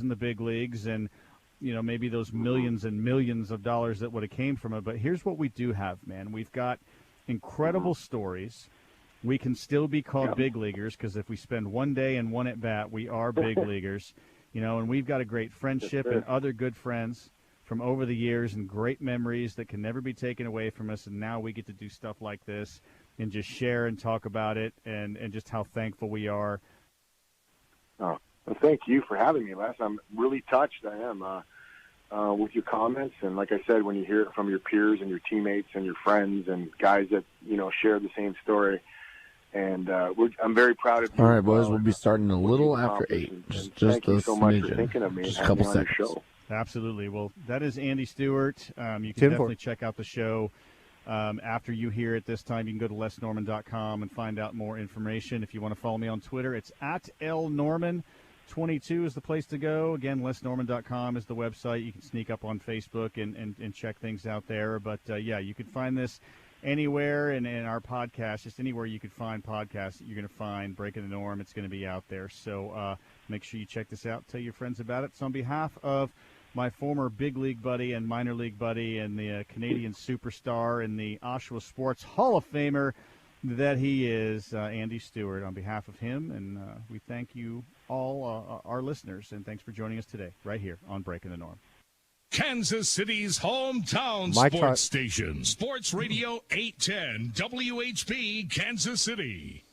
in the big leagues and maybe those millions and millions of dollars that would have came from it. But here's what we do have, man. We've got incredible stories. We can still be called big leaguers because if we spend one day and one at bat, we are big leaguers. And we've got a great friendship and other good friends from over the years and great memories that can never be taken away from us. And now we get to do stuff like this and just share and talk about it and just how thankful we are. Oh, well, thank you for having me, Les. I'm really touched. I am with your comments. And like I said, when you hear it from your peers and your teammates and your friends and guys that, share the same story, and I'm very proud of you. All right, boys, we'll be starting a little after 8. Just thank you so much for smidgen. thinking of me Just and a having couple me on seconds. your show. Absolutely. Well, that is Andy Stewart. You can definitely check out the show. After you hear it this time, you can go to lesnorman.com and find out more information. If you want to follow me on Twitter, it's at lnorman22 is the place to go. Again, lesnorman.com is the website. You can sneak up on Facebook and check things out there. But, you can find this anywhere in our podcast, just anywhere you could find podcasts, you're going to find Breaking the Norm. It's going to be out there. So make sure you check this out. Tell your friends about it. So on behalf of my former big league buddy and minor league buddy and the Canadian superstar and the Oshawa Sports Hall of Famer that he is, Andy Stewart, on behalf of him. And we thank you all, our listeners, and thanks for joining us today right here on Breaking the Norm. Kansas City's hometown sports station. Sports Radio 810 WHB Kansas City.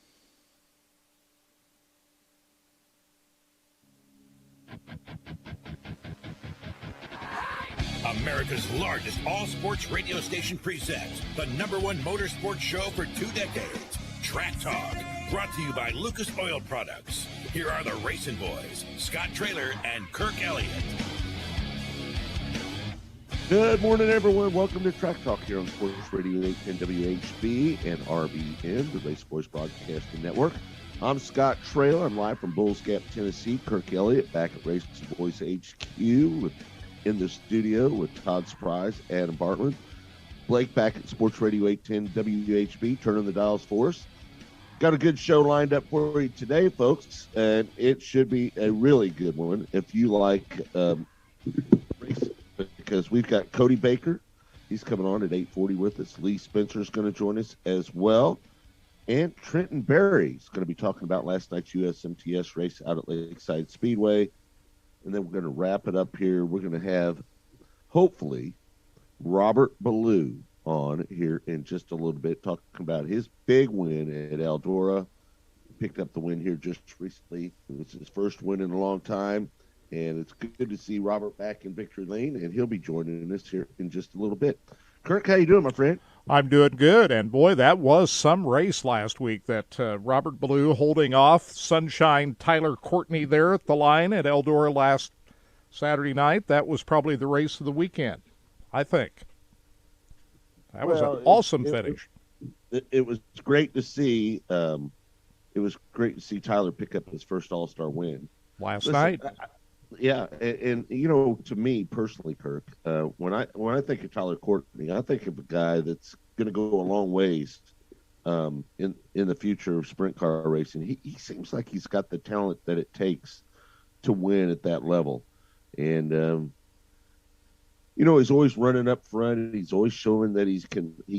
America's largest all-sports radio station presents the #1 motorsports show for 2 decades, Track Talk, brought to you by Lucas Oil Products. Here are the Racing Boys, Scott Traylor and Kirk Elliott. Good morning, everyone. Welcome to Track Talk here on Sports Radio 810 WHB and RBN, the Race Boys Broadcasting Network. I'm Scott Traylor. I'm live from Bulls Gap, Tennessee. Kirk Elliott back at Race Boys HQ in the studio with Todd Surprise, Adam Bartlett. Blake back at Sports Radio 810 WHB, turning the dials for us. Got a good show lined up for you today, folks, and it should be a really good one if you like racing, because we've got Cody Baker. He's coming on at 8:40 with us. Lee Spencer's going to join us as well. And Trenton Berry's going to be talking about last night's USMTS race out at Lakeside Speedway. And then we're going to wrap it up here. We're going to have, hopefully, Robert Ballou on here in just a little bit, talking about his big win at Eldora. Picked up the win here just recently. It was his first win in a long time. And it's good to see Robert back in victory lane, and he'll be joining us here in just a little bit. Kirk, how you doing, my friend? I'm doing good, and boy, that was some race last week. That Robert Ballou holding off Sunshine Tyler Courtney there at the line at Eldora last Saturday night. That was probably the race of the weekend, I think. That was an awesome finish. It was great to see. It was great to see Tyler pick up his first All-Star win last night. Yeah, and to me personally, Kirk, when I think of Tyler Courtney, I think of a guy that's going to go a long ways in the future of sprint car racing. He seems like he's got the talent that it takes to win at that level, and he's always running up front. He's always showing that he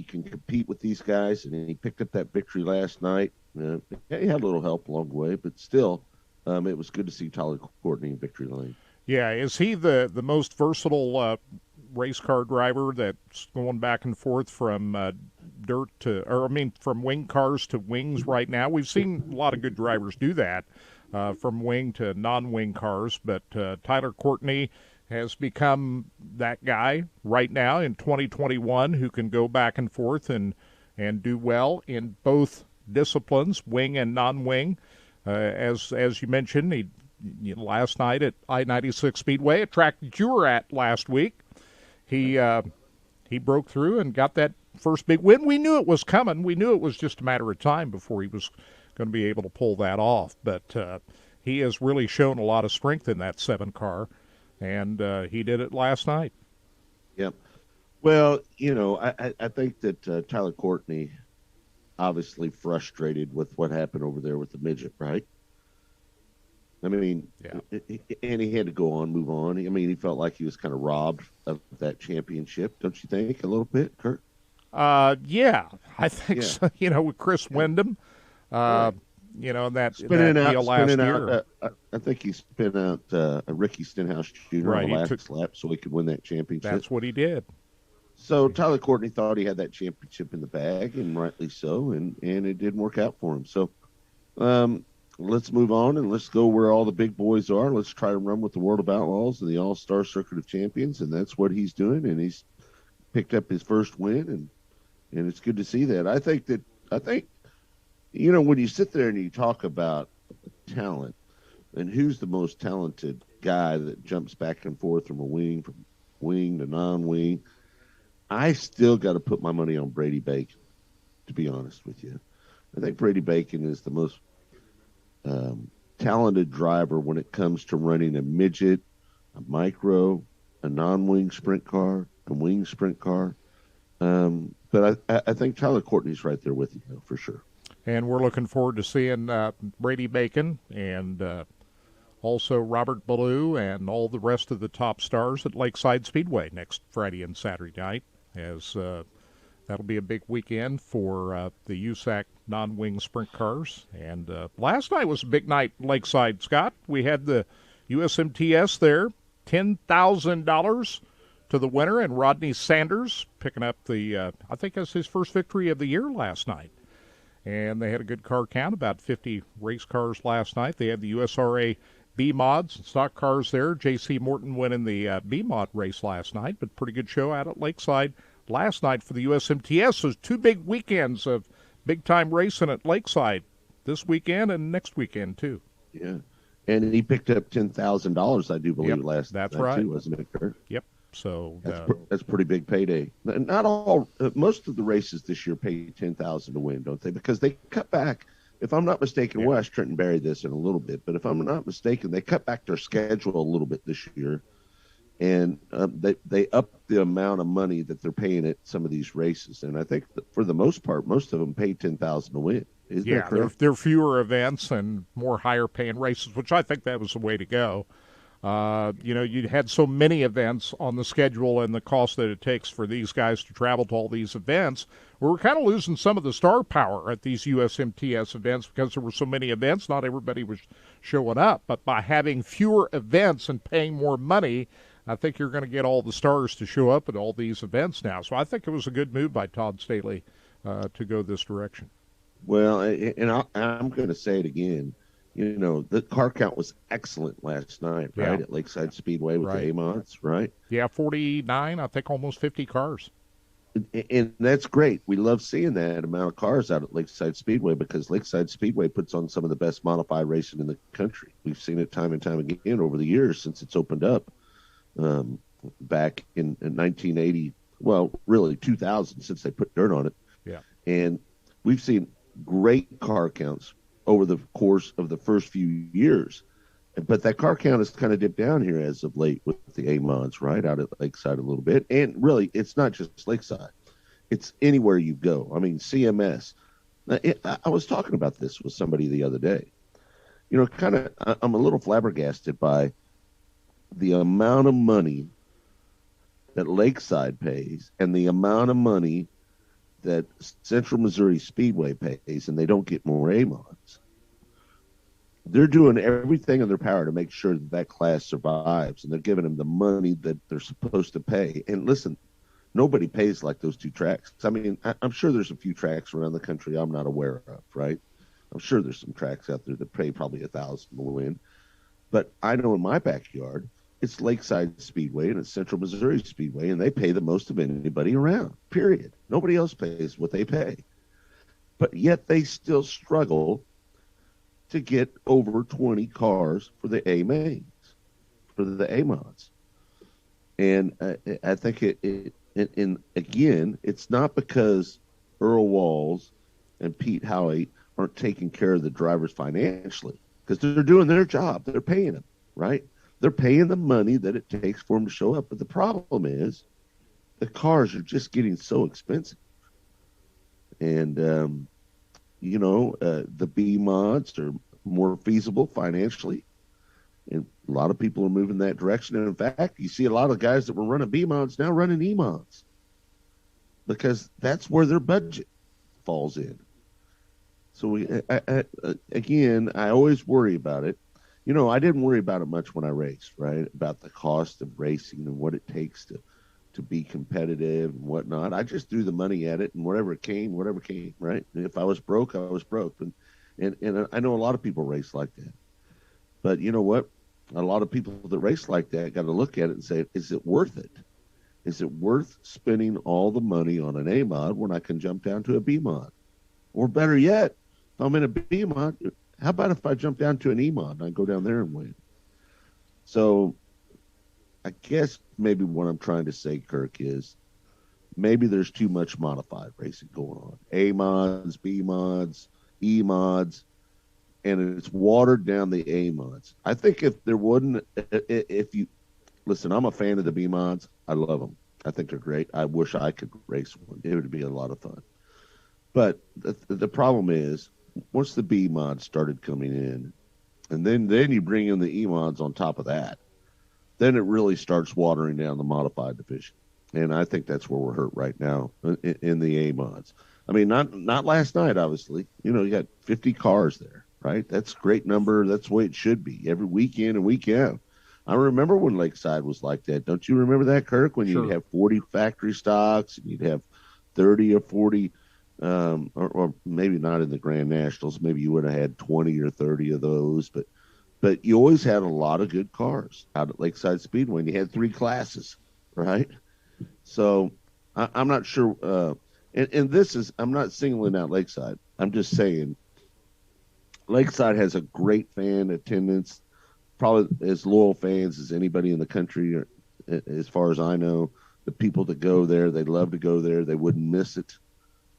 can compete with these guys, and he picked up that victory last night. He had a little help along the way, but still. It was good to see Tyler Courtney in victory lane. Yeah, is he the most versatile race car driver that's going back and forth from from wing cars to wings right now? We've seen a lot of good drivers do that from wing to non-wing cars, but Tyler Courtney has become that guy right now in 2021 who can go back and forth and do well in both disciplines, wing and non-wing. As you mentioned, last night at I-96 Speedway, a track that you were at last week, he broke through and got that first big win. We knew it was coming. We knew it was just a matter of time before he was going to be able to pull that off. But he has really shown a lot of strength in that 7 car, and he did it last night. Yep. Well, I think that Tyler Courtney obviously frustrated with what happened over there with the midget, right? I mean, and he had to go on, move on. I mean, he felt like he was kind of robbed of that championship, don't you think, a little bit, Kurt? Yeah, I think so. You know, with Chris Wyndham, you know, that deal last year. I think he spent out Ricky Stenhouse Jr. on the last lap so he could win that championship. That's what he did. So Tyler Courtney thought he had that championship in the bag, and rightly so, and it didn't work out for him. So let's move on and let's go where all the big boys are. Let's try to run with the World of Outlaws and the All-Star Circuit of Champions, and that's what he's doing, and he's picked up his first win, and it's good to see that. I think, you know, when you sit there and you talk about talent and who's the most talented guy that jumps back and forth from wing to non-wing, I still got to put my money on Brady Bacon, to be honest with you. I think Brady Bacon is the most talented driver when it comes to running a midget, a micro, a non-wing sprint car, a wing sprint car. But I think Tyler Courtney's right there with you, though, for sure. And we're looking forward to seeing Brady Bacon and also Robert Ballou and all the rest of the top stars at Lakeside Speedway next Friday and Saturday night, as that'll be a big weekend for the USAC non-wing sprint cars. And last night was a big night at Lakeside, Scott. We had the USMTS there, $10,000 to the winner, and Rodney Sanders picking up the, I think that's his first victory of the year last night. And they had a good car count, about 50 race cars last night. They had the USRA B-Mods, stock cars there. J.C. Morton winning the B-Mod race last night, but pretty good show out at Lakeside last night for the USMTS. So 2 big weekends of big-time racing at Lakeside this weekend and next weekend, too. Yeah, and he picked up $10,000, I do believe, last night. That's right. Too, wasn't it, Kurt? Yep. So that's pretty big payday. Not all, most of the races this year pay $10,000 to win, don't they? Because they cut back. If I'm not mistaken, we'll ask Trenton Berry this in a little bit, but if I'm not mistaken, they cut back their schedule a little bit this year, and they up the amount of money that they're paying at some of these races. And I think that for the most part, most of them pay $10,000 to win. Isn't that correct? There are fewer events and more higher paying races, which I think that was the way to go. You know, you had so many events on the schedule and the cost that it takes for these guys to travel to all these events. We're kind of losing some of the star power at these USMTS events because there were so many events. Not everybody was showing up. But by having fewer events and paying more money, I think you're going to get all the stars to show up at all these events now. So I think it was a good move by Todd Staley to go this direction. Well, and I'm going to say it again. You know, the car count was excellent last night, right, at Lakeside Speedway with the A-Mods, right? Yeah, 49, I think almost 50 cars. And that's great. We love seeing that amount of cars out at Lakeside Speedway because Lakeside Speedway puts on some of the best modified racing in the country. We've seen it time and time again over the years since it's opened up back in 1980, well, really 2000 since they put dirt on it. Yeah. And we've seen great car counts over the course of the first few years. But that car count has kind of dipped down here as of late with the A-Mods, right, out at Lakeside a little bit. And really, it's not just Lakeside. It's anywhere you go. I mean, CMS. I was talking about this with somebody the other day. You know, I'm a little flabbergasted by the amount of money that Lakeside pays and the amount of money that Central Missouri Speedway pays, and they don't get more A-Mods. They're doing everything in their power to make sure that class survives, and they're giving them the money that they're supposed to pay. And listen, nobody pays like those two tracks. I mean, I'm sure there's a few tracks around the country I'm not aware of, right? I'm sure there's some tracks out there that pay probably $1,000 to win. But I know in my backyard, it's Lakeside Speedway and it's Central Missouri Speedway, and they pay the most of anybody around, period. Nobody else pays what they pay. But yet they still struggle to get over 20 cars for the A-Mains, for the A-Mods. And I think and again, it's not because Earl Walls and Pete Howie aren't taking care of the drivers financially, because they're doing their job. They're paying them, right? They're paying the money that it takes for them to show up. But the problem is the cars are just getting so expensive. And, the B-Mods are more feasible financially. And a lot of people are moving that direction. And in fact, you see a lot of guys that were running B-mods now running E-mods because that's where their budget falls in. So again, I always worry about it. You know, I didn't worry about it much when I raced, right? About the cost of racing and what it takes to be competitive and whatnot. I just threw the money at it, and whatever came, right? And if I was broke, I was broke. And I know a lot of people race like that. But you know what? A lot of people that race like that got to look at it and say, is it worth it? Is it worth spending all the money on an A-mod when I can jump down to a B-mod? Or better yet, if I'm in a B-mod, how about if I jump down to an E-mod and I go down there and win? So I guess maybe what I'm trying to say, Kirk, is maybe there's too much modified racing going on. A-mods, B-mods, E-mods, and it's watered down the A-mods. I think if there wouldn't, if you, listen, I'm a fan of the B-mods. I love them. I think they're great. I wish I could race one. It would be a lot of fun. But the problem is, once the B-mods started coming in, and then you bring in the E-mods on top of that, then it really starts watering down the modified division. And I think that's where we're hurt right now in the A-mods. I mean, not last night, obviously. You know, you got 50 cars there, right? That's a great number. That's the way it should be every weekend and weekend. I remember when Lakeside was like that. Don't you remember that, Kirk, when you'd have 40 factory stocks and you'd have 30 or 40 or maybe not in the Grand Nationals. Maybe you would have had 20 or 30 of those, but you always had a lot of good cars out at Lakeside Speedway, and you had 3 classes, right? So I'm not sure. And this is, I'm not singling out Lakeside. I'm just saying Lakeside has a great fan attendance, probably as loyal fans as anybody in the country, or, as far as I know. The people that go there, they love to go there. They wouldn't miss it.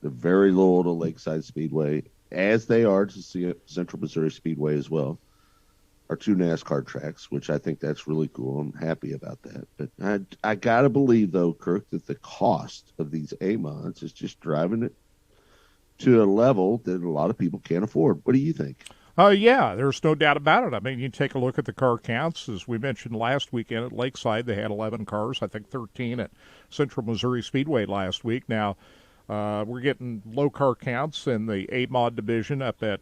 They're very loyal to Lakeside Speedway, as they are to Central Missouri Speedway as well. Our 2 NASCAR tracks, which I think that's really cool. I'm happy about that. But I got to believe, though, Kirk, that the cost of these A-mods is just driving it to a level that a lot of people can't afford. What do you think? Yeah, there's no doubt about it. I mean, you take a look at the car counts. As we mentioned last weekend at Lakeside, they had 11 cars, I think 13 at Central Missouri Speedway last week. Now, we're getting low car counts in the A-mod division up at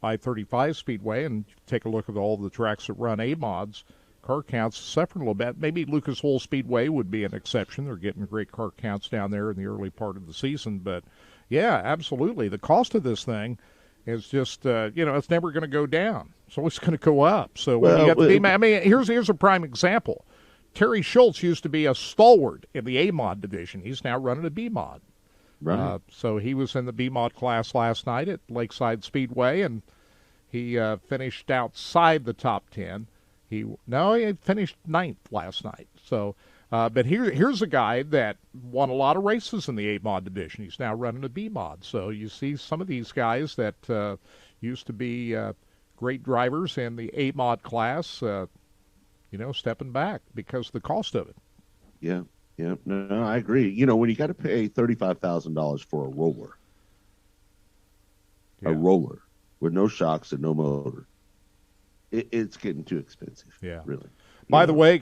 I-35 Speedway, and take a look at all the tracks that run A-mods. Car counts suffer a little bit. Maybe Lucas Oil Speedway would be an exception. They're getting great car counts down there in the early part of the season. But, yeah, absolutely. The cost of this thing is just, it's never going to go down. It's always going to go up. So when you got the B-mod, I mean, here's a prime example. Terry Schultz used to be a stalwart in the A-mod division. He's now running a B-mod. Right. So he was in the B-mod class last night at Lakeside Speedway, and he finished outside the top 10. He finished 9th last night. So, but here's a guy that won a lot of races in the A-mod division. He's now running a B-mod. So you see some of these guys that used to be great drivers in the A-mod class, stepping back because of the cost of it. Yeah. Yeah, no, I agree. You know, when you got to pay $35,000 for a roller with no shocks and no motor, it's getting too expensive. Yeah, really. By the way,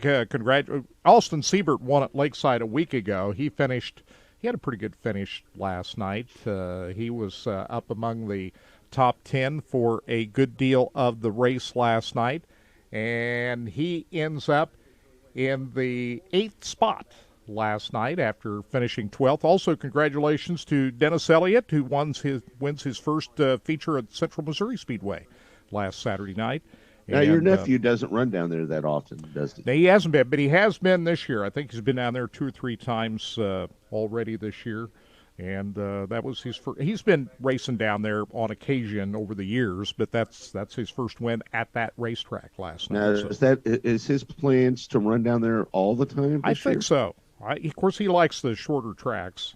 Austin Siebert won at Lakeside a week ago. He had a pretty good finish last night. He was up among the top 10 for a good deal of the race last night, and he ends up in the 8th spot last night after finishing 12th. Also, congratulations to Dennis Elliott, who wins his first feature at Central Missouri Speedway last Saturday night. Now, your nephew doesn't run down there that often, does he? He hasn't been, but he has been this year. I think he's been down there 2 or 3 times already this year. And that was his first. He's been racing down there on occasion over the years, but that's his first win at that racetrack last night. Now, is his plans to run down there all the time? I think so. Of course, he likes the shorter tracks.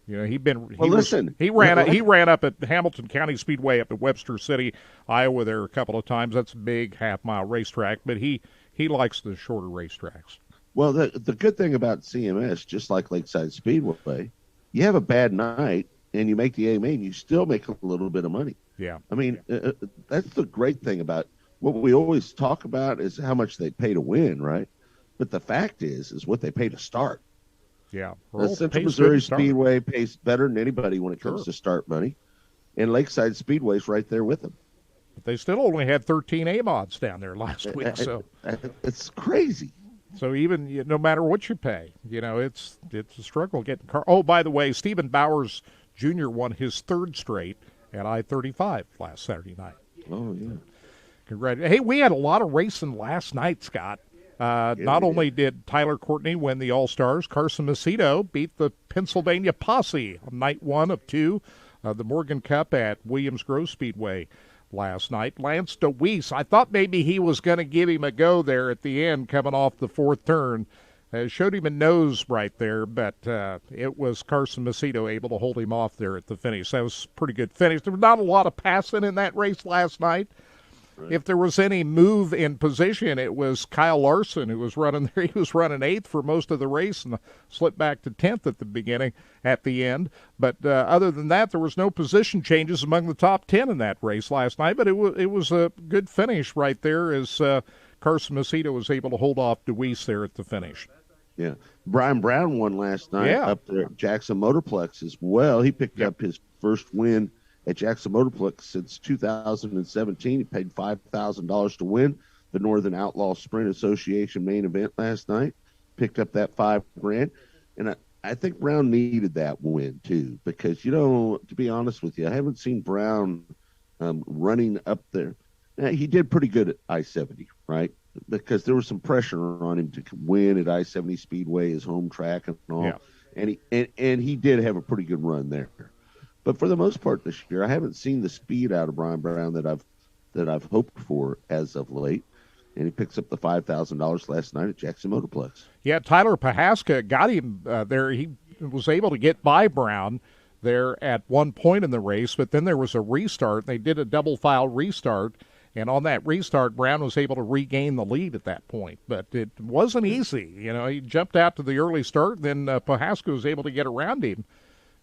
You know, he ran up at Hamilton County Speedway up at Webster City, Iowa, there a couple of times. That's a big half-mile racetrack, but he likes the shorter racetracks. Well, the good thing about CMS, just like Lakeside Speedway, you have a bad night and you make the A main, you still make a little bit of money. Yeah. I mean, that's the great thing about what we always talk about is how much they pay to win, right? But the fact is what they pay to start. Yeah. The Central Missouri Speedway pays better than anybody when it comes to start money. And Lakeside Speedway's right there with them. But they still only had 13 A-mods down there last week. So it's crazy. So even no matter what you pay, it's a struggle getting car. Oh, by the way, Stephen Bowers Jr. won his third straight at I-35 last Saturday night. Oh, yeah. Congratulations. Hey, we had a lot of racing last night, Scott. Not only did Tyler Courtney win the All-Stars, Carson Macedo beat the Pennsylvania Posse on night 1 of 2 of the Morgan Cup at Williams Grove Speedway last night. Lance DeWeese, I thought maybe he was going to give him a go there at the end coming off the fourth turn. Showed him a nose right there, but it was Carson Macedo able to hold him off there at the finish. That was a pretty good finish. There was not a lot of passing in that race last night. Right. If there was any move in position, it was Kyle Larson who was running there. He was running 8th for most of the race and slipped back to 10th at the end. But other than that, there was no position changes among the top 10 in that race last night. But it was a good finish right there as Carson Macedo was able to hold off DeWeese there at the finish. Yeah. Brian Brown won last night up there at Jackson Motorplex as well. He picked up his first win at Jackson Motorplex since 2017. He paid $5,000 to win the Northern Outlaw Sprint Association main event last night. Picked up that $5,000. And I think Brown needed that win, too, because, to be honest with you, I haven't seen Brown running up there. Now, he did pretty good at I-70, right? Because there was some pressure on him to win at I-70 Speedway, his home track and all. Yeah. And he did have a pretty good run there. But for the most part this year, I haven't seen the speed out of Brian Brown that I've hoped for as of late. And he picks up the $5,000 last night at Jackson Motorplex. Yeah, Tyler Pahaska got him there. He was able to get by Brown there at one point in the race, but then there was a restart. They did a double file restart, and on that restart, Brown was able to regain the lead at that point. But it wasn't easy. He jumped out to the early start, then Pahaska was able to get around him.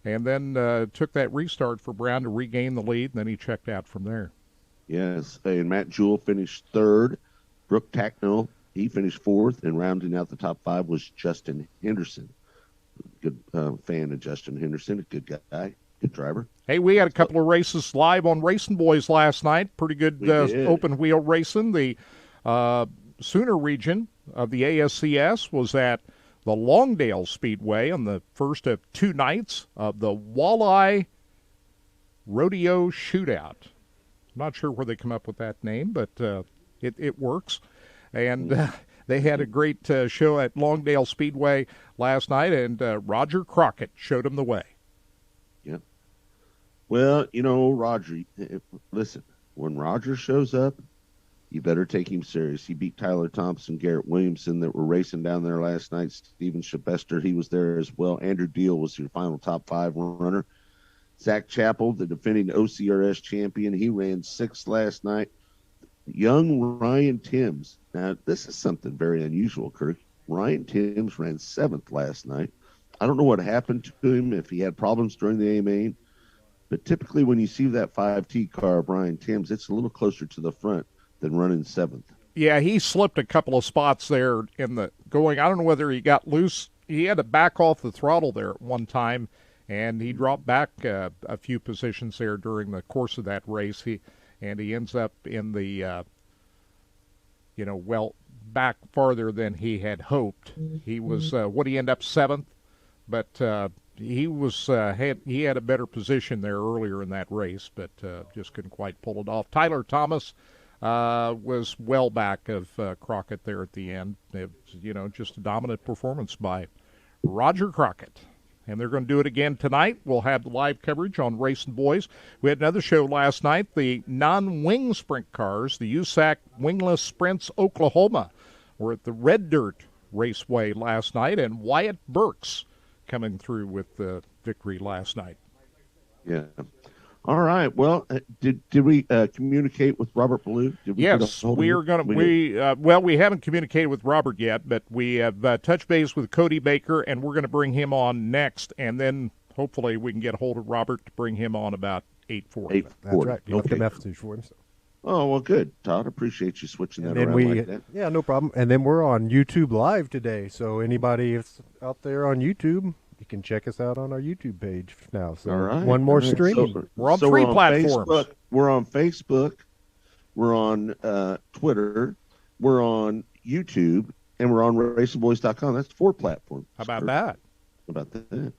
And then took that restart for Brown to regain the lead, and then he checked out from there. Yes, and Matt Jewell finished 3rd. Brooke Tacknell, he finished 4th, and rounding out the top 5 was Justin Henderson. Good fan of Justin Henderson, a good guy, good driver. Hey, we had a couple of races live on Racing Boys last night. Pretty good open wheel racing. The Sooner region of the ASCS was at the Longdale Speedway on the first of 2 nights of the Walleye Rodeo Shootout. I'm not sure where they come up with that name, but it works. And they had a great show at Longdale Speedway last night, and Roger Crockett showed them the way. Yeah. Well, Roger, listen, when Roger shows up, you better take him serious. He beat Tyler Thompson, Garrett Williamson that were racing down there last night. Steven Shabester, he was there as well. Andrew Deal was your final top 5 runner. Zach Chappell, the defending OCRS champion, he ran 6th last night. Young Ryan Timms. Now, this is something very unusual, Kirk. Ryan Timms ran 7th last night. I don't know what happened to him, if he had problems during the A-Main. But typically when you see that 5T car of Ryan Timms, it's a little closer to the front than running 7th. Yeah, he slipped a couple of spots there in the going. I don't know whether he got loose. He had to back off the throttle there at one time, and he dropped back a few positions there during the course of that race. He ends up in the, back farther than he had hoped. He was, he end up 7th? But he was he had a better position there earlier in that race, but just couldn't quite pull it off. Tyler Thomas was well back of Crockett there at the end. It was, just a dominant performance by Roger Crockett. And they're going to do it again tonight. We'll have the live coverage on Racing Boys. We had another show last night, the non-wing sprint cars, the USAC Wingless Sprints Oklahoma, were at the Red Dirt Raceway last night, and Wyatt Burks coming through with the victory last night. Yeah. All right. Well, did we communicate with Robert Ballou? Yes, we are going to. We haven't communicated with Robert yet, but we have touched base with Cody Baker, and we're going to bring him on next, and then hopefully we can get a hold of Robert to bring him on about 8:40. That's right. He'll get a message for him. Oh, well, good, Todd. Appreciate you switching that around like that. Yeah, no problem. And then we're on YouTube Live today, so anybody that's out there on YouTube, you can check us out on our YouTube page now. So all right, one more stream. So, we're on 3 platforms. Facebook. We're on Facebook. We're on Twitter. We're on YouTube. And we're on racingboys.com. That's 4 platforms. How about that? How about that?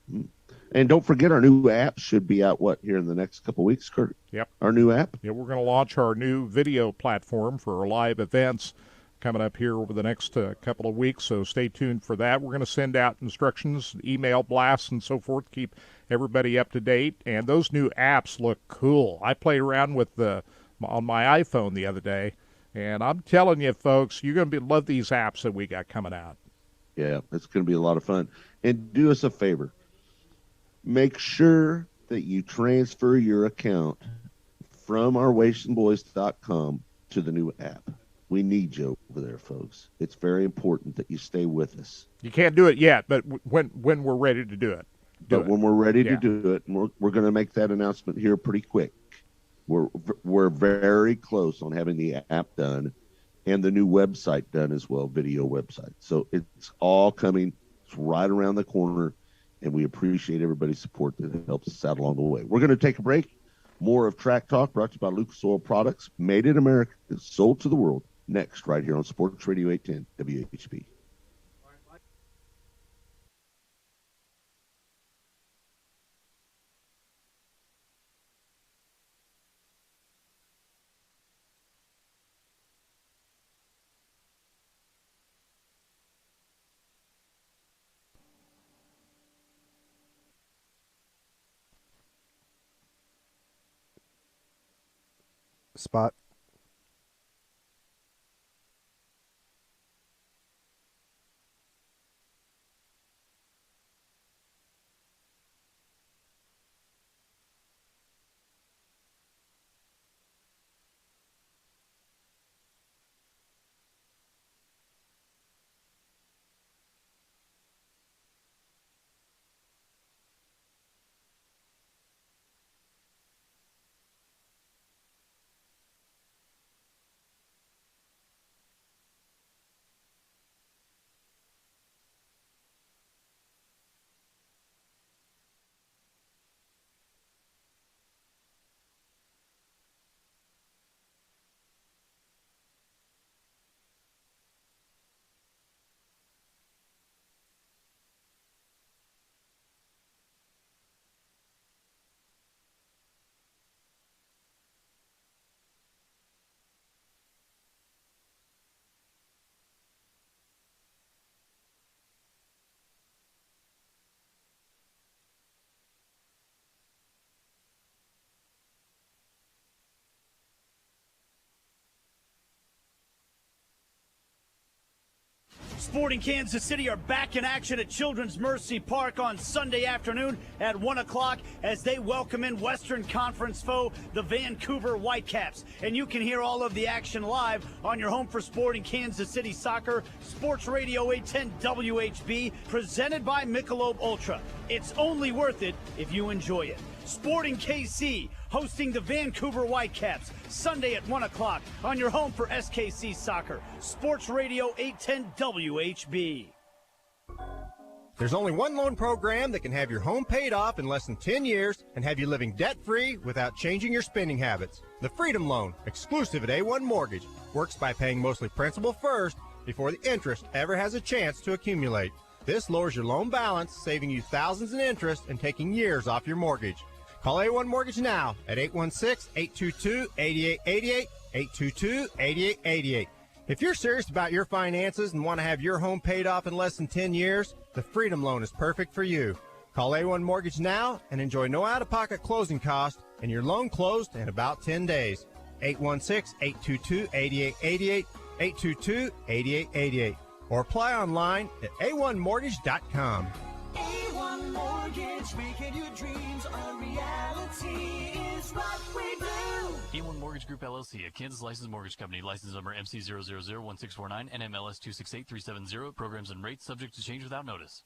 And don't forget, our new app should be out, here in the next couple of weeks, Kurt? Yep. Our new app? Yeah, we're going to launch our new video platform for our live events coming up here over the next couple of weeks, so stay tuned for that. We're going to send out instructions, email blasts, and so forth, keep everybody up to date. And those new apps look cool. I played around with on my iPhone the other day, and I'm telling you, folks, you're going to love these apps that we got coming out. Yeah, it's going to be a lot of fun. And do us a favor. Make sure that you transfer your account from our racingboys.com to the new app. We need you over there, folks. It's very important that you stay with us. You can't do it yet, but when we're ready to do it. When we're ready to do it, and we're going to make that announcement here pretty quick. We're very close on having the app done and the new website done as well, video website. So it's all coming. It's right around the corner, and we appreciate everybody's support that helps us out along the way. We're going to take a break. More of Track Talk brought to you by Lucas Oil Products, made in America, sold to the world. Next, right here on Sports Radio 810 WHB. Spot. Sporting Kansas City are back in action at Children's Mercy Park on Sunday afternoon at 1 o'clock as they welcome in Western Conference foe, the Vancouver Whitecaps. And you can hear all of the action live on your home for Sporting Kansas City Soccer, Sports Radio 810 WHB, presented by Michelob Ultra. It's only worth it if you enjoy it. Sporting KC hosting the Vancouver Whitecaps Sunday at 1 o'clock on your home for SKC Soccer, Sports Radio 810 WHB. There's only one loan program that can have your home paid off in less than 10 years and have you living debt-free without changing your spending habits. The Freedom Loan, exclusive at A1 Mortgage, works by paying mostly principal first before the interest ever has a chance to accumulate. This lowers your loan balance, saving you thousands in interest and taking years off your mortgage. Call A1 Mortgage now at 816-822-8888, 822-8888. If you're serious about your finances and want to have your home paid off in less than 10 years, the Freedom Loan is perfect for you. Call A1 Mortgage now and enjoy no out-of-pocket closing costs and your loan closed in about 10 days. 816-822-8888, 822-8888. Or apply online at a1mortgage.com. A1 Mortgage, making your dreams a reality is what we do. A1 Mortgage Group LLC, a Kansas licensed mortgage company, license number MC0001649, NMLS 268370. Programs and rates subject to change without notice.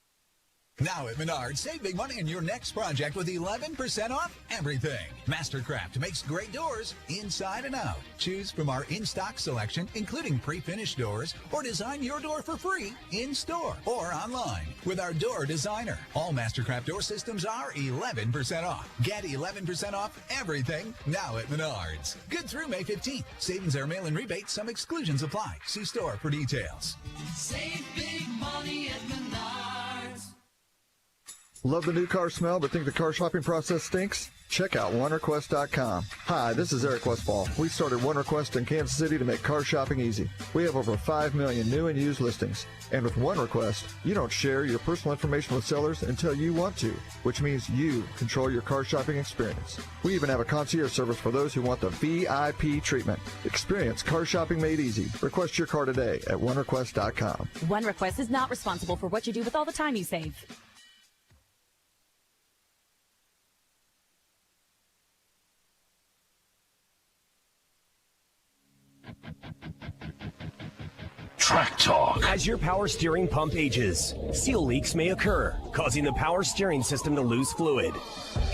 Now at Menards, save big money on your next project with 11% off everything. Mastercraft makes great doors inside and out. Choose from our in-stock selection, including pre-finished doors, or design your door for free in-store or online with our door designer. All Mastercraft door systems are 11% off. Get 11% off everything now at Menards. Good through May 15th. Savings are mail-in rebate. Some exclusions apply. See store for details. Save big money at Menards. Love the new car smell but think the car shopping process stinks? Check out OneRequest.com. Hi, this is Eric Westfall. We started OneRequest in Kansas City to make car shopping easy. We have over 5 million new and used listings. And with OneRequest, you don't share your personal information with sellers until you want to, which means you control your car shopping experience. We even have a concierge service for those who want the VIP treatment. Experience car shopping made easy. Request your car today at OneRequest.com. OneRequest is not responsible for what you do with all the time you save. Track Talk. As your power steering pump ages, seal leaks may occur, causing the power steering system to lose fluid.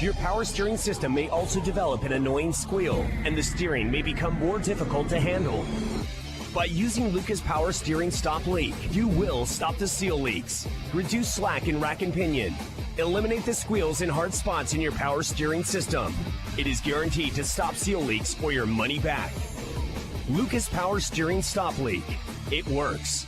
Your power steering system may also develop an annoying squeal, and the steering may become more difficult to handle. By using Lucas Power Steering Stop Leak, you will stop the seal leaks, reduce slack in rack and pinion, eliminate the squeals and hard spots in your power steering system. It is guaranteed to stop seal leaks or your money back. Lucas Power Steering Stop Leak. It works.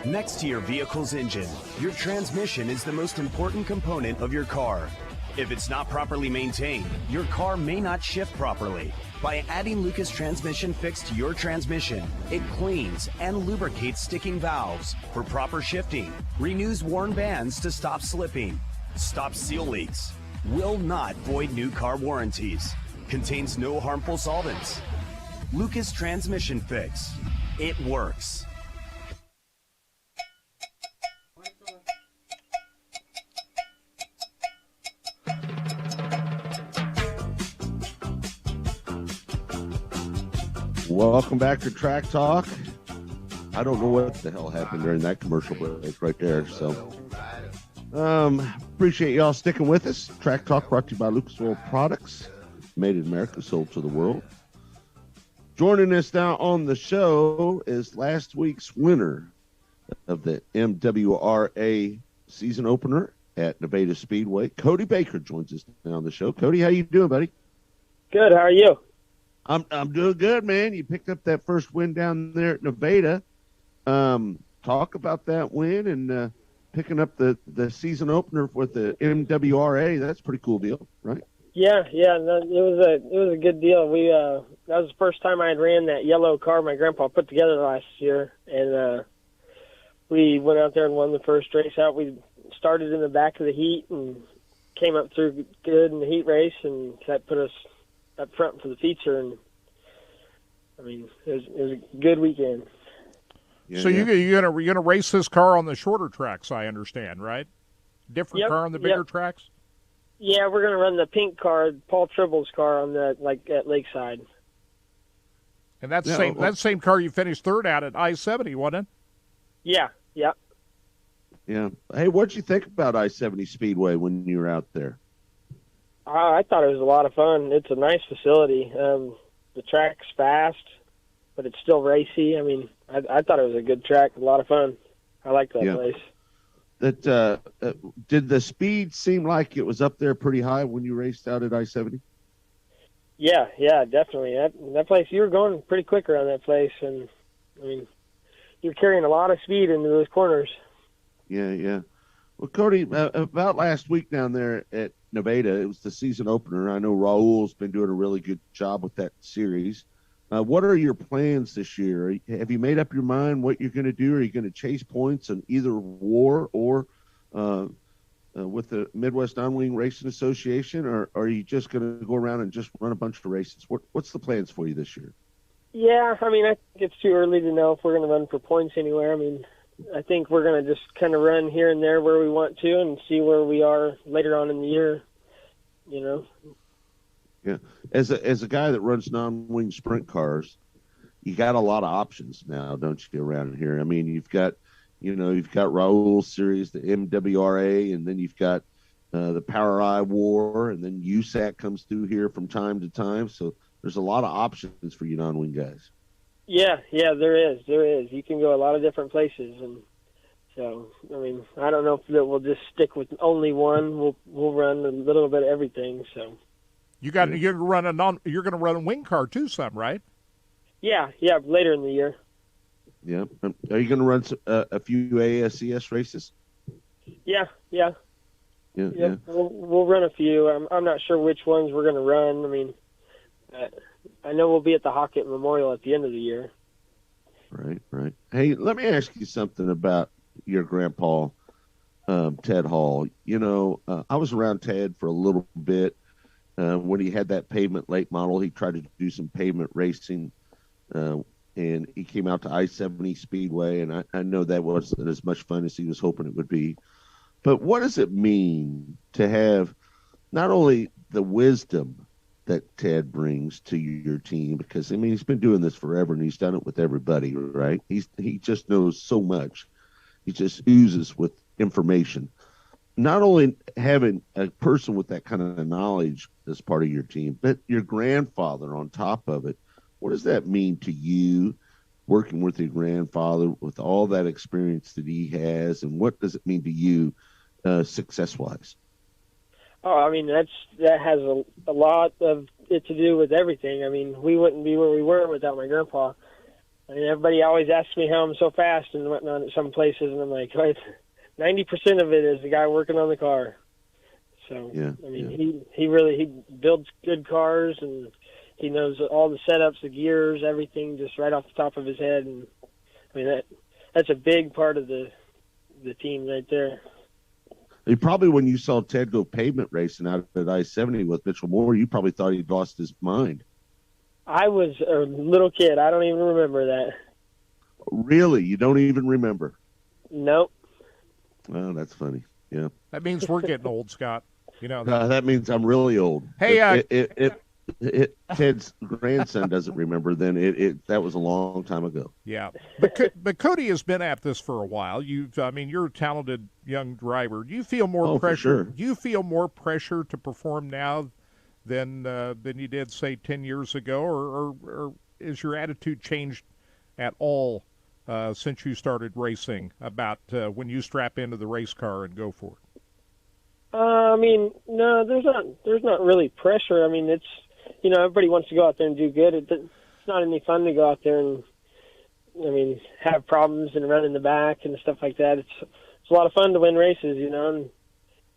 Next to your vehicle's engine, your transmission is the most important component of your car. If it's not properly maintained, your car may not shift properly. By adding Lucas Transmission Fix to your transmission, it cleans and lubricates sticking valves for proper shifting, renews worn bands to stop slipping, stops seal leaks, will not void new car warranties, contains no harmful solvents. Lucas Transmission Fix. It works. Welcome back to Track Talk. I don't know what the hell happened during that commercial break right there. So, appreciate y'all sticking with us. Track Talk brought to you by Lucas Oil Products, made in America, sold to the world. Joining us now on the show is last week's winner of the MWRA season opener at Nevada Speedway. Cody Baker joins us now on the show. Cody, how you doing, buddy? Good. How are you? I'm doing good, man. You picked up that first win down there at Nevada. Talk about that win and picking up the season opener with the MWRA. That's a pretty cool deal, right? Yeah. No, it was a good deal. We that was the first time I had ran that yellow car my grandpa put together last year, and we went out there and won the first race out. We started in the back of the heat and came up through good in the heat race, and that put us up front for the feature. And I mean, it was a good weekend. Yeah, so you're gonna race this car on the shorter tracks, I understand, right? Different car on the bigger tracks. Yeah, we're gonna run the pink car, Paul Tribble's car, on the at Lakeside. And that's that same car you finished third at I-70, wasn't it? Yeah. Yeah. Hey, what'd you think about I-70 Speedway when you were out there? I thought it was a lot of fun. It's a nice facility. The track's fast, but it's still racy. I mean, I thought it was a good track, a lot of fun. I like that place. That did the speed seem like it was up there pretty high when you raced out at I-70? Yeah, definitely. That place, you were going pretty quick around that place, and I mean, you're carrying a lot of speed into those corners. Yeah. Well, Cody, about last week down there at Nevada, it was the season opener. I know Raul's been doing a really good job with that series. What are your plans this year? Have you made up your mind what you're going to do? Are you going to chase points in either WAR or with the Midwest Non-Wing Racing Association, or are you just going to go around and just run a bunch of races? What's the plans for you this year? Yeah, I mean, I think it's too early to know if we're going to run for points anywhere. I mean, I think we're going to just kind of run here and there where we want to and see where we are later on in the year, you know. Yeah. As a guy that runs non-wing sprint cars, you got a lot of options now, don't you, around here? I mean, you've got Raul Series, the MWRA, and then you've got the Power Eye War, and then USAC comes through here from time to time. So there's a lot of options for you non-wing guys. Yeah, there is. You can go a lot of different places, and so I mean, I don't know if we'll just stick with only one. We'll run a little bit of everything. So you're going to run a wing car too, some, right? Yeah, later in the year. Yeah. Are you going to run a few ASCS races? Yeah. Yeah. We'll run a few. I'm not sure which ones we're going to run. I mean, I know we'll be at the Hockett Memorial at the end of the year. Right. Hey, let me ask you something about your grandpa, Ted Hall. You know, I was around Ted for a little bit when he had that pavement late model. He tried to do some pavement racing, and he came out to I-70 Speedway, and I know that wasn't as much fun as he was hoping it would be. But what does it mean to have not only the wisdom that Ted brings to your team, because, I mean, he's been doing this forever, and he's done it with everybody, right? He just knows so much. He just oozes with information. Not only having a person with that kind of knowledge as part of your team, but your grandfather on top of it. What does that mean to you, working with your grandfather with all that experience that he has, and what does it mean to you success-wise? Oh, I mean, that has a lot of it to do with everything. I mean, we wouldn't be where we were without my grandpa. I mean, everybody always asks me how I'm so fast and whatnot at some places, and I'm like, 90% of it is the guy working on the car. So, I mean, he builds good cars, and he knows all the setups, the gears, everything, just right off the top of his head. And I mean, that's a big part of the team right there. You probably, when you saw Ted go pavement racing out at I-70 with Mitchell Moore, you probably thought he'd lost his mind. I was a little kid. I don't even remember that. Really? You don't even remember? Nope. Oh, that's funny. Yeah. That means we're getting old, Scott. You know. That means I'm really old. Hey, Ted's grandson doesn't remember, then that was a long time ago. Yeah, but Cody has been at this for a while. You're a talented young driver. Do you feel more pressure? For sure. Do you feel more pressure to perform now than you did, say, 10 years ago, or is your attitude changed at all since you started racing about when you strap into the race car and go for it? I mean, no, there's not really pressure. I mean, it's, everybody wants to go out there and do good. It's not any fun to go out there and, have problems and run in the back and stuff like that. It's a lot of fun to win races, and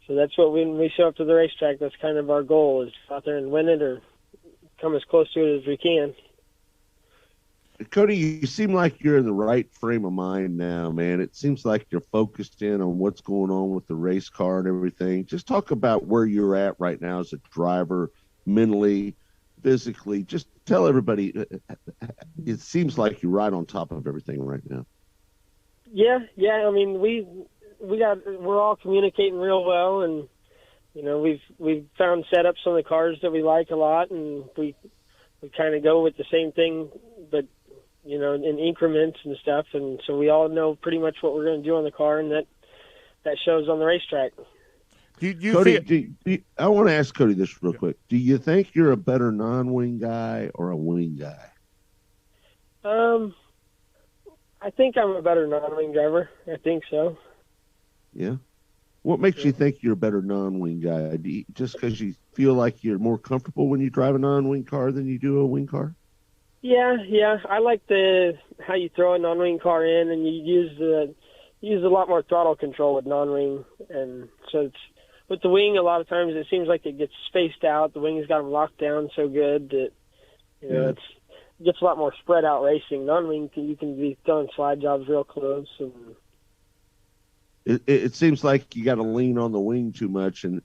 so that's what when we show up to the racetrack, that's kind of our goal, is to go out there and win it or come as close to it as we can. Cody, you seem like you're in the right frame of mind now, man. It seems like you're focused in on what's going on with the race car and everything. Just talk about where you're at right now as a driver, mentally, physically. Just tell everybody, it seems like you're right on top of everything right now. Yeah. I mean, we're all communicating real well, and we've found setups on the cars that we like a lot, and we kind of go with the same thing, but in increments and stuff, and so we all know pretty much what we're going to do on the car, and that shows on the racetrack. Cody, I want to ask Cody this real quick. Do you think you're a better non-wing guy or a wing guy? I think I'm a better non-wing driver. I think so. Yeah? What makes you think you're a better non-wing guy? Just because you feel like you're more comfortable when you drive a non-wing car than you do a wing car? Yeah. I like how you throw a non-wing car in, and you use a lot more throttle control with non-wing, and so it's with the wing. A lot of times it seems like it gets spaced out. The wing's got them locked down so good that it gets a lot more spread out racing. Non-wing, you can be throwing slide jobs real close, and it seems like you got to lean on the wing too much, and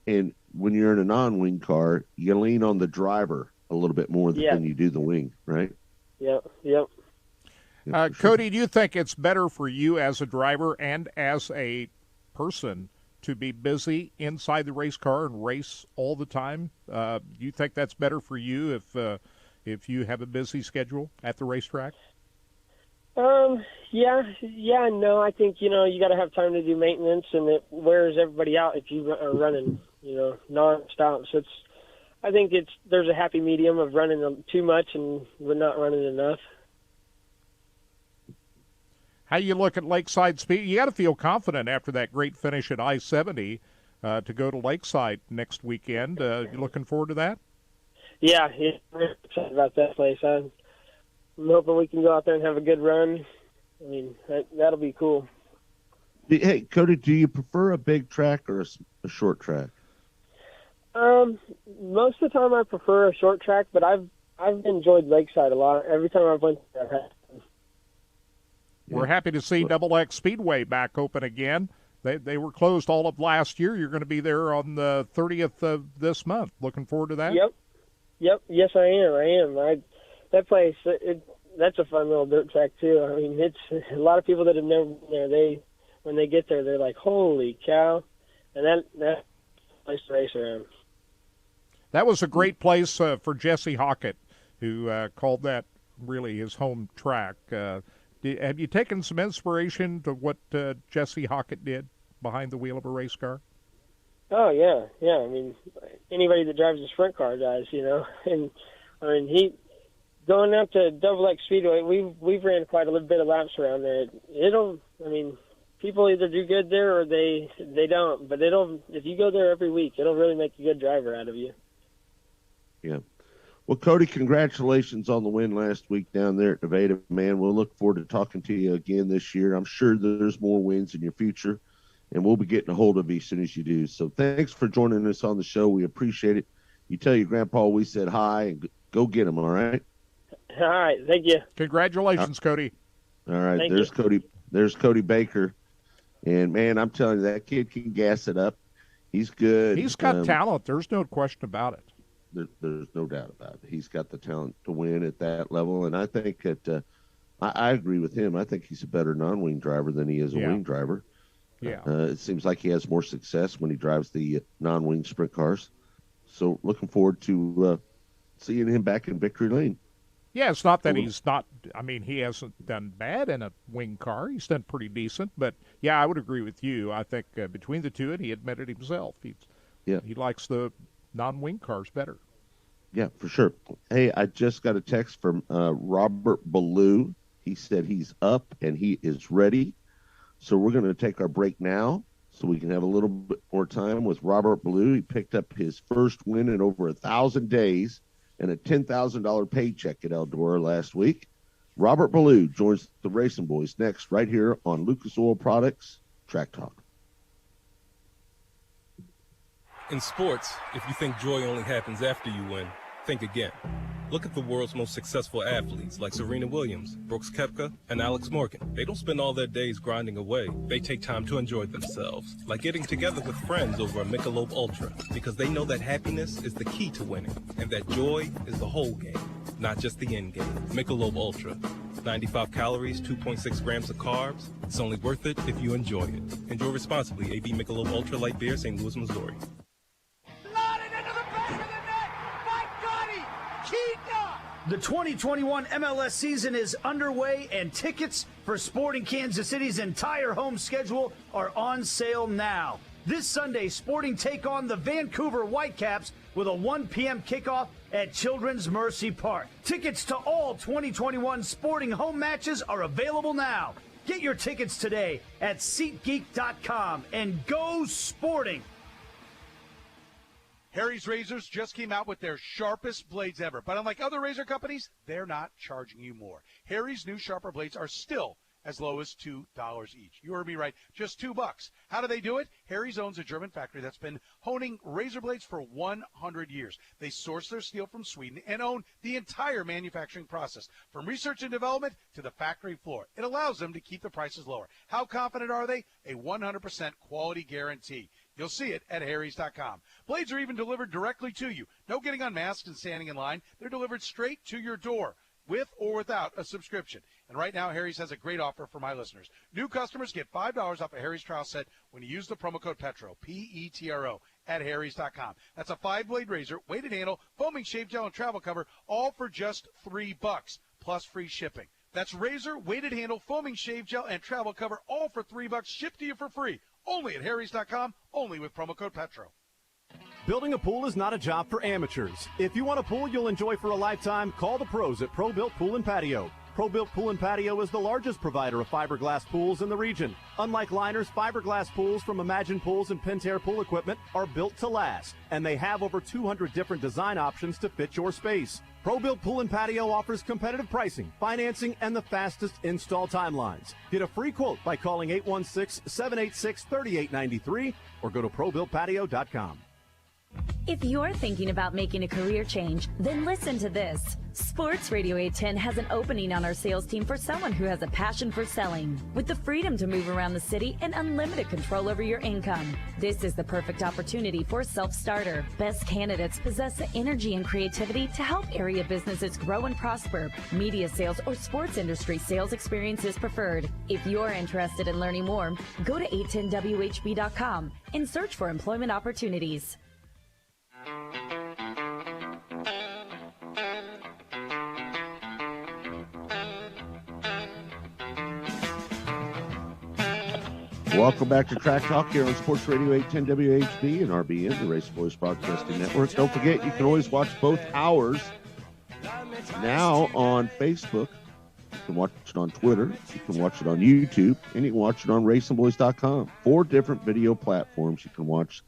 when you're in a non-wing car, you lean on the driver a little bit more than you do the wing, right? Yep. Cody, do you think it's better for you as a driver and as a person to be busy inside the race car and race all the time? Do you think that's better for you if you have a busy schedule at the racetrack? Yeah, no. I think you got to have time to do maintenance, and it wears everybody out if you are running, nonstop. So I think there's a happy medium of running too much and we're not running enough. How you look at Lakeside Speed? You got to feel confident after that great finish at I-70 to go to Lakeside next weekend. You looking forward to that? Yeah, we're excited about that place. I'm hoping we can go out there and have a good run. I mean, that'll be cool. Hey, Cody, do you prefer a big track or a short track? Most of the time I prefer a short track, but I've enjoyed Lakeside a lot. Every time I've went there, I've had fun. We're happy to see Double X Speedway back open again. They were closed all of last year. You're going to be there on the 30th of this month. Looking forward to that? Yep. Yes, I am. That place, that's a fun little dirt track too. I mean, it's a lot of people that have never been there. When they get there, they're like, "Holy cow!" And that place to race around. That was a great place for Jesse Hockett, who called that really his home track. Have you taken some inspiration to what Jesse Hockett did behind the wheel of a race car? Oh yeah. I mean, anybody that drives a sprint car does, And I mean, he going out to Double X Speedway. We've ran quite a little bit of laps around there. People either do good there or they don't. But if you go there every week, it'll really make a good driver out of you. Yeah. Well, Cody, congratulations on the win last week down there at Nevada, man. We'll look forward to talking to you again this year. I'm sure there's more wins in your future, and we'll be getting a hold of you as soon as you do. So thanks for joining us on the show. We appreciate it. You tell your grandpa we said hi, and go get him, all right? All right. Thank you. Congratulations, Cody. All right. There's Cody Baker. And, man, I'm telling you, that kid can gas it up. He's good. He's got talent. There's no question about it. There's no doubt about it. He's got the talent to win at that level, and I think that I agree with him. I think he's a better non-wing driver than he is a wing driver. Yeah. It seems like he has more success when he drives the non-wing sprint cars. So looking forward to seeing him back in victory lane. Yeah, it's not that he's not – I mean, he hasn't done bad in a wing car. He's done pretty decent. But, yeah, I would agree with you. I think between the two, and he admitted himself, he likes the non-wing cars better. Yeah, for sure. Hey, I just got a text from Robert Ballou. He said he's up and he is ready. So we're going to take our break now so we can have a little bit more time with Robert Ballou. He picked up his first win in over 1,000 days and a $10,000 paycheck at Eldora last week. Robert Ballou joins the Racing Boys next right here on Lucas Oil Products Track Talk. In sports, if you think joy only happens after you win, think again. Look at the world's most successful athletes like Serena Williams, Brooks Koepka, and Alex Morgan. They don't spend all their days grinding away. They take time to enjoy themselves, like getting together with friends over a Michelob Ultra, because they know that happiness is the key to winning, and that joy is the whole game, not just the end game. Michelob Ultra. 95 calories, 2.6 grams of carbs. It's only worth it if you enjoy it. Enjoy responsibly. AB Michelob Ultra Light Beer, St. Louis, Missouri. The 2021 MLS season is underway, and tickets for Sporting Kansas City's entire home schedule are on sale now. This Sunday, Sporting take on the Vancouver Whitecaps with a 1 p.m. kickoff at Children's Mercy Park. Tickets to all 2021 Sporting home matches are available now. Get your tickets today at SeatGeek.com and go Sporting! Harry's Razors just came out with their sharpest blades ever. But unlike other razor companies, they're not charging you more. Harry's new sharper blades are still as low as $2 each. You heard me right, just $2. How do they do it? Harry's owns a German factory that's been honing razor blades for 100 years. They source their steel from Sweden and own the entire manufacturing process, from research and development to the factory floor. It allows them to keep the prices lower. How confident are they? A 100% quality guarantee. You'll see it at Harry's.com. Blades are even delivered directly to you. No getting unmasked and standing in line. They're delivered straight to your door, with or without a subscription. And right now, Harry's has a great offer for my listeners. New customers get $5 off a Harry's trial set when you use the promo code PETRO, P-E-T-R-O, at Harry's.com. That's a 5-blade razor, weighted handle, foaming shave gel, and travel cover, all for just $3, plus free shipping. That's razor, weighted handle, foaming shave gel, and travel cover, all for $3, shipped to you for free. Only at Harrys.com, only with promo code Petro. Building a pool is not a job for amateurs. If you want a pool you'll enjoy for a lifetime, call the pros at Pro-Built Pool and Patio. Pro-Built Pool and Patio is the largest provider of fiberglass pools in the region. Unlike liners, fiberglass pools from Imagine Pools and Pentair Pool Equipment are built to last, and they have over 200 different design options to fit your space. Pro-Built Pool and Patio offers competitive pricing, financing, and the fastest install timelines. Get a free quote by calling 816-786-3893 or go to ProBuiltPatio.com. If you're thinking about making a career change, then listen to this. Sports Radio 810 has an opening on our sales team for someone who has a passion for selling. With the freedom to move around the city and unlimited control over your income, this is the perfect opportunity for a self-starter. Best candidates possess the energy and creativity to help area businesses grow and prosper. Media sales or sports industry sales experience is preferred. If you're interested in learning more, go to 810WHB.com and search for employment opportunities. Welcome back to Track Talk here on Sports Radio 810 WHB and RBN, the Race Boys Broadcasting Network. Don't forget, you can always watch both hours now on Facebook. You can watch it on Twitter. You can watch it on YouTube. And you can watch it on racingboys.com. 4 different video platforms you can watch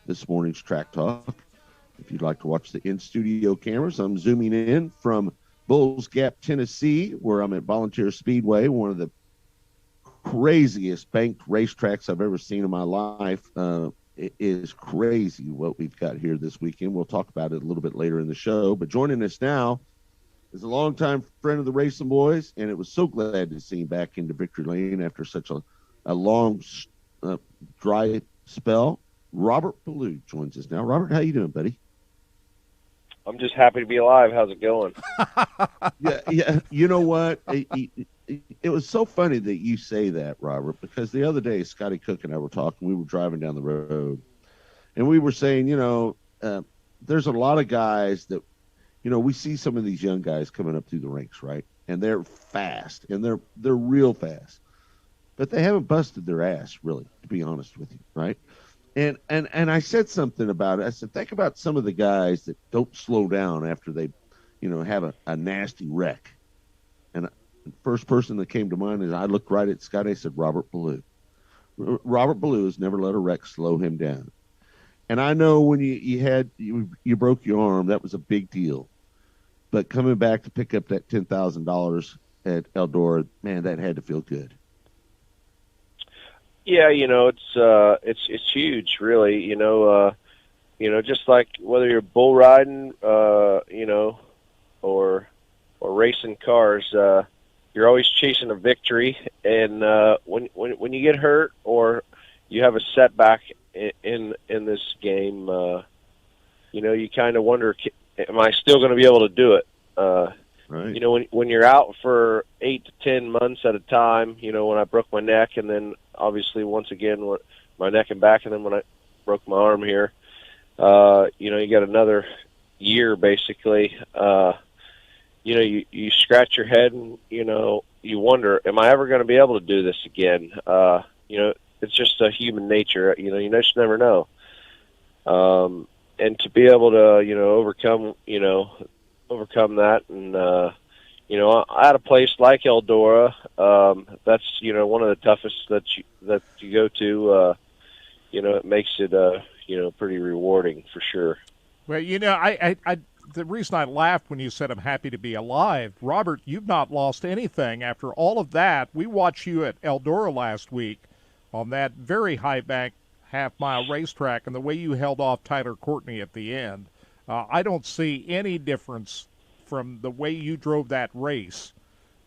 this morning's Track Talk. If you'd like to watch the in-studio cameras, I'm zooming in from Bulls Gap, Tennessee, where I'm at Volunteer Speedway, one of the craziest banked racetracks I've ever seen in my life. It is crazy what we've got here this weekend. We'll talk about it a little bit later in the show. But joining us now is a longtime friend of the Racing Boys, and it was so glad to see him back into victory lane after such a long, dry spell. Robert Ballou joins us now. Robert, how you doing, buddy? I'm just happy to be alive. How's it going? Yeah. You know what? It was so funny that you say that, Robert, because the other day, Scotty Cook and I were talking. We were driving down the road, and we were saying, there's a lot of guys that, we see some of these young guys coming up through the ranks, right? And they're fast, and they're real fast, but they haven't busted their ass, really, to be honest with you, right? And I said something about it. I said, think about some of the guys that don't slow down after they, have a nasty wreck. And the first person that came to mind is I looked right at Scott. I said, Robert Ballou. Robert Ballou has never let a wreck slow him down. And I know when you broke your arm, that was a big deal. But coming back to pick up that $10,000 at Eldora, man, that had to feel good. Yeah, it's huge, really. Just like whether you're bull riding, or racing cars, you're always chasing a victory. And when you get hurt or you have a setback in this game, you kind of wonder, am I still going to be able to do it? Right. When you're out for 8 to 10 months at a time, when I broke my neck, and then obviously once again my neck and back, and then when I broke my arm here, you got another year basically. You scratch your head and you wonder, am I ever going to be able to do this again? It's just a human nature. You just never know. And to be able to overcome that, and at a place like Eldora, that's one of the toughest that you go to. It makes it pretty rewarding for sure. Well, I the reason I laughed when you said I'm happy to be alive, Robert, you've not lost anything after all of that. We watched you at Eldora last week on that very high bank half-mile racetrack, and the way you held off Tyler Courtney at the end. I don't see any difference from the way you drove that race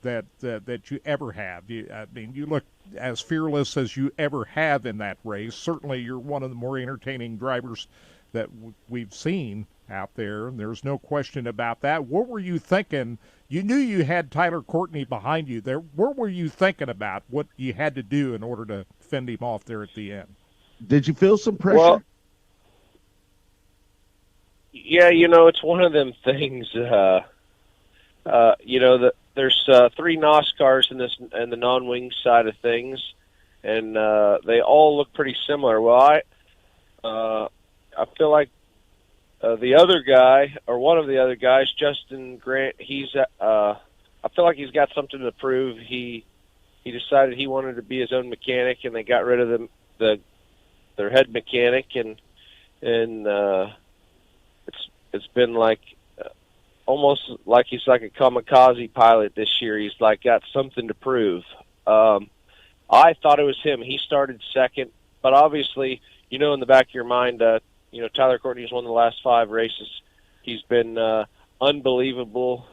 that you ever have. You look as fearless as you ever have in that race. Certainly you're one of the more entertaining drivers that we've seen out there, and there's no question about that. What were you thinking? You knew you had Tyler Courtney behind you there. What were you thinking about what you had to do in order to fend him off there at the end? Did you feel some pressure? Well, yeah, it's one of them things, the there's 3 NOS cars in the non-wing side of things, and they all look pretty similar. Well, I feel like the other guy, or one of the other guys, Justin Grant, I feel like he's got something to prove. He decided he wanted to be his own mechanic, and they got rid of their head mechanic, and it's been like almost like he's like a kamikaze pilot this year. He's like got something to prove. I thought it was him. He started second, but obviously, in the back of your mind, Tyler Courtney's won the last 5 races. He's been unbelievable.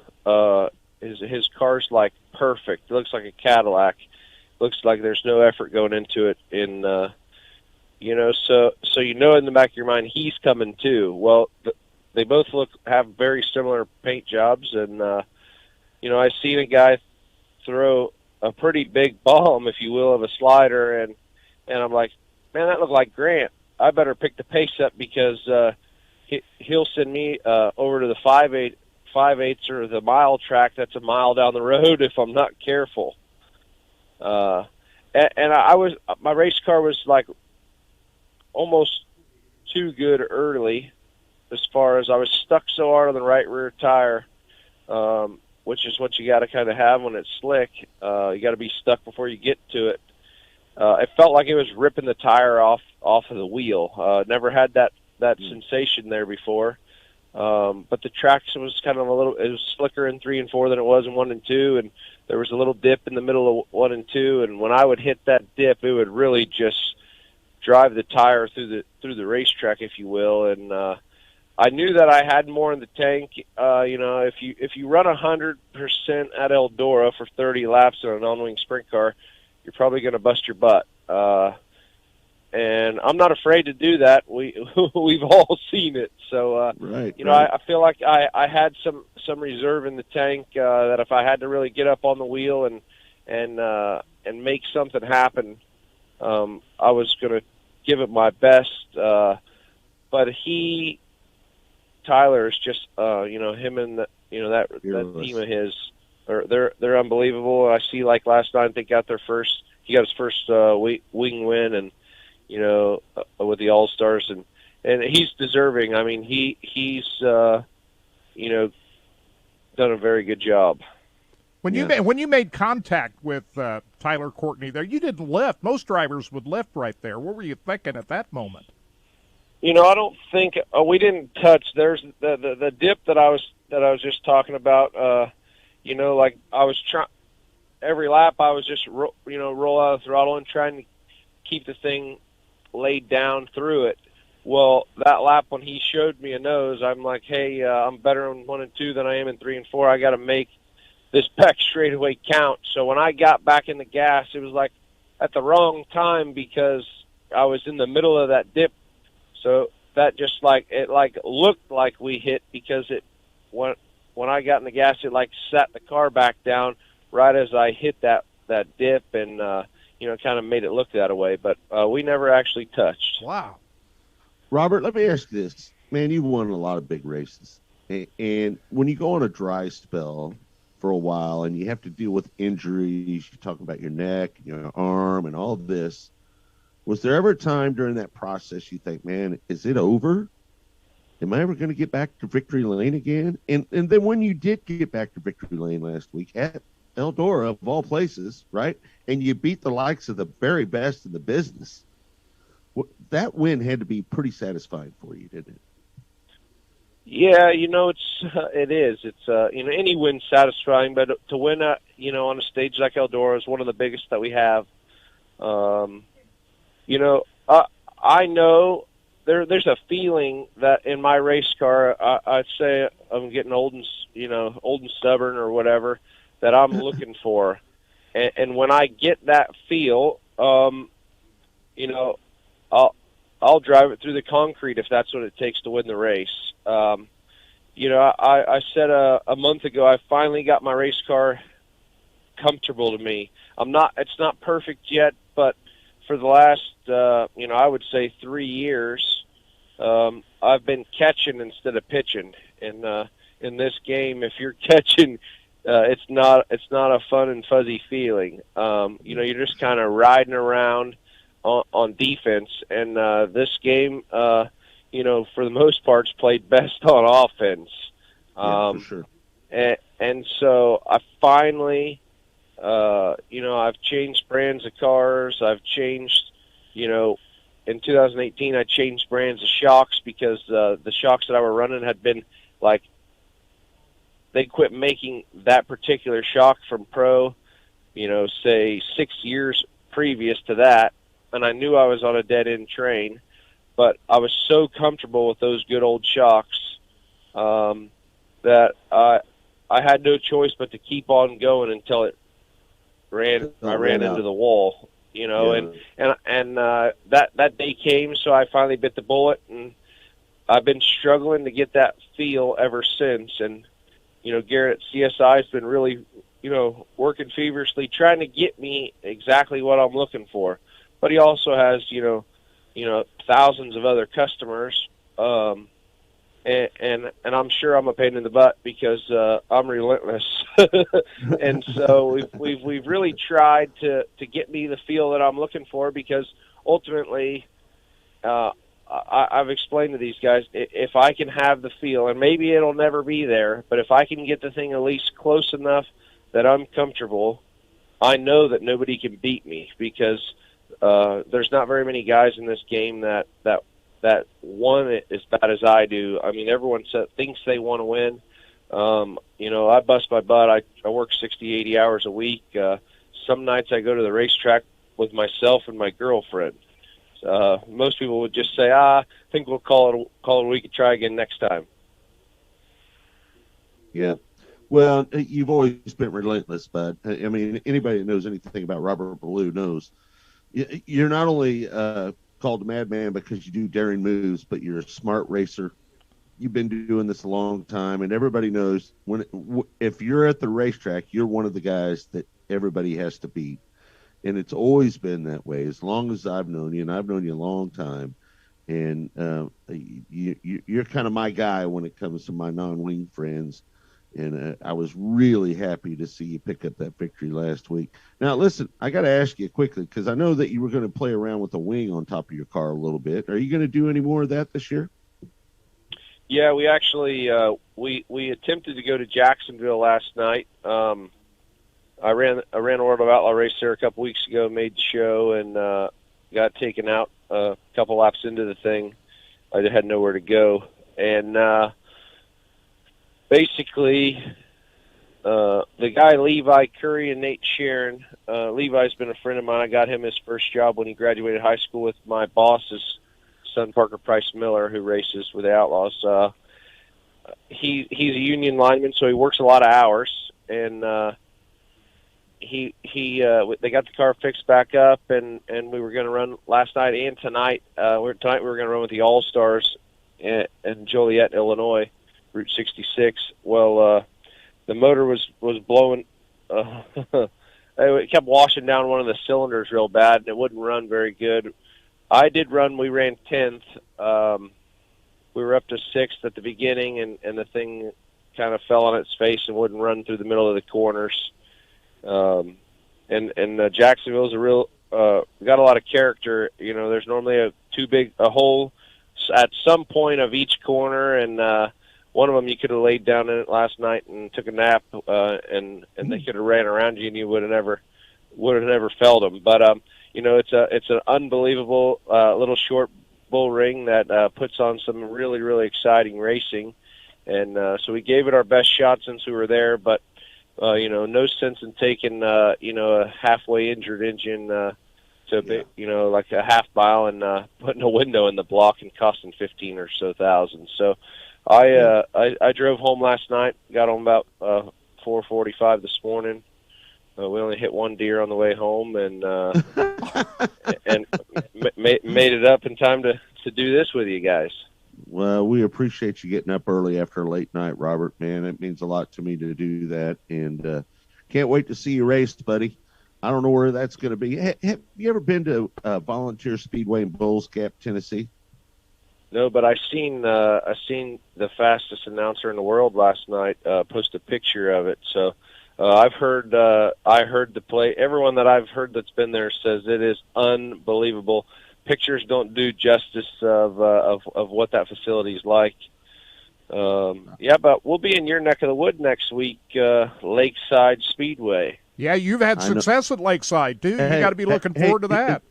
His car's like perfect. It looks like a Cadillac. Looks like there's no effort going into it. So in the back of your mind, he's coming too. Well, they both have very similar paint jobs, and I seen a guy throw a pretty big bomb, if you will, of a slider, and I'm like, man, that looked like Grant. I better pick the pace up because he'll send me over to the 5/8 or the mile track that's a mile down the road if I'm not careful. My race car was like almost too good early, as far as I was stuck so hard on the right rear tire, which is what you got to kind of have when it's slick. You got to be stuck before you get to it. It felt like it was ripping the tire off of the wheel. Never had that sensation there before. But the traction was kind of it was slicker in 3 and 4 than it was in 1 and 2, and there was a little dip in the middle of 1 and 2, and when I would hit that dip, it would really just drive the tire through the racetrack, if you will, and I knew that I had more in the tank. If you run 100% at Eldora for 30 laps on a non-wing sprint car, you're probably going to bust your butt. And I'm not afraid to do that. We've all seen it. So, right. I feel like I had some reserve in the tank that if I had to really get up on the wheel and make something happen, I was going to give it my best. But Tyler is just, him and that team of his, they're unbelievable. I see like last night he got his first wing win, and with the All-Stars, and he's deserving. I mean, he's done a very good job. When you made contact with Tyler Courtney there, you didn't lift. Most drivers would lift right there. What were you thinking at that moment? I don't think we didn't touch. There's the dip that I was just talking about. Like I was trying every lap. I was just roll out of the throttle and trying to keep the thing laid down through it. Well, that lap when he showed me a nose, I'm like, hey, I'm better in 1 and 2 than I am in 3 and 4. I got to make this back straightaway count. So when I got back in the gas, it was like at the wrong time because I was in the middle of that dip. So that just looked like we hit because when I got in the gas, it sat the car back down right as I hit that dip, and kind of made it look that way. But we never actually touched. Wow. Robert, let me ask this. Man, you've won a lot of big races. And when you go on a dry spell for a while and you have to deal with injuries, you talk about your neck, your arm, and all this, was there ever a time during that process you think, man, is it over? Am I ever going to get back to victory lane again? And then when you did get back to victory lane last week at Eldora, of all places, right, and you beat the likes of the very best in the business, that win had to be pretty satisfying for you, didn't it? Yeah, it is. It's any win's satisfying, but to win on a stage like Eldora is one of the biggest that we have. I know there's a feeling that in my race car, I'd say I'm getting old and stubborn or whatever, that I'm looking for. And when I get that feel, I'll drive it through the concrete if that's what it takes to win the race. I said a month ago, I finally got my race car comfortable to me. It's not perfect yet, but for the last, I would say 3 years, I've been catching instead of pitching. And in this game, if you're catching, it's not a fun and fuzzy feeling. You're just kind of riding around on defense, and this game, for the most part, is played best on offense. For sure. And so I finally, I've changed brands of cars. I've changed, in 2018, I changed brands of shocks because the shocks that I were running had been like, they quit making that particular shock from Pro, say 6 years previous to that. And I knew I was on a dead-end train, but I was so comfortable with those good old shocks that I had no choice but to keep on going until I ran into the wall, and that day came, so I finally bit the bullet, and I've been struggling to get that feel ever since. And Garrett CSI has been really, working feverishly trying to get me exactly what I'm looking for. But he also has, thousands of other customers, and I'm sure I'm a pain in the butt because I'm relentless. And so we've really tried to get me the feel that I'm looking for, because ultimately, I've explained to these guys, if I can have the feel, and maybe it'll never be there, but if I can get the thing at least close enough that I'm comfortable, I know that nobody can beat me, because there's not very many guys in this game that won it as bad as I do. I mean, everyone thinks they want to win. I bust my butt. I work 60, 80 hours a week. Some nights I go to the racetrack with myself and my girlfriend. Most people would just say, I think we'll call it a week and try again next time. Yeah. Well, you've always been relentless, bud. I mean, anybody that knows anything about Robert Ballou knows you're not only called a madman because you do daring moves, but you're a smart racer. You've been doing this a long time, and everybody knows if you're at the racetrack, you're one of the guys that everybody has to beat. And it's always been that way as long as I've known you, and I've known you a long time. And you're kind of my guy when it comes to my non-wing friends. And I was really happy to see you pick up that victory last week. Now, listen, I got to ask you quickly, because I know that you were going to play around with the wing on top of your car a little bit. Are you going to do any more of that this year? Yeah, we actually we attempted to go to Jacksonville last night. I ran World of Outlaw race there a couple weeks ago, made the show, and got taken out a couple laps into the thing. I had nowhere to go, and basically, the guy Levi Curry and Nate Sharon. Levi's been a friend of mine. I got him his first job when he graduated high school with my boss's son, Parker Price Miller, who races with the Outlaws. He's a union lineman, so he works a lot of hours, and they got the car fixed back up, and we were going to run last night and tonight. Tonight we were going to run with the All Stars in Joliet, Illinois, Route 66. Well, the motor was blowing. It kept washing down one of the cylinders real bad, and it wouldn't run very good. I did run. We ran 10th. We were up to 6th at the beginning, and the thing kind of fell on its face and wouldn't run through the middle of the corners. And Jacksonville's a real got a lot of character. There's normally a hole at some point of each corner, and one of them you could have laid down in it last night and took a nap, and they could have ran around you and you would have never felt them. But it's an unbelievable little short bull ring that puts on some really, really exciting racing, and so we gave it our best shot since we were there. But no sense in taking a halfway injured engine like a half mile and putting a window in the block and costing $15,000 or so. So I drove home last night, got home about 4:45 this morning. We only hit one deer on the way home, and made it up in time to do this with you guys. Well, we appreciate you getting up early after a late night, Robert. Man, it means a lot to me to do that, and can't wait to see you race, buddy. I don't know where that's going to be. Have you ever been to Volunteer Speedway in Bulls Gap, Tennessee? No, but I seen the fastest announcer in the world last night post a picture of it. So I've heard the play. Everyone that I've heard that's been there says it is unbelievable. Pictures don't do justice of what that facility is like. Yeah, but we'll be in your neck of the wood next week, Lakeside Speedway. Yeah, you've had success at Lakeside, too. You got to be looking forward to that.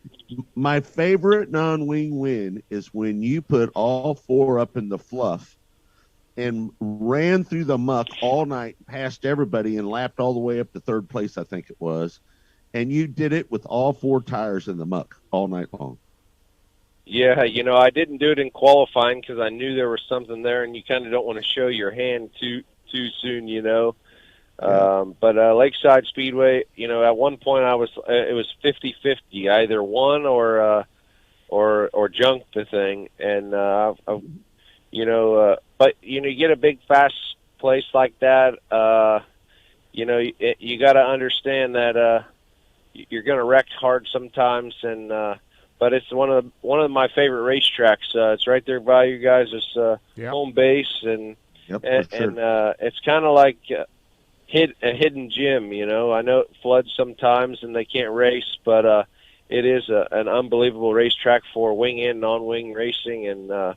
My favorite non-wing win is when you put all 4 up in the fluff and ran through the muck all night, past everybody, and lapped all the way up to 3rd place, I think it was. And you did it with all 4 tires in the muck all night long. Yeah, I didn't do it in qualifying because I knew there was something there, and you kind of don't want to show your hand too soon, Yeah. But Lakeside Speedway, at one point it was 50-50, either won or junked the thing, and but you get a big fast place like that, you got to understand that you're going to wreck hard sometimes, and but it's one of my favorite racetracks. It's right there by you guys' home base, and it's kind of like a hidden gem. I know it floods sometimes and they can't race, but it is an unbelievable racetrack for wing and non-wing racing, and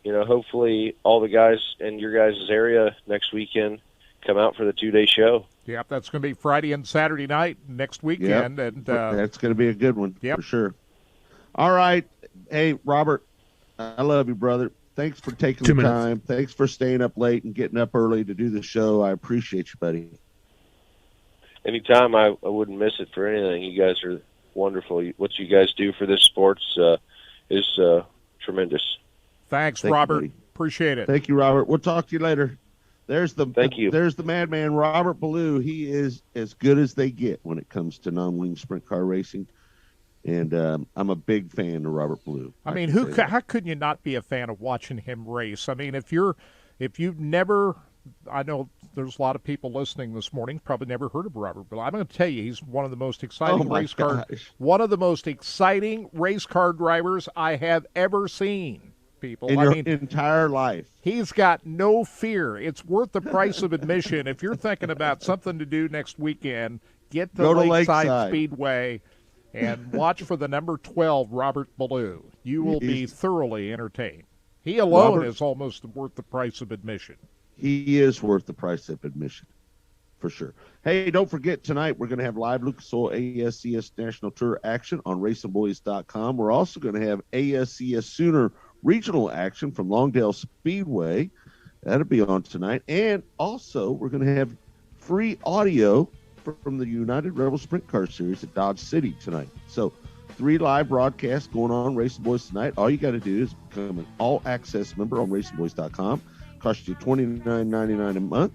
hopefully all the guys in your guys' area next weekend come out for the 2-day show. Yep, that's going to be Friday and Saturday night next weekend. Yep. And that's going to be a good one, for sure. All right. Hey, Robert, I love you, brother. Thanks for taking the time. Thanks for staying up late and getting up early to do the show. I appreciate you, buddy. Anytime. I wouldn't miss it for anything. You guys are wonderful. What you guys do for this sports is tremendous. Thanks, Robert. Appreciate it. Thank you, Robert. We'll talk to you later. Thank you. There's the madman, Robert Ballou. He is as good as they get when it comes to non-wing sprint car racing. And I'm a big fan of Robert Ballou. I mean, how could you not be a fan of watching him race? I mean, if you've never, I know there's a lot of people listening this morning probably never heard of Robert Ballou. I'm going to tell you, he's one of the most exciting race car drivers I have ever seen. People, in your entire life, he's got no fear. It's worth the price of admission. If you're thinking about something to do next weekend, get to Lakeside Speedway and watch for the number 12, Robert Ballou. You will be thoroughly entertained. He alone is almost worth the price of admission. He is worth the price of admission, for sure. Hey, don't forget, tonight we're going to have live Lucas Oil ASCS National Tour action on RacingBoys.com. We're also going to have ASCS Sooner regional action from Longdale Speedway. That'll be on tonight. And also, we're going to have free audio from the United Rebel Sprint Car Series at Dodge City tonight. So 3 live broadcasts going on Racing Boys tonight. All you got to do is become an all-access member on RacingBoys.com. Costs you $29.99 a month,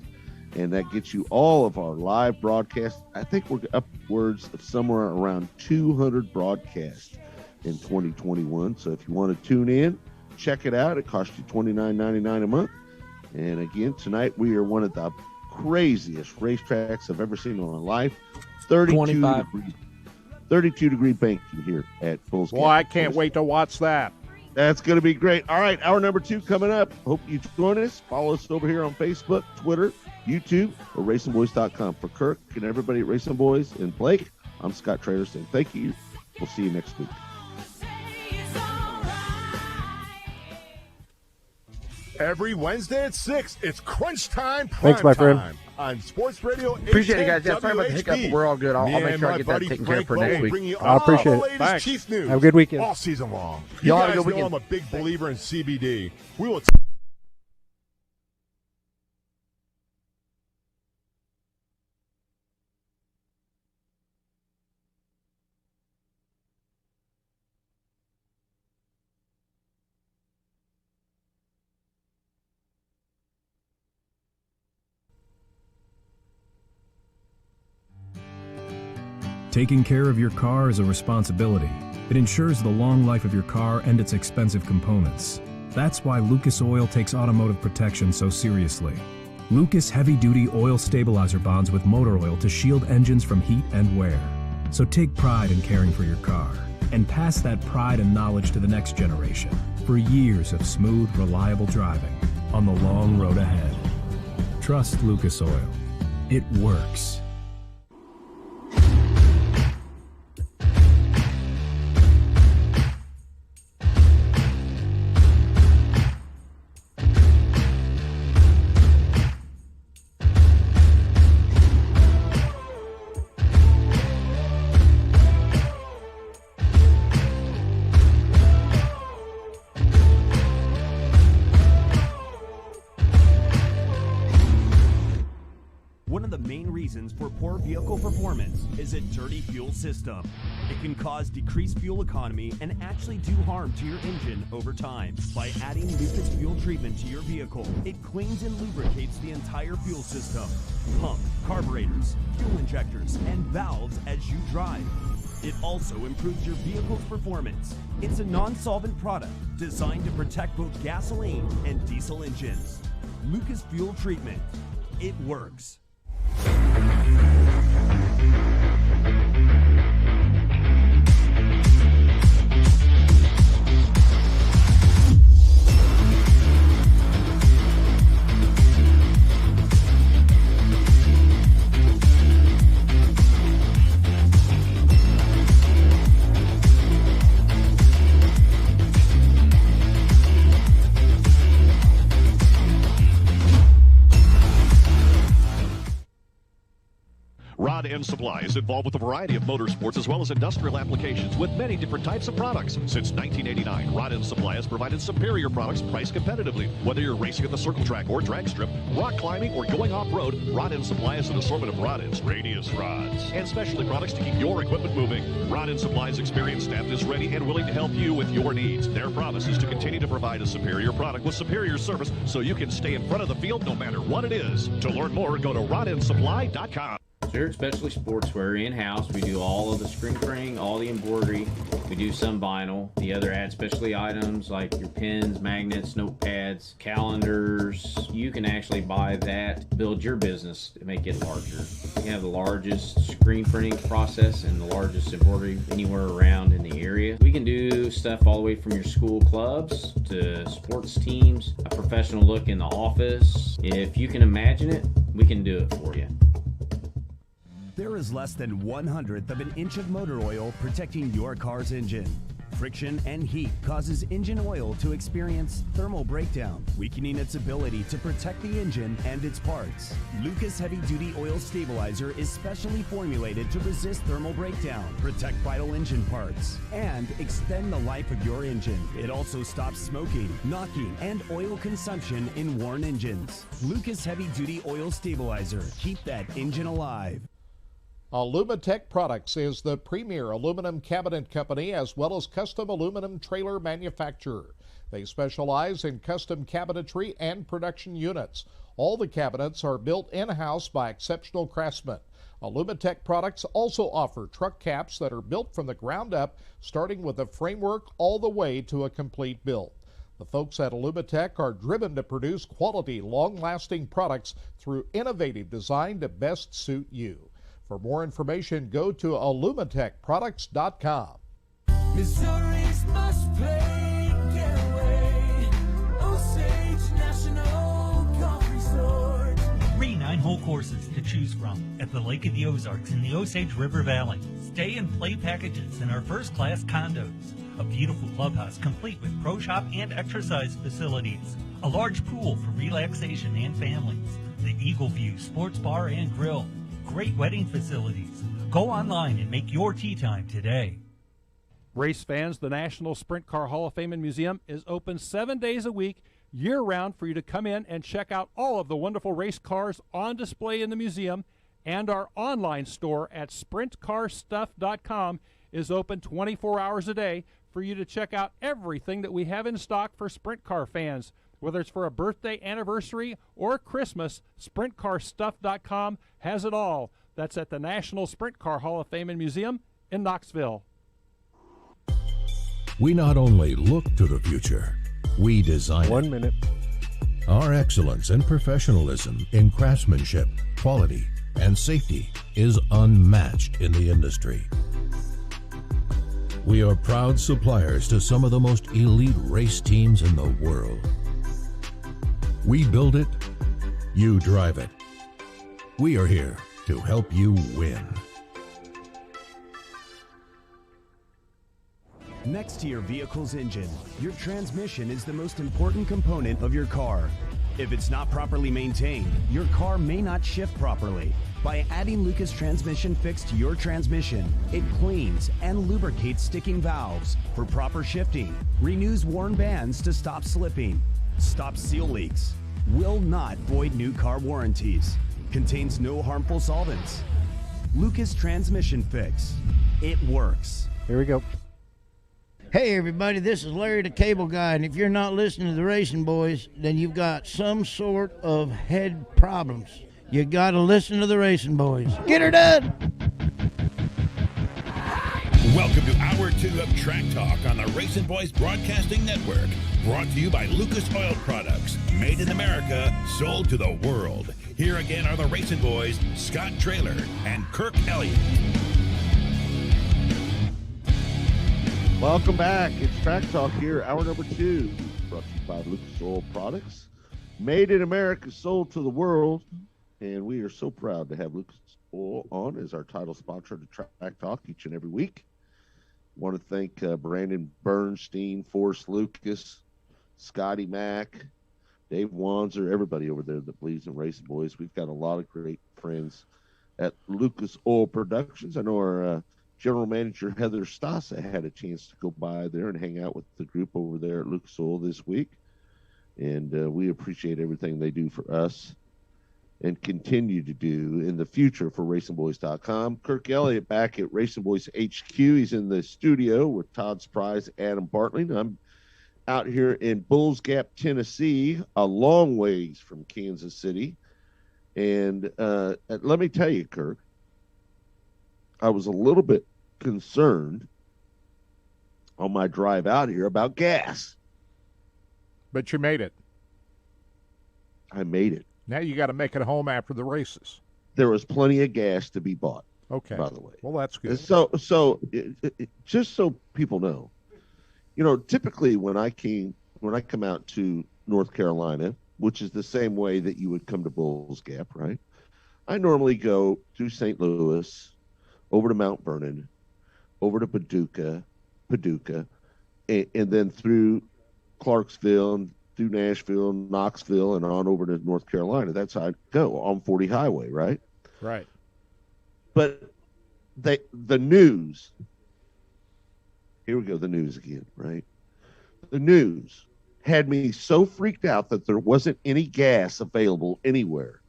and that gets you all of our live broadcasts. I think we're upwards of somewhere around 200 broadcasts in 2021. So if you want to tune in, check it out. It costs you $29.99 a month. And again, tonight we are one of the craziest racetracks I've ever seen in my life. 32 degree banking here at Bulls Gap. Well, I can't wait to watch that. That's going to be great. All right, hour number 2 coming up. Hope you join us. Follow us over here on Facebook, Twitter, YouTube, or RacingBoys.com. For Kirk and everybody at Racing Boys and Blake, I'm Scott Trader saying thank you. We'll see you next week. Every Wednesday at 6, it's Crunch Time Prime Thanks, my friend. Time on Sports Radio 810 Appreciate it, guys. Yeah, sorry about the hiccup, but we're all good. I'll make sure I get that taken care of for next week. I appreciate it. Latest Chiefs news have a good weekend. all season long. Y'all You have a guys good know weekend. I'm a big believer in CBD. We will Taking care of your car is a responsibility. It ensures the long life of your car and its expensive components. That's why Lucas Oil takes automotive protection so seriously. Lucas heavy-duty oil stabilizer bonds with motor oil to shield engines from heat and wear. So take pride in caring for your car and pass that pride and knowledge to the next generation for years of smooth, reliable driving on the long road ahead. Trust Lucas Oil. It works. reasons for poor vehicle performance is a dirty fuel system. It can cause decreased fuel economy and actually do harm to your engine over time. By adding Lucas Fuel Treatment to your vehicle, it cleans and lubricates the entire fuel system, pump, carburetors, fuel injectors, and valves as you drive. It also improves your vehicle's performance. It's a non-solvent product designed to protect both gasoline and diesel engines. Lucas Fuel Treatment. It works. Rod End Supply is involved with a variety of motorsports as well as industrial applications with many different types of products. Since 1989, Rod End Supply has provided superior products priced competitively. Whether you're racing at the circle track or drag strip, rock climbing, or going off-road, Rod End Supply has an assortment of rod ends, radius rods, and specialty products to keep your equipment moving. Rod End Supply's experienced staff is ready and willing to help you with your needs. Their promise is to continue to provide a superior product with superior service so you can stay in front of the field no matter what it is. To learn more, go to rodendsupply.com. Dirt Specialty Sportswear in-house. We do all of the screen printing, all the embroidery. We do some vinyl. The other add specialty items like your pens, magnets, notepads, calendars. You can actually buy that, build your business to make it larger. We have the largest screen printing process and the largest embroidery anywhere around in the area. We can do stuff all the way from your school clubs to sports teams, a professional look in the office. If you can imagine it, we can do it for you. There is less than 1/100th of an inch of motor oil protecting your car's engine. Friction and heat causes engine oil to experience thermal breakdown, weakening its ability to protect the engine and its parts. Lucas Heavy Duty Oil Stabilizer is specially formulated to resist thermal breakdown, protect vital engine parts, and extend the life of your engine. It also stops smoking, knocking, and oil consumption in worn engines. Lucas Heavy Duty Oil Stabilizer. Keep that engine alive. Alumatech Products is the premier aluminum cabinet company as well as custom aluminum trailer manufacturer. They specialize in custom cabinetry and production units. All the cabinets are built in-house by exceptional craftsmen. Alumatech Products also offer truck caps that are built from the ground up, starting with a framework all the way to a complete build. The folks at Alumatech are driven to produce quality, long-lasting products through innovative design to best suit you. For more information, go to alumatechproducts.com. Missouri's must play getaway. Osage National Golf Resort. 3 9-hole courses to choose from at the Lake of the Ozarks in the Osage River Valley. Stay and play packages in our first-class condos. A beautiful clubhouse complete with pro shop and exercise facilities. A large pool for relaxation and families. The Eagle View Sports Bar and Grill. Great wedding facilities. Go online and make your tee time today. Race fans, the National Sprint Car Hall of Fame and Museum is open 7 days a week, year-round, for you to come in and check out all of the wonderful race cars on display in the museum. And our online store at sprintcarstuff.com is open 24 hours a day for you to check out everything that we have in stock for sprint car fans. Whether it's for a birthday, anniversary, or Christmas, SprintCarStuff.com has it all. That's at the National Sprint Car Hall of Fame and Museum in Knoxville. We not only look to the future, we design it. 1 minute. Our excellence and professionalism in craftsmanship, quality, and safety is unmatched in the industry. We are proud suppliers to some of the most elite race teams in the world. We build it, you drive it. We are here to help you win. Next to your vehicle's engine, your transmission is the most important component of your car. If it's not properly maintained, your car may not shift properly. By adding Lucas Transmission Fix to your transmission, it cleans and lubricates sticking valves for proper shifting, renews worn bands to stop slipping, stops seal leaks, will not void new car warranties. contains no harmful solvents. Lucas Transmission Fix. It works. Here we go. Hey everybody, this is Larry the Cable Guy, and if you're not listening to the Racing Boys, then you've got some sort of head problems. You gotta listen to the Racing Boys. Get her done! Welcome to Hour 2 of Track Talk on the Racing Boys Broadcasting Network. Brought to you by Lucas Oil Products. Made in America, sold to the world. Here again are the Racing Boys, Scott Traylor and Kirk Elliott. Welcome back. It's Track Talk here, hour number 2. Brought to you by Lucas Oil Products. Made in America, sold to the world. And we are so proud to have Lucas Oil on as our title sponsor to Track Talk each and every week. Want to thank Brandon Bernstein, Forrest Lucas, Scotty Mack, Dave Wanzer, everybody over there that believes in Racing Boys. We've got a lot of great friends at Lucas Oil Productions. I know our General Manager Heather Stassa had a chance to go by there and hang out with the group over there at Lucas Oil this week. And we appreciate everything they do for us and continue to do in the future for RacingBoys.com. Kirk Elliott back at Racing Boys HQ. He's in the studio with Todd Surprise, Adam Bartling. I'm out here in Bulls Gap, Tennessee, a long ways from Kansas City. And let me tell you, Kirk, I was a little bit concerned on my drive out here about gas. But you made it. I made it. Now you got to make it home after the races. There was plenty of gas to be bought. Okay. By the way. Well, that's good. So just so people know, typically when I come out to North Carolina, which is the same way that you would come to Bulls Gap, right? I normally go through St. Louis, over to Mount Vernon, over to Paducah, and then through Clarksville and through Nashville, Knoxville, and on over to North Carolina. That's how I go on 40 Highway, right? Right. But the news, here we go, the news again, right? The news had me so freaked out that there wasn't any gas available anywhere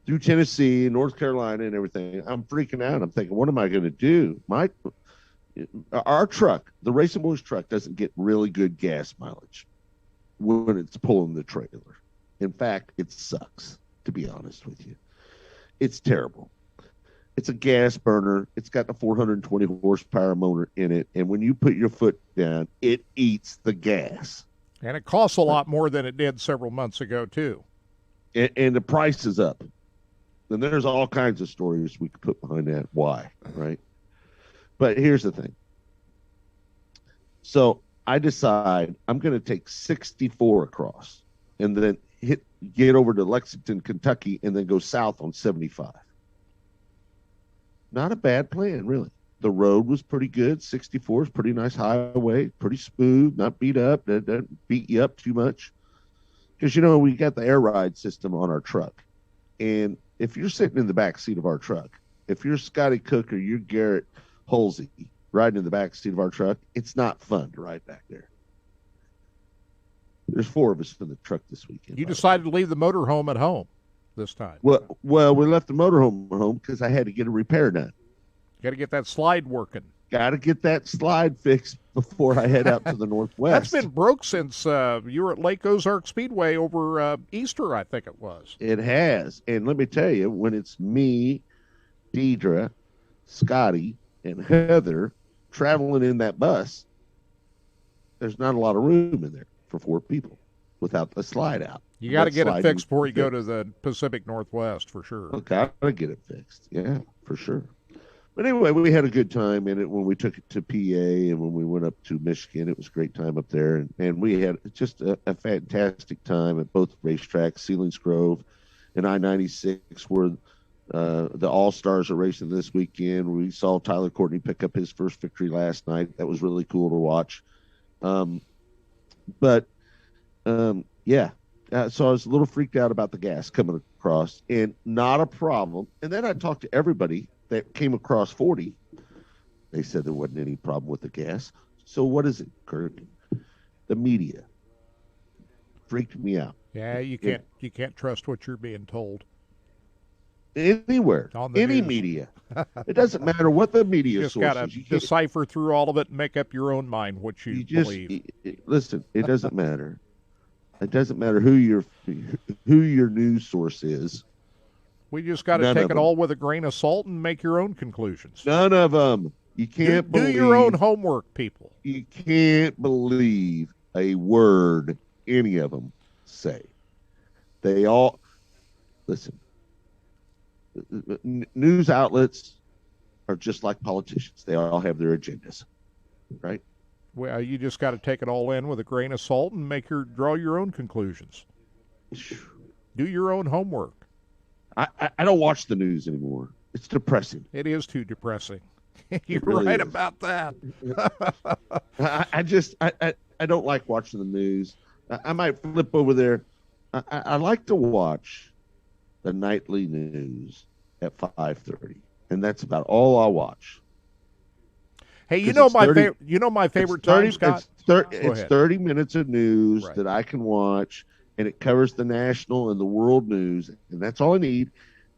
through Tennessee and North Carolina and everything. I'm freaking out. I'm thinking, what am I going to do? Our truck, the Racing Boys truck, doesn't get really good gas mileage when it's pulling the trailer. In fact, it sucks, to be honest with you. It's terrible. It's a gas burner. It's got the 420 horsepower motor in it. And when you put your foot down, it eats the gas. And it costs a lot more than it did several months ago, too. And the price is up. And there's all kinds of stories we could put behind that. Why, right? But here's the thing. So I decide I'm going to take 64 across and then get over to Lexington, Kentucky, and then go south on 75. Not a bad plan, really. The road was pretty good. 64 is pretty nice highway, pretty smooth, not beat up, doesn't beat you up too much. Because, we got the air ride system on our truck. And if you're sitting in the back seat of our truck, if you're Scotty Cook or you're Garrett Holsey riding in the back seat of our truck, it's not fun to ride back there. There's 4 of us in the truck this weekend. You decided to leave the motorhome at home this time. Well, we left the motorhome at home because I had to get a repair done. Got to get that slide working. Got to get that slide fixed before I head out to the Northwest. That's been broke since you were at Lake Ozark Speedway over Easter, I think it was. It has. And let me tell you, when it's me, Deidre, Scotty, and Heather traveling in that bus, there's not a lot of room in there for 4 people without the slide out. You got to get it fixed before you go to the Pacific Northwest, for sure. Got to get it fixed. Yeah, for sure. But anyway, we had a good time in it when we took it to PA and when we went up to Michigan. It was a great time up there. And we had just a fantastic time at both racetracks, Sealings Grove and I-96, where the All-Stars are racing this weekend. We saw Tyler Courtney pick up his first victory last night. That was really cool to watch. Yeah. So I was a little freaked out about the gas coming across, and not a problem. And then I talked to everybody that came across 40. They said there wasn't any problem with the gas. So what is it, Kirk? The media freaked me out. Yeah, you can't trust what you're being told. anywhere, On the any news. media. It doesn't matter what the media You just source got to is. You can't- decipher through all of it and make up your own mind what you, you just believe. listen. It doesn't matter. It doesn't matter who your news source is. We just got to None take of it them. all with a grain of salt and make your own conclusions. None of them. You can't do believe, your own homework, people. You can't believe a word any of them say. They all listen. News outlets are just like politicians. They all have their agendas, right? Well, you just got to take it all in with a grain of salt and draw your own conclusions. Do your own homework. I don't watch the news anymore. It's depressing. It is too depressing. You're really right is. about that. I don't like watching the news. I might flip over there. I like to watch the nightly news at 5:30, and that's about all I watch. Hey, you 'Cause know it's my 30 favorite. You know my favorite it's 30 time, Scott. It's Go it's ahead. 30 minutes of news Right. that I can watch, and it covers the national and the world news, and that's all I need.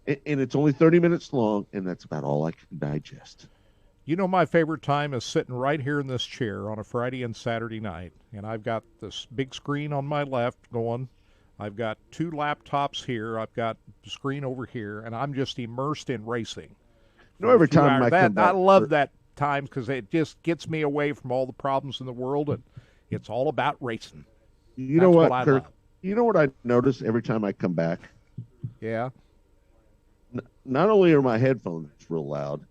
And it's only 30 minutes long, and that's about all I can digest. You know my favorite time is sitting right here in this chair on a Friday and Saturday night, and I've got this big screen on my left going. I've got two laptops here. I've got the screen over here, and I'm just immersed in racing. You know, every For a few time hours. I come back, I love that time because it just gets me away from all the problems in the world, and it's all about racing. You know That's what, I Kirk? love. You know what I notice every time I come back? Yeah. Not only are my headphones real loud,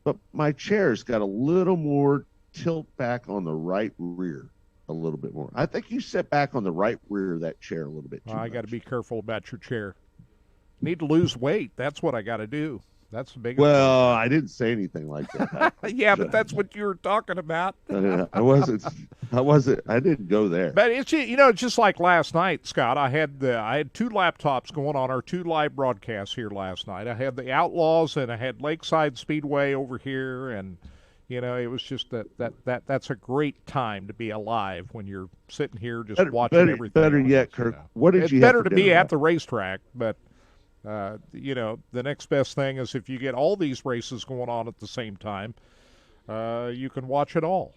but my chair's got a little more tilt back on the right rear, a little bit more. I think you sit back on the right rear of that chair a little bit too I much. got to be careful about your chair. Need to lose weight. That's what I got to do. That's the biggest. Well, I didn't say anything like that. yeah, but that's what you were talking about. I wasn't. I didn't go there. But it's it's just like last night, Scott. I had two laptops going on our two live broadcasts here last night. I had the Outlaws and I had Lakeside Speedway over here, and it was just that's a great time to be alive when you're sitting here just watching everything. Better yet, Kirk. What did It's you? better have for to be dinner? at the racetrack, but the next best thing is if you get all these races going on at the same time, you can watch it all.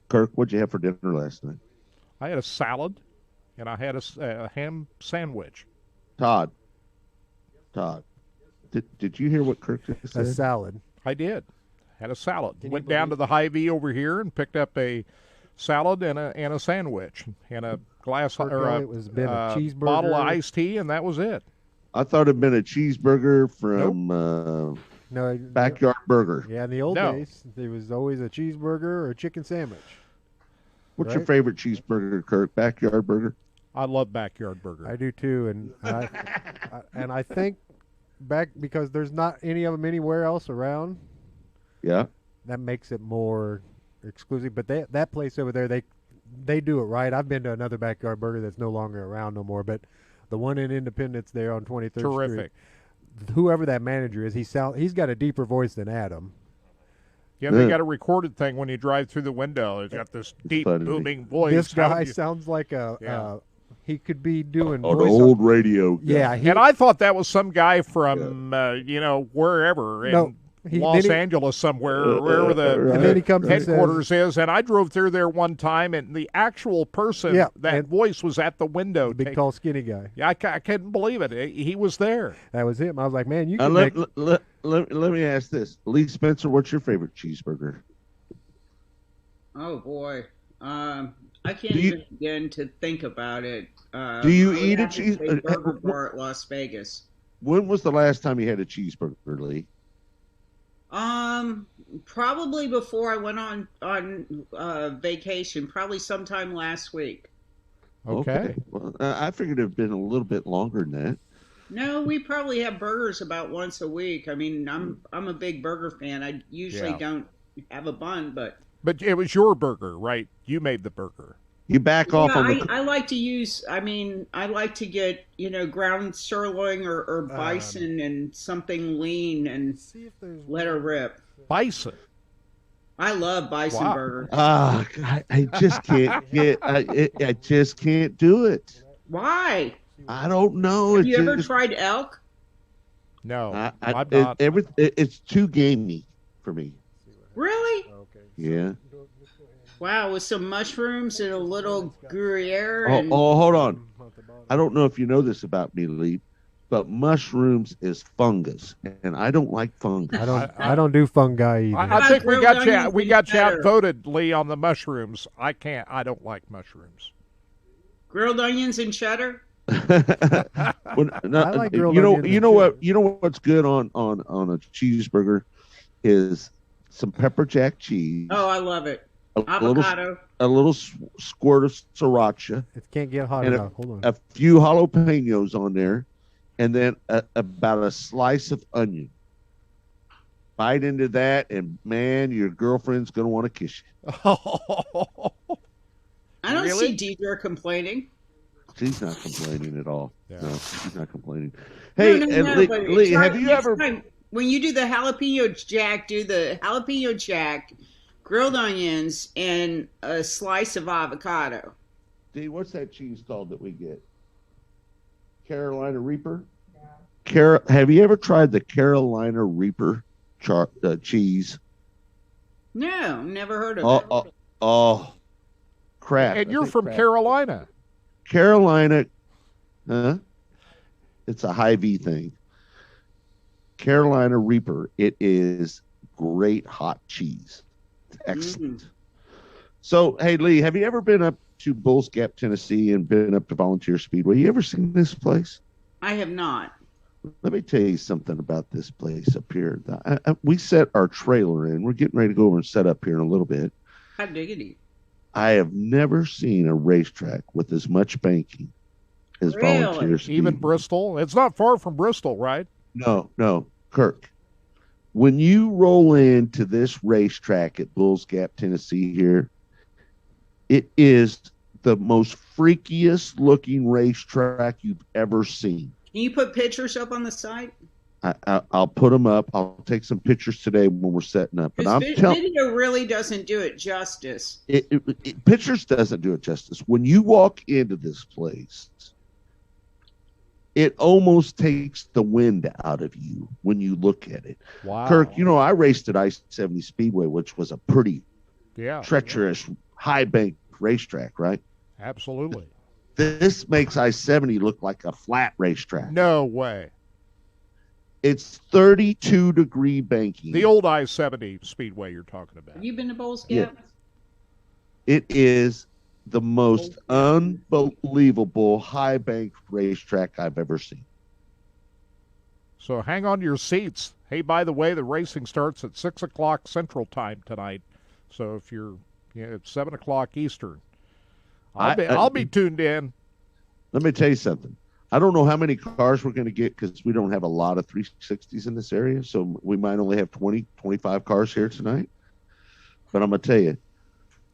Kirk, what'd you have for dinner last night? I had a salad, and I had a ham sandwich. Todd, did you hear what Kirk just said? A salad. I did. Had a salad. Went down to the Hy-Vee over here and picked up a salad and a sandwich and a glass or it was been a cheeseburger. bottle of iced tea, and that was it. I thought it'd been a cheeseburger from No, Backyard Burger. Yeah, in the old No. days, there was always a cheeseburger or a chicken sandwich. What's your Right? favorite cheeseburger, Kirk? Backyard Burger? I love Backyard Burger. I do too, and I think back because there's not any of them anywhere else around. Yeah. That makes it more exclusive. But that place over there, they do it right. I've been to another Backyard Burger that's no longer around no more, but the one in Independence there on 23rd Terrific. Street. Whoever that manager is, he's got a deeper voice than Adam. Yeah, they got a recorded thing when you drive through the window. It's got this deep, funny. booming voice. This How guy would you- sounds like he could be doing On voice old radio. guy. Yeah, and I thought that was some guy from, wherever in No, Los then he- Angeles somewhere, or wherever the And then he comes and headquarters is. And I drove through there one time, and the actual person, Yeah, that and- voice was at the window. big, tall, skinny guy. Yeah, I couldn't believe it. He was there. That was him. I was like, man, you Now, can make. let me ask this. Lee Spencer, what's your favorite cheeseburger? Oh boy, I can't Do you- even begin to think about it. Do you I would eat a have to cheese- say Burger Bar at Las Vegas. When was the last time you had a cheeseburger, Lee? Probably before I went on vacation. Probably sometime last week. Okay. Well, I figured it'd been a little bit longer than that. No, we probably have burgers about once a week. I mean, I'm a big burger fan. I usually Yeah. don't have a bun, but But it was your burger, right? You made the burger. You back off yeah, on the. I like to use. I mean, I like to get ground sirloin or bison and something lean and let her rip. Bison. I love bison Wow. burger. I just can't get. I just can't do it. Why? I don't know. Have It you ever just- tried elk? No, I'm not. It's too gamey for me. Really? Yeah. Wow, with some mushrooms and a little Gruyere. Oh, And... hold on. I don't know if you know this about me, Lee, but mushrooms is fungus, and I don't like fungus. I don't do fungi either. I think we got you outvoted, Lee, on the mushrooms. I don't like mushrooms. Grilled onions and cheddar. Well, no, I like grilled you know onions what's good on a cheeseburger is some pepper jack cheese. Oh, I love it. Avocado. A little squirt of sriracha. It can't get hot and enough. Hold on. A few jalapenos on there, and then about a slice of onion. Bite into that, and man, your girlfriend's gonna want to kiss you. I don't see Deidre complaining. She's not complaining at all. Yeah. No, she's not complaining. No, Hey, Lee, have you ever? When you do the jalapeno jack, do the jalapeno jack, grilled onions, and a slice of avocado. Dee, what's that cheese called that we get? Carolina Reaper? Yeah. Have you ever tried the Carolina Reaper cheese? No, never heard of it. Oh, crap. And you're from Carolina. Carolina, huh? It's a Hy-Vee thing. Carolina Reaper. It is great hot cheese. Excellent. So, hey, Lee, have you ever been up to Bulls Gap, Tennessee, and been up to Volunteer Speedway? You ever seen this place? I have not. Let me tell you something about this place up here. We set our trailer in. We're getting ready to go over and set up here in a little bit. Hot diggity. I have never seen a racetrack with as much banking as Volunteer Speedway. Even Bristol? It's not far from Bristol, right? No, Kirk. When you roll into this racetrack at Bulls Gap, Tennessee here, it is the most freakiest looking racetrack you've ever seen. Can you put pictures up on the site? I'll put them up. I'll take some pictures today when we're setting up. But video really doesn't do it justice. Pictures doesn't do it justice. When you walk into this place, it almost takes the wind out of you when you look at it. Wow. Kirk, I raced at I-70 Speedway, which was a pretty treacherous, high bank racetrack, right? Absolutely. This makes I-70 look like a flat racetrack. No way. It's 32-degree banking. The old I-70 Speedway you're talking about. Have you been to Bulls Gap? Yeah. It is the most unbelievable high bank racetrack I've ever seen. So hang on to your seats. Hey, by the way, the racing starts at 6 o'clock Central Time tonight. So if you're it's 7 o'clock Eastern. I'll be tuned in. Let me tell you something. I don't know how many cars we're going to get because we don't have a lot of 360s in this area. So we might only have 20, 25 cars here tonight. But I'm going to tell you,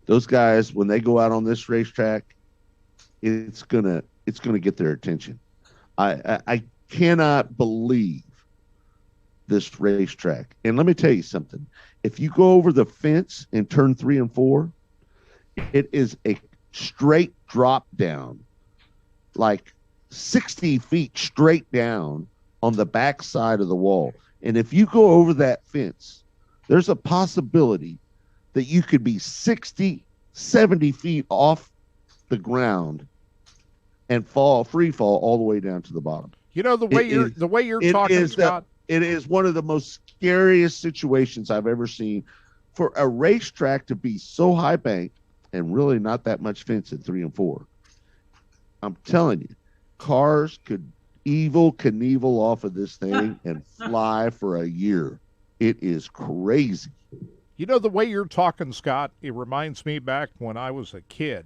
those guys, when they go out on this racetrack, it's gonna get their attention. I cannot believe this racetrack. And let me tell you something. If you go over the fence in turn 3 and 4, it is a straight drop down, like 60 feet straight down on the back side of the wall. And if you go over that fence, there's a possibility that you could be 60, 70 feet off the ground and free fall all the way down to the bottom. The way you're talking, Scott. It is one of the most scariest situations I've ever seen for a racetrack to be so high banked and really not that much fence at 3 and 4. I'm telling you, cars could Knievel off of this thing and fly for a year. It is crazy. The way you're talking, Scott, it reminds me back when I was a kid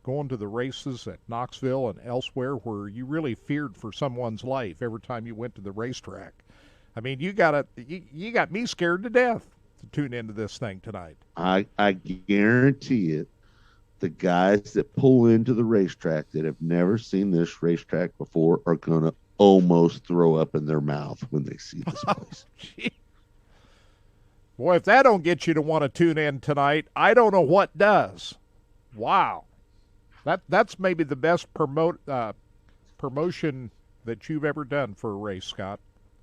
going to the races at Knoxville and elsewhere where you really feared for someone's life every time you went to the racetrack. I mean, you got me scared to death to tune into this thing tonight. I guarantee it. The guys that pull into the racetrack that have never seen this racetrack before are going to almost throw up in their mouth when they see this place. Boy, if that don't get you to want to tune in tonight, I don't know what does. Wow. That's maybe the best promotion that you've ever done for a race, Scott.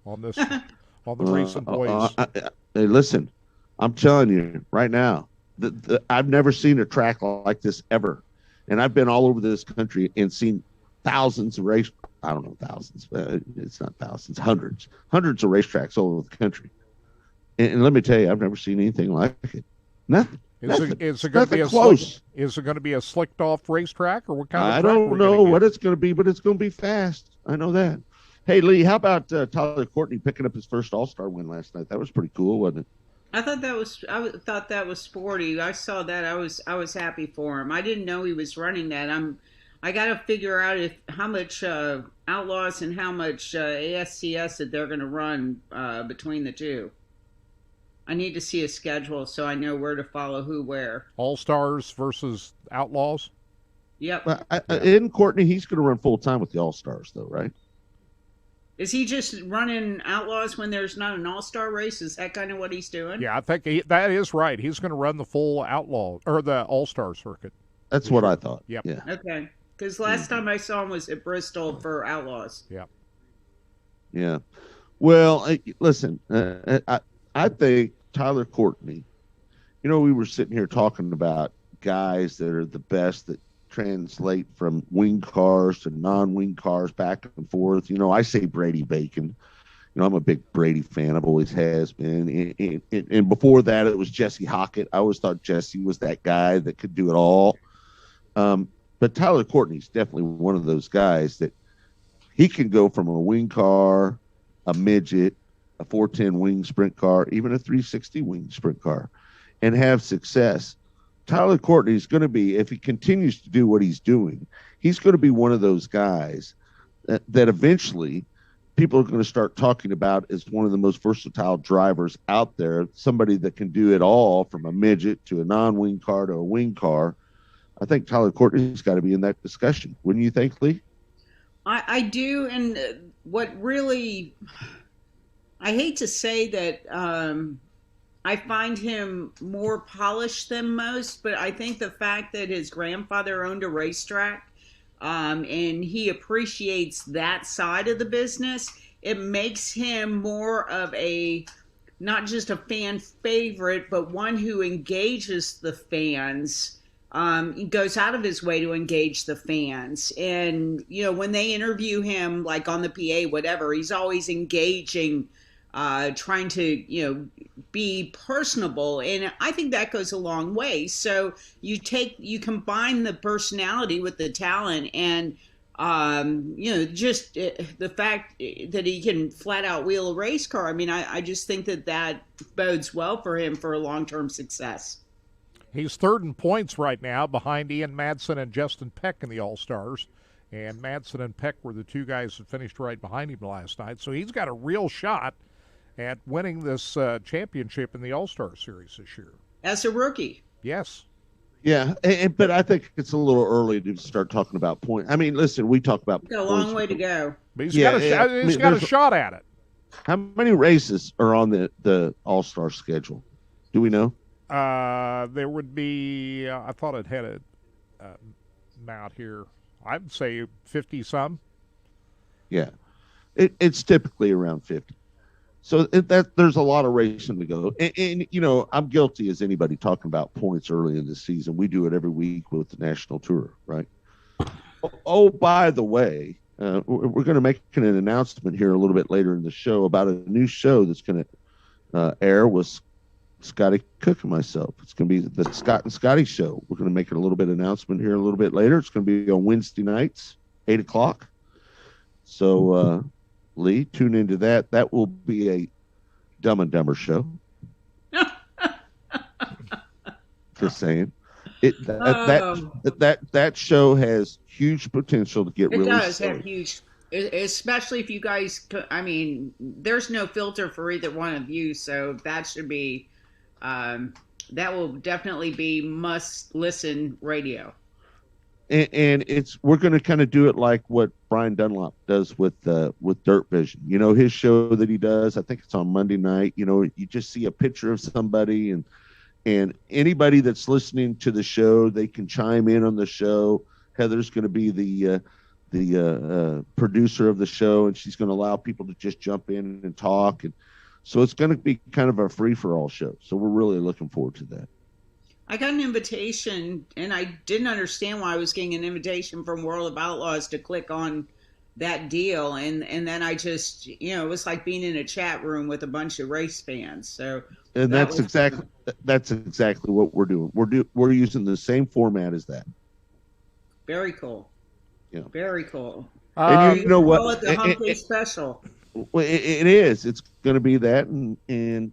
on this on the Racing Boys. Hey, listen, I'm telling you right now, I've never seen a track like this ever, and I've been all over this country and seen thousands of race. I don't know thousands, but it's not thousands, hundreds of racetracks all over the country. And let me tell you, I've never seen anything like it. Nothing. Is it going to be close? Is it going to be a slicked off racetrack, or what kind of? I track don't know what it's going to be, but it's going to be fast. I know that. Hey, Lee, how about Tyler Courtney picking up his first All-Star win last night? That was pretty cool, wasn't it? I thought that was sporty. I saw that. I was happy for him. I didn't know he was running that. I got to figure out how much Outlaws and how much ASCS that they're going to run between the two. I need to see a schedule so I know where to follow who where. All-Stars versus Outlaws? Yep. In Courtney, he's going to run full-time with the All-Stars, though, right? Is he just running Outlaws when there's not an All-Star race? Is that kind of what he's doing? Yeah, I think that is right. He's going to run the full Outlaw or the All-Star circuit. That's what I thought. Yep. Yeah. Okay. Because last time I saw him was at Bristol for Outlaws. Yep. Yeah. Well, listen, I think Tyler Courtney, we were sitting here talking about guys that are the best that translate from wing cars to non-wing cars back and forth. I say Brady Bacon. I'm a big Brady fan. I've always has been. And before that, it was Jesse Hockett. I always thought Jesse was that guy that could do it all. But Tyler Courtney's definitely one of those guys that he can go from a wing car, a midget, a 410 wing sprint car, even a 360 wing sprint car, and have success. Tyler Courtney is going to be, if he continues to do what he's doing, he's going to be one of those guys that eventually people are going to start talking about as one of the most versatile drivers out there, somebody that can do it all from a midget to a non-wing car to a wing car. I think Tyler Courtney's got to be in that discussion. Wouldn't you think, Lee? I do, and what really, I hate to say that I find him more polished than most, but I think the fact that his grandfather owned a racetrack and he appreciates that side of the business, it makes him more of not just a fan favorite, but one who engages the fans. He goes out of his way to engage the fans. And, when they interview him, like on the PA, whatever, he's always engaging, trying to, be personable. And I think that goes a long way. So you combine the personality with the talent and, just the fact that he can flat out wheel a race car. I mean, I just think that bodes well for him for a long-term success. He's third in points right now behind Ian Madsen and Justin Peck in the All-Stars. And Madsen and Peck were the two guys that finished right behind him last night. So he's got a real shot at winning this championship in the All-Star Series this year. As a rookie. Yes. Yeah, but I think it's a little early to start talking about points. I mean, listen, we talk about got a long way to go. But he's got a shot at it. How many races are on the All-Star schedule? Do we know? There would be, I thought it had a amount here. I would say 50-some. Yeah. It's typically around 50. So there's a lot of racing to go. And, I'm guilty as anybody talking about points early in the season. We do it every week with the National Tour, right? Oh, by the way, we're going to make an announcement here a little bit later in the show about a new show that's going to air with Scotty Cook and myself. It's going to be the Scott and Scotty Show. We're going to make it a little bit announcement here a little bit later. It's going to be on Wednesday nights, 8 o'clock. So, Lee, tune into that. That will be a Dumb and Dumber show. Just saying. That show has huge potential to get really. It does have huge, especially if you guys. I mean, there's no filter for either one of you, so that should be. That will definitely be must listen radio. And we're going to kind of do it like what Brian Dunlop does with Dirt Vision. His show that he does, I think it's on Monday night. You just see a picture of somebody and anybody that's listening to the show, they can chime in on the show. Heather's going to be the producer of the show, and she's going to allow people to just jump in and talk, and so it's going to be kind of a free-for-all show. So we're really looking forward to that. I got an invitation, and I didn't understand why I was getting an invitation from World of Outlaws to click on that deal, and then I just, it was like being in a chat room with a bunch of race fans. So, and that's exactly what we're doing. We're using the same format as that. Very cool. Yeah, very cool. And you know what? Call it the Hump Day Special. Well, it is. It's going to be that, and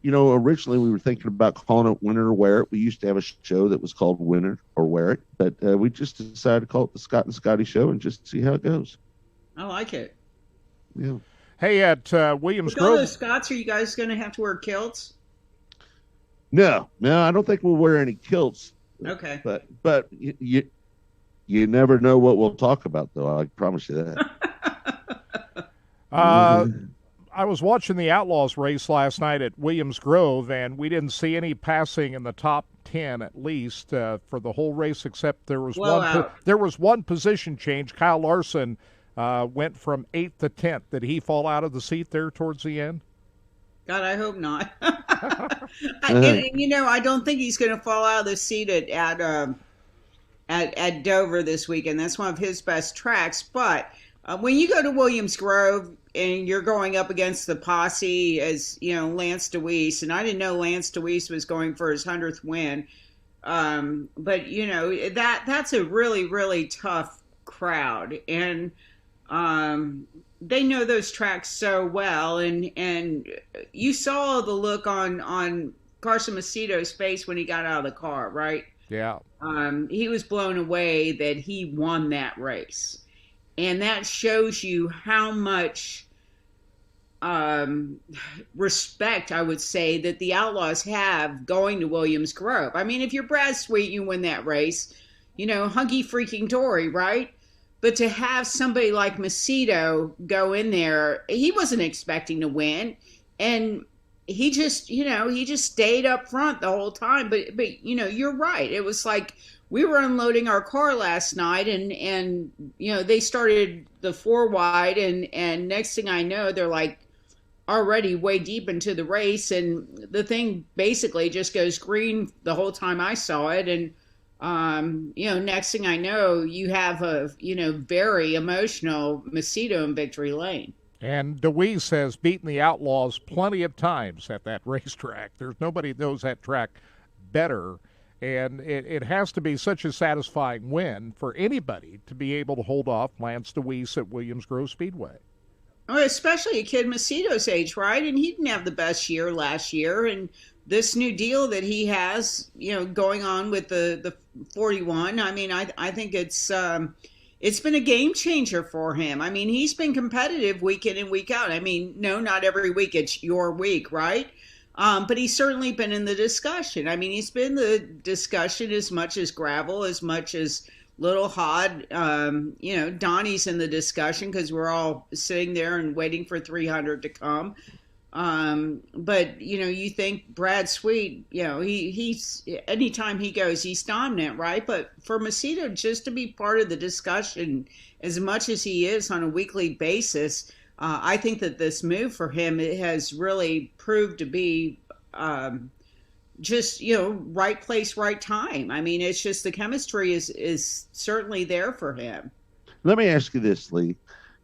originally we were thinking about calling it Win It or Wear It. We used to have a show that was called Win It or Wear It, but we just decided to call it the Scott and Scotty Show and just see how it goes. I like it. Yeah. Hey, at Williams With all Grove, those Scots, are you guys going to have to wear kilts? No, I don't think we'll wear any kilts. Okay. But you never know what we'll talk about, though. I promise you that. I was watching the Outlaws race last night at Williams Grove, and we didn't see any passing in the top 10 at least for the whole race, except there was one position change. Kyle Larson went from 8th to 10th. Did he fall out of the seat there towards the end? God, I hope not. I don't think he's going to fall out of the seat at Dover this weekend. That's one of his best tracks. But when you go to Williams Grove and you're going up against the posse as, Lance Dewease, and I didn't know Lance Dewease was going for his 100th win. But, that's a really, really tough crowd. And they know those tracks so well. And you saw the look on Carson Macedo's face when he got out of the car, right? Yeah. He was blown away that he won that race. And that shows you how much respect, I would say, that the Outlaws have going to Williams Grove. I mean, if you're Brad Sweet, you win that race, hunky freaking dory, right? But to have somebody like Macedo go in there, he wasn't expecting to win. And he just, he just stayed up front the whole time. But you're right. It was like we were unloading our car last night and they started the 4 wide and next thing I know, they're like already way deep into the race. And the thing basically just goes green the whole time I saw it. And, next thing I know, you have a, very emotional Macedo in victory lane. And Dewease has beaten the Outlaws plenty of times at that racetrack. There's nobody that knows that track better. And it has to be such a satisfying win for anybody to be able to hold off Lance Dewease at Williams Grove Speedway. Oh, especially a kid Macedo's age, right? And he didn't have the best year last year. And this new deal that he has, going on with the 41, I mean, I think it's been a game changer for him. I mean, he's been competitive week in and week out. I mean, no, not every week it's your week, right? But he's certainly been in the discussion. I mean, he's been in the discussion as much as Gravel, as much as Little Hod. Donnie's in the discussion because we're all sitting there and waiting for 300 to come. But, you think Brad Sweet, he's anytime he goes, he's dominant, right? But for Macedo just to be part of the discussion as much as he is on a weekly basis, I think that this move for him, it has really proved to be just, right place, right time. I mean, it's just the chemistry is certainly there for him. Let me ask you this, Lee.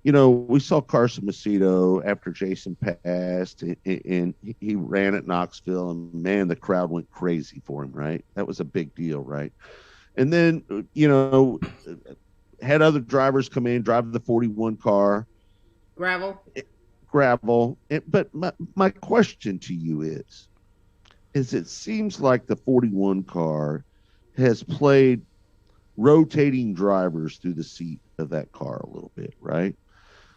We saw Carson Macedo after Jason passed, and he ran at Knoxville, and man, the crowd went crazy for him, right? That was a big deal, right? And then, had other drivers come in, drive the 41 car. Gravel. But my question to you is it seems like the 41 car has played rotating drivers through the seat of that car a little bit, right?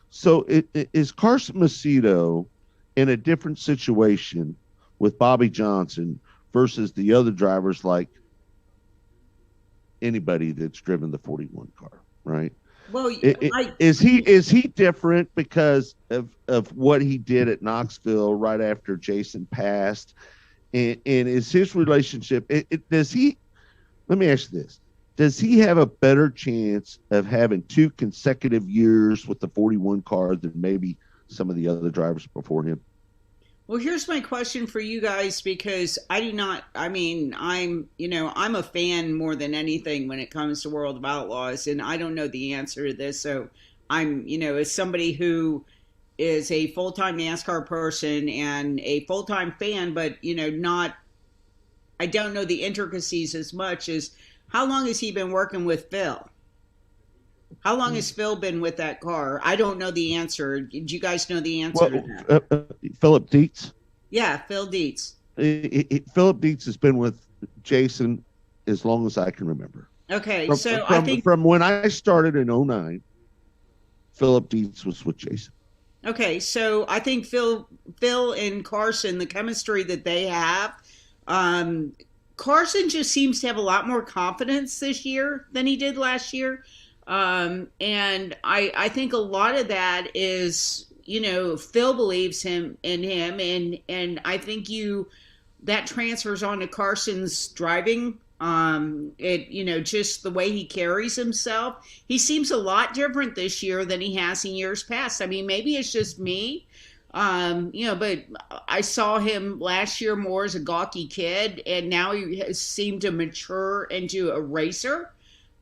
So is Carson Macedo in a different situation with Bobby Johnson versus the other drivers like anybody that's driven the 41 car, right? Well, is he different because of what he did at Knoxville right after Jason passed? And is his relationship, let me ask you this. does he have a better chance of having 2 consecutive years with the 41 car than maybe some of the other drivers before him? Well, here's my question for you guys, because I'm a fan more than anything when it comes to World of Outlaws, and I don't know the answer to this. So I'm, as somebody who is a full-time NASCAR person and a full-time fan, but, I don't know the intricacies as much as how long has he been working with Phil? How long has Phil been with that car? I don't know the answer. Did you guys know the answer to that? Philip Dietz. Yeah, Phil Dietz. Philip Dietz has been with Jason as long as I can remember. Okay, I think from when I started in 2009, Philip Dietz was with Jason. Okay, so I think Phil and Carson, the chemistry that they have, Carson just seems to have a lot more confidence this year than he did last year. And I think a lot of that is, Phil believes in him, and I think that transfers on to Carson's driving. Just the way he carries himself. He seems a lot different this year than he has in years past. I mean, maybe it's just me, but I saw him last year more as a gawky kid, and now he has seemed to mature into a racer.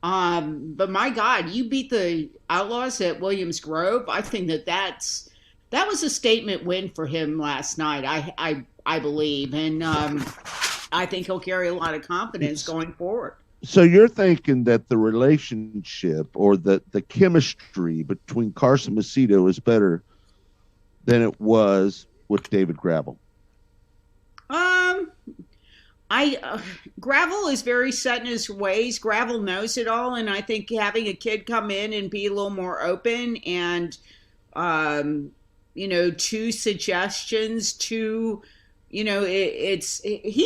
But my God, you beat the Outlaws at Williams Grove. I think that was a statement win for him last night. I believe, and I think he'll carry a lot of confidence going forward. So you're thinking that the relationship or the chemistry between Carson Macedo is better than it was with David Gravel? Gravel is very set in his ways. Gravel knows it all, and I think having a kid come in and be a little more open and, 2 suggestions, he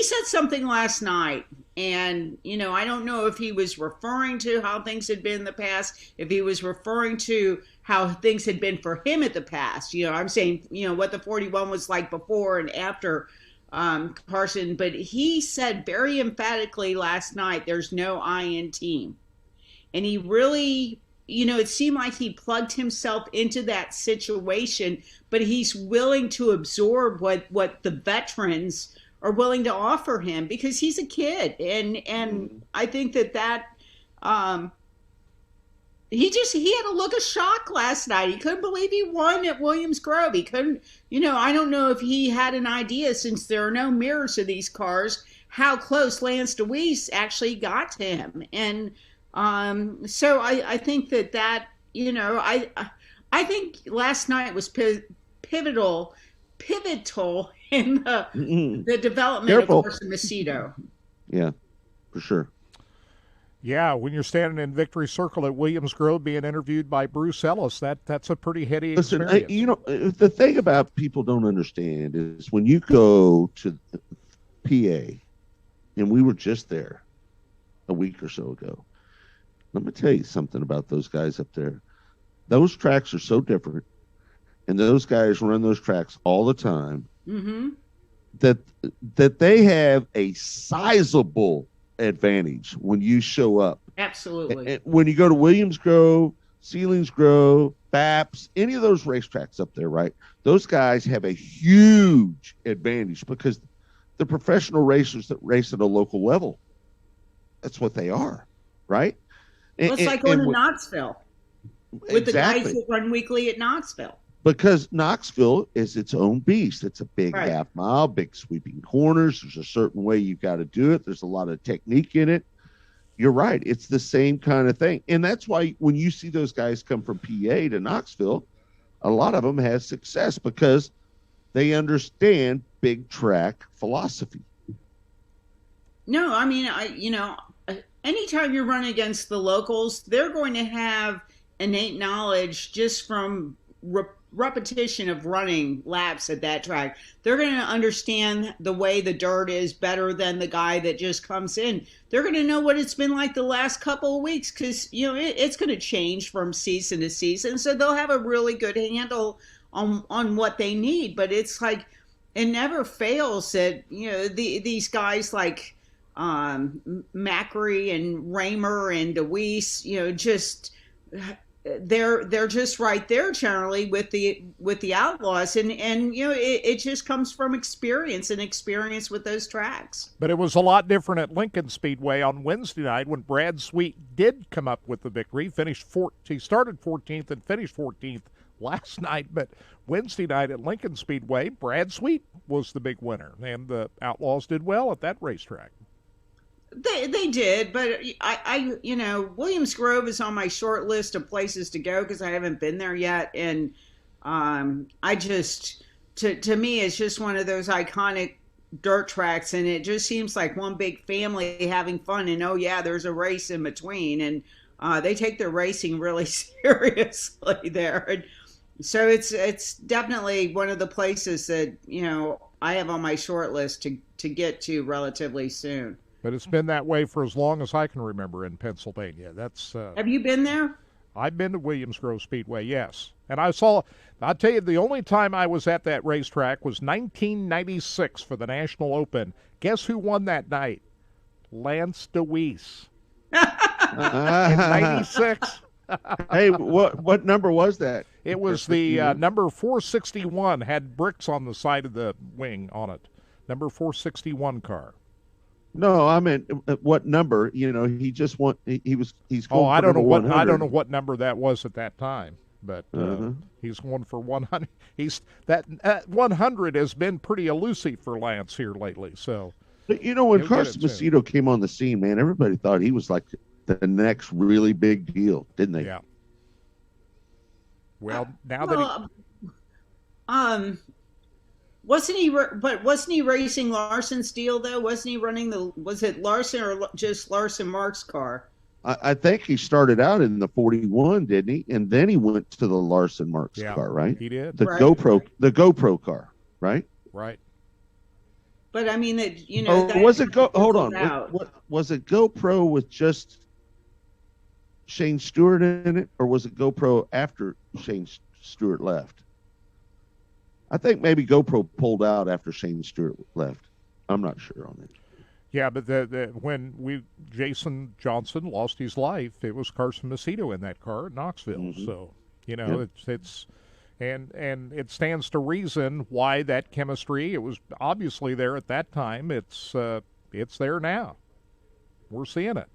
said something last night, and, I don't know if he was referring to how things had been in the past, if he was referring to how things had been for him at the past. I'm saying, what the 41 was like before and after Carson, but he said very emphatically last night, there's no I in team. And he really, it seemed like he plugged himself into that situation, but he's willing to absorb what the veterans are willing to offer him because he's a kid. And I think that he had a look of shock last night. He couldn't believe he won at Williams Grove. He couldn't, I don't know if he had an idea, since there are no mirrors of these cars, how close Lance Dewease actually got to him. And so I think that I think last night was pivotal in the development of Carson Macedo. Yeah, for sure. Yeah, when you're standing in Victory Circle at Williams Grove being interviewed by Bruce Ellis, that's a pretty heady experience. The thing about people don't understand is when you go to PA, and we were just there a week or so ago, let me tell you something about those guys up there. Those tracks are so different, and those guys run those tracks all the time, that they have a sizable advantage when you show up. Absolutely. And when you go to Williams Grove, Seelings Grove, Baps, any of those racetracks up there, right? Those guys have a huge advantage because the professional racers that race at a local level, that's what they are, right? Well, it's like going to Knoxville with the guys that run weekly at Knoxville. Because Knoxville is its own beast. It's a big half mile, big sweeping corners. There's a certain way you've got to do it. There's a lot of technique in it. You're right. It's the same kind of thing. And that's why when you see those guys come from PA to Knoxville, a lot of them have success because they understand big track philosophy. No, I mean, anytime you're running against the locals, they're going to have innate knowledge just from repetition of running laps at that track. They're going to understand the way the dirt is better than the guy that just comes in. They're going to know what it's been like the last couple of weeks because, it's going to change from season to season. So they'll have a really good handle on what they need. But it's like, it never fails that, these guys like Macri and Raymer and DeWeese, just they're just right there generally with the Outlaws, and it just comes from experience with those tracks. But it was a lot different at Lincoln Speedway on Wednesday night when Brad Sweet did come up with the victory. He started 14th and finished 14th last night, but Wednesday night at Lincoln Speedway, Brad Sweet was the big winner, and the Outlaws did well at that racetrack. They did, but I Williams Grove is on my short list of places to go because I haven't been there yet, and I just to me it's just one of those iconic dirt tracks, and it just seems like one big family having fun, and there's a race in between, and they take their racing really seriously there, and so it's definitely one of the places that I have on my short list to get to relatively soon. But it's been that way for as long as I can remember in Pennsylvania. Have you been there? I've been to Williams Grove Speedway, yes. And I'll tell you, the only time I was at that racetrack was 1996 for the National Open. Guess who won that night? Lance DeWeese. In 96. Hey, what number was that? It was the number 461, had bricks on the side of the wing on it. Number 461 car. No, I meant what number? He just won. He's going. I don't know what 100. I don't know what number that was at that time, but he's going for 100. That 100 has been pretty elusive for Lance here lately. So, but when Carson Macedo came on the scene, man, everybody thought he was like the next really big deal, didn't they? Yeah. Well, now that wasn't he racing Larson's deal though? Wasn't he running was it Larson or just Larson Mark's car? I think he started out in the 41, didn't he? And then he went to the Larson Mark's car, right? He did. The GoPro car, right? Right. But I mean was it hold on. What was it GoPro with just Shane Stewart in it, or was it GoPro after Shane Stewart left? I think maybe GoPro pulled out after Shane Stewart left. I'm not sure on it. Yeah, but when Jason Johnson lost his life, it was Carson Macedo in that car at Knoxville. Mm-hmm. So it's and it stands to reason why that chemistry. It was obviously there at that time. It's there now. We're seeing it.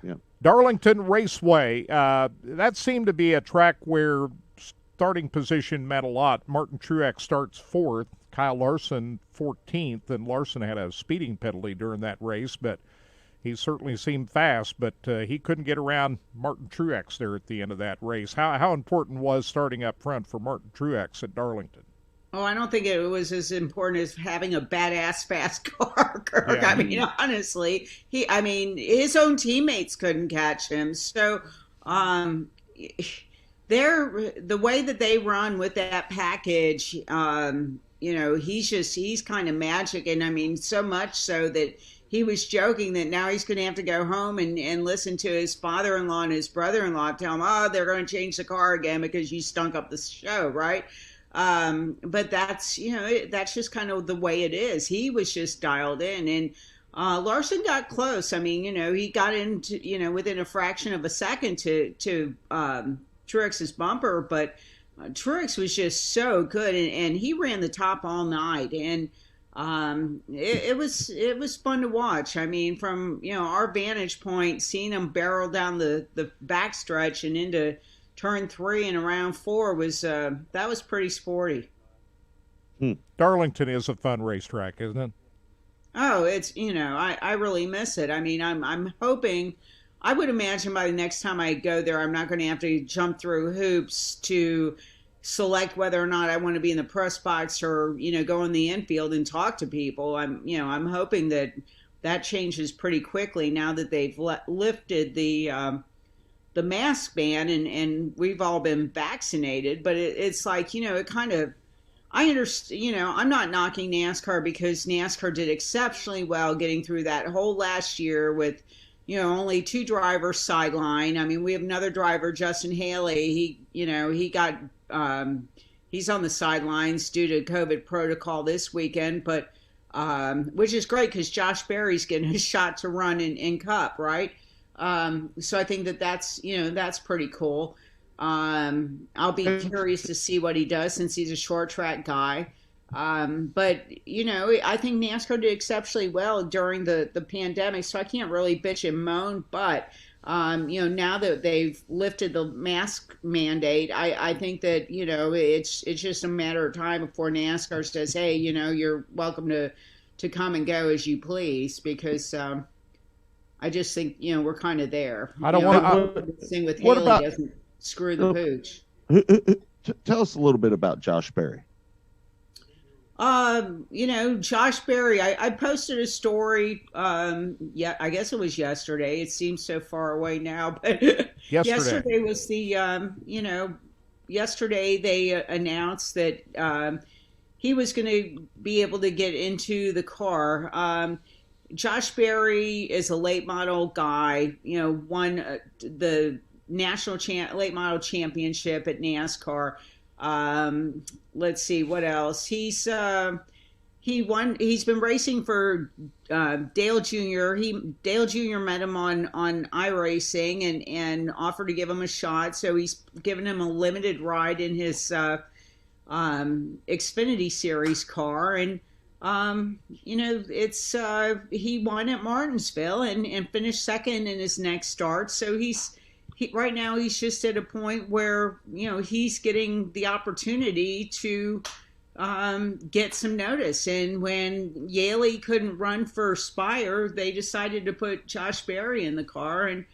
Yeah. Darlington Raceway. That seemed to be a track where starting position meant a lot. Martin Truex starts 4th, Kyle Larson 14th, and Larson had a speeding penalty during that race, but he certainly seemed fast, but he couldn't get around Martin Truex there at the end of that race. How important was starting up front for Martin Truex at Darlington? Oh, I don't think it was as important as having a badass fast car, Kirk. Yeah. I mean, honestly, his own teammates couldn't catch him. So, the way that they run with that package, he's kind of magic. And I mean, so much so that he was joking that now he's going to have to go home and listen to his father-in-law and his brother-in-law tell him, they're going to change the car again because you stunk up the show, right? But that's just kind of the way it is. He was just dialed in, and Larson got close. I mean, he got into, within a fraction of a second to Truex's bumper, but Truex was just so good, and he ran the top all night, and it was fun to watch. I mean, from our vantage point, seeing him barrel down the backstretch and into turn 3 and around 4 was that was pretty sporty. Darlington is a fun racetrack, isn't it? Oh, it's I really miss it. I mean, I'm hoping. I would imagine by the next time I go there, I'm not going to have to jump through hoops to select whether or not I want to be in the press box or, go in the infield and talk to people. I'm hoping that changes pretty quickly now that they've lifted the mask ban and we've all been vaccinated. But it's like, it kind of, I understand, I'm not knocking NASCAR because NASCAR did exceptionally well getting through that whole last year with, only 2 drivers sideline. I mean, we have another driver, Justin Haley. He got, he's on the sidelines due to COVID protocol this weekend. But which is great because Josh Berry's getting a shot to run in Cup, right? So I think that's pretty cool. I'll be curious to see what he does since he's a short track guy. But I think NASCAR did exceptionally well during the pandemic, so I can't really bitch and moan. But now that they've lifted the mask mandate, I think that it's just a matter of time before NASCAR says, hey, you're welcome to come and go as you please, because I just think we're kind of there. I don't want to sing with what Haley about- doesn't screw the pooch. Tell us a little bit about Josh Berry. Josh Berry, I posted a story, I guess it was yesterday. It seems so far away now, but yesterday was the, yesterday they announced that he was going to be able to get into the car. Josh Berry is a late model guy, won the national late model championship at NASCAR. Let's see what else. He's been racing for Dale Jr. Dale Jr. met him on iRacing and offered to give him a shot. So he's given him a limited ride in his Xfinity Series car, and it's he won at Martinsville and finished second in his next start. So right now he's just at a point where he's getting the opportunity to get some notice. And when Yaley couldn't run for Spire, they decided to put Josh Berry in the car, and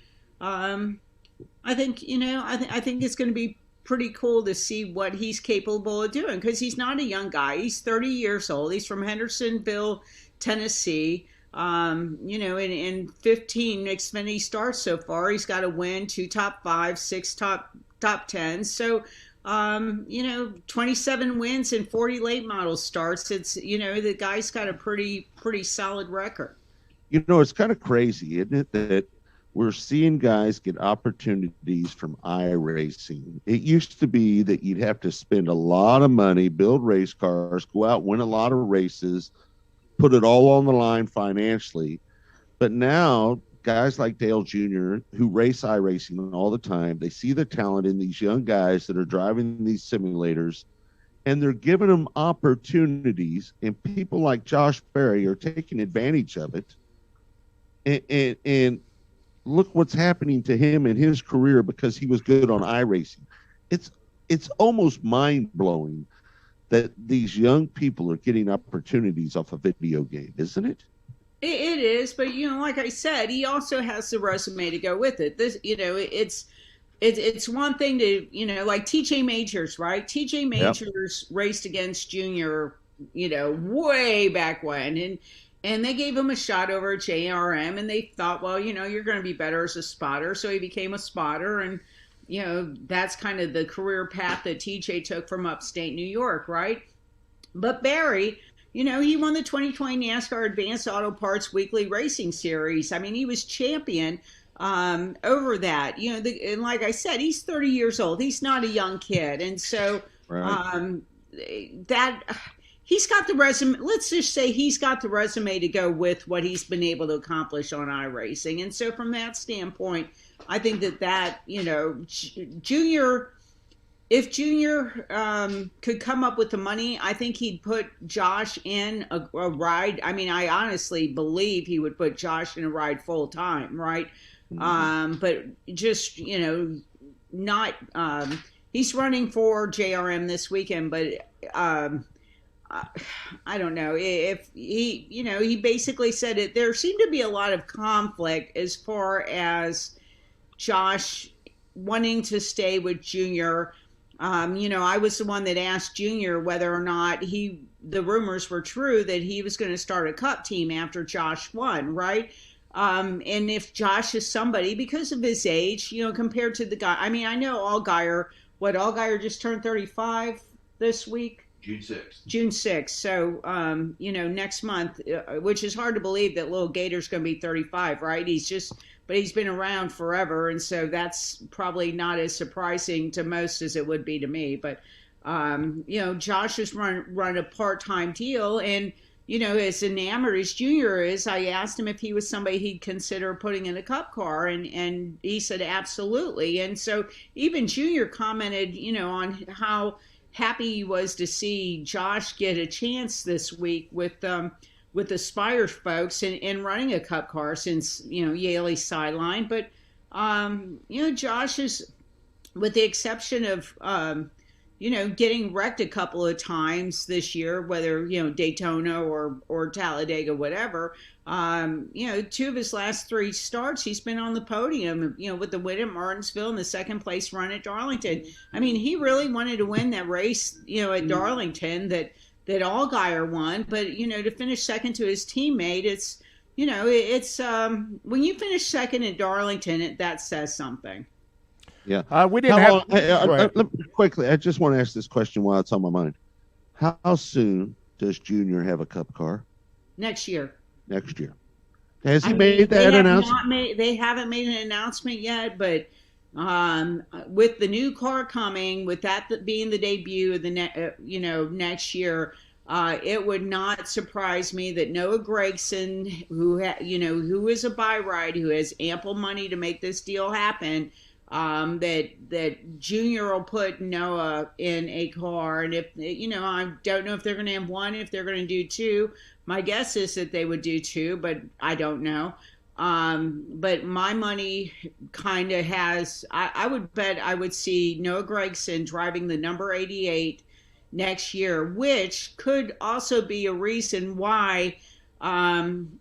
I think I think it's going to be pretty cool to see what he's capable of doing, because he's not a young guy. He's 30 years old. He's from Hendersonville, Tennessee. In 15 Xfinity starts so far, he's got a win, 2 top 5, 6 top 10. So, 27 wins and 40 late model starts. It's, the guy's got a pretty solid record. It's kind of crazy, isn't it, that we're seeing guys get opportunities from iRacing. It used to be that you'd have to spend a lot of money, build race cars, go out, win a lot of races, put it all on the line financially. But now guys like Dale Jr., who race iRacing all the time, they see the talent in these young guys that are driving these simulators, and they're giving them opportunities, and people like Josh Berry are taking advantage of it. And look what's happening to him in his career because he was good on iRacing. It's almost mind-blowing that these young people are getting opportunities off a video game, isn't it? It is, but like I said, he also has the resume to go with it. This, it's one thing to, like TJ Majors, right? TJ Majors raced against Junior, way back when, and they gave him a shot over at JRM, and they thought, well, you're going to be better as a spotter, so he became a spotter, and that's kind of the career path that TJ took from upstate New York, right? But Berry, he won the 2020 NASCAR Advanced Auto Parts Weekly Racing Series. I mean, he was champion over that. And like I said, he's 30 years old. He's not a young kid. And so he's got the resume. Let's just say he's got the resume to go with what he's been able to accomplish on iRacing. And so from that standpoint, I think that Junior, if Junior could come up with the money, I think he'd put Josh in a ride. I mean, I honestly believe he would put Josh in a ride full time, right? Mm-hmm. But just, not, he's running for JRM this weekend, but I don't know if he, he basically said it. There seemed to be a lot of conflict as far as Josh wanting to stay with Junior. I was the one that asked Junior whether or not the rumors were true that he was going to start a Cup team after Josh won, right? And if Josh is somebody, because of his age, compared to the guy, I mean, I know Allgaier just turned 35 this week. June 6th. So, next month, which is hard to believe that little Gator's going to be 35, right? But he's been around forever. And so that's probably not as surprising to most as it would be to me. But, Josh has run a part-time deal, and as enamored as Junior is, I asked him if he was somebody he'd consider putting in a Cup car, and he said absolutely. And so even Junior commented, on how happy he was to see Josh get a chance this week with the Spire folks in running a Cup car since, Yaley's sideline. But, Josh is, with the exception of, getting wrecked a couple of times this year, whether, Daytona or Talladega, whatever, two of his last 3 starts, he's been on the podium, with the win at Martinsville and the second place run at Darlington. I mean, he really wanted to win that race, at Darlington that Allgaier won, but, to finish second to his teammate, it's when you finish second at Darlington, that says something. Yeah. We didn't have... quickly, I just want to ask this question while it's on my mind. How soon does Junior have a Cup car? Next year. Next year. Has he made that announcement? They haven't made an announcement yet, but with the new car coming, with that being the debut of the next year, it would not surprise me that Noah Gragson, who is a buy ride, who has ample money to make this deal happen, that Junior will put Noah in a car. And if, I don't know if they're going to have 1, if they're going to do 2. My guess is that they would do 2, but I don't know. But my money kind of has, I would bet I would see Noah Gragson driving the number 88 next year, which could also be a reason why Bowman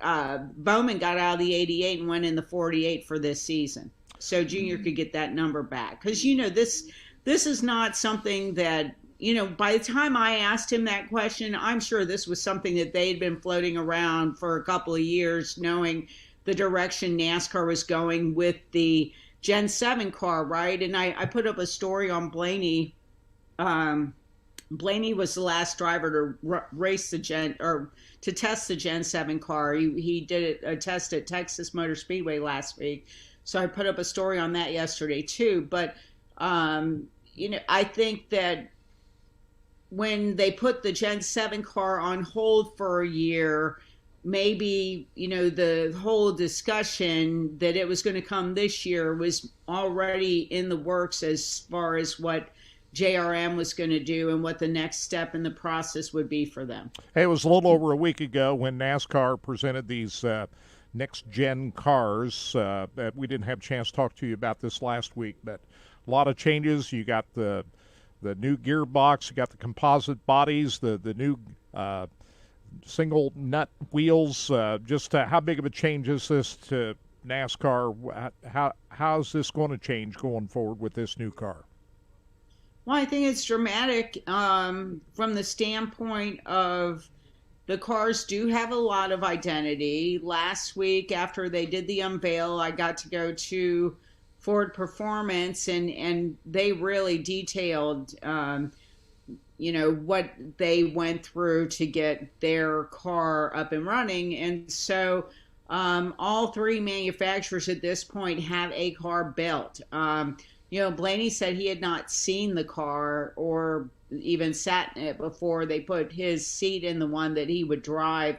got out of the 88 and went in the 48 for this season. So Junior could get that number back. Because, this is not something that, by the time I asked him that question, I'm sure this was something that they had been floating around for a couple of years, knowing the direction NASCAR was going with the Gen 7 car, right? And I put up a story on Blaney. Blaney was the last driver to race to test the Gen 7 car. He did a test at Texas Motor Speedway last week. So I put up a story on that yesterday too. But, I think that when they put the Gen 7 car on hold for a year, maybe, the whole discussion that it was going to come this year was already in the works as far as what JRM was going to do and what the next step in the process would be for them. Hey, it was a little over a week ago when NASCAR presented these next-gen cars. That we didn't have a chance to talk to you about this last week, but a lot of changes. You got the new gearbox, you got the composite bodies, the new single nut wheels. Just how big of a change is this to NASCAR? How's this going to change going forward with this new car? Well, I think it's dramatic from the standpoint of the cars do have a lot of identity. Last week, after they did the unveil, I got to go to Ford Performance, and they really detailed, what they went through to get their car up and running. And so all 3 manufacturers at this point have a car built. Blaney said he had not seen the car or even sat in it before they put his seat in the one that he would drive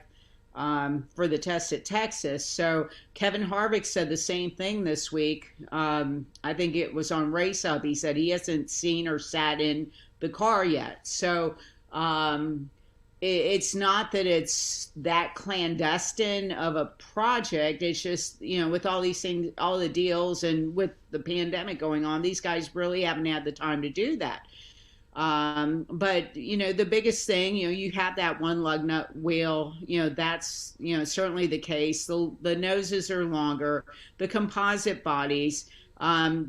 for the test at Texas. So Kevin Harvick said the same thing this week. I think it was on Race Hub. He said he hasn't seen or sat in the car yet. So it's not that it's that clandestine of a project. It's just, with all these things, all the deals, and with the pandemic going on, these guys really haven't had the time to do that. But, the biggest thing, you have that one lug nut wheel, that's, certainly the case. The noses are longer, the composite bodies,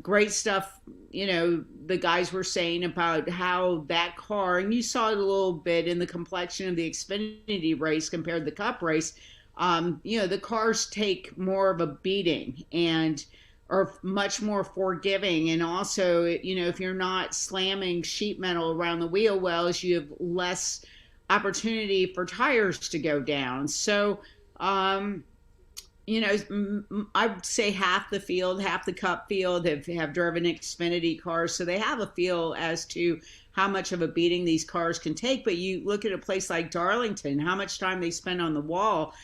great stuff. The guys were saying about how that car, and you saw it a little bit in the complexion of the Xfinity race compared to the Cup race. The cars take more of a beating and are much more forgiving. And also, if you're not slamming sheet metal around the wheel wells, you have less opportunity for tires to go down. So, I would say half the field, half the Cup field have driven Xfinity cars, so they have a feel as to how much of a beating these cars can take. But you look at a place like Darlington, how much time they spend on the wall.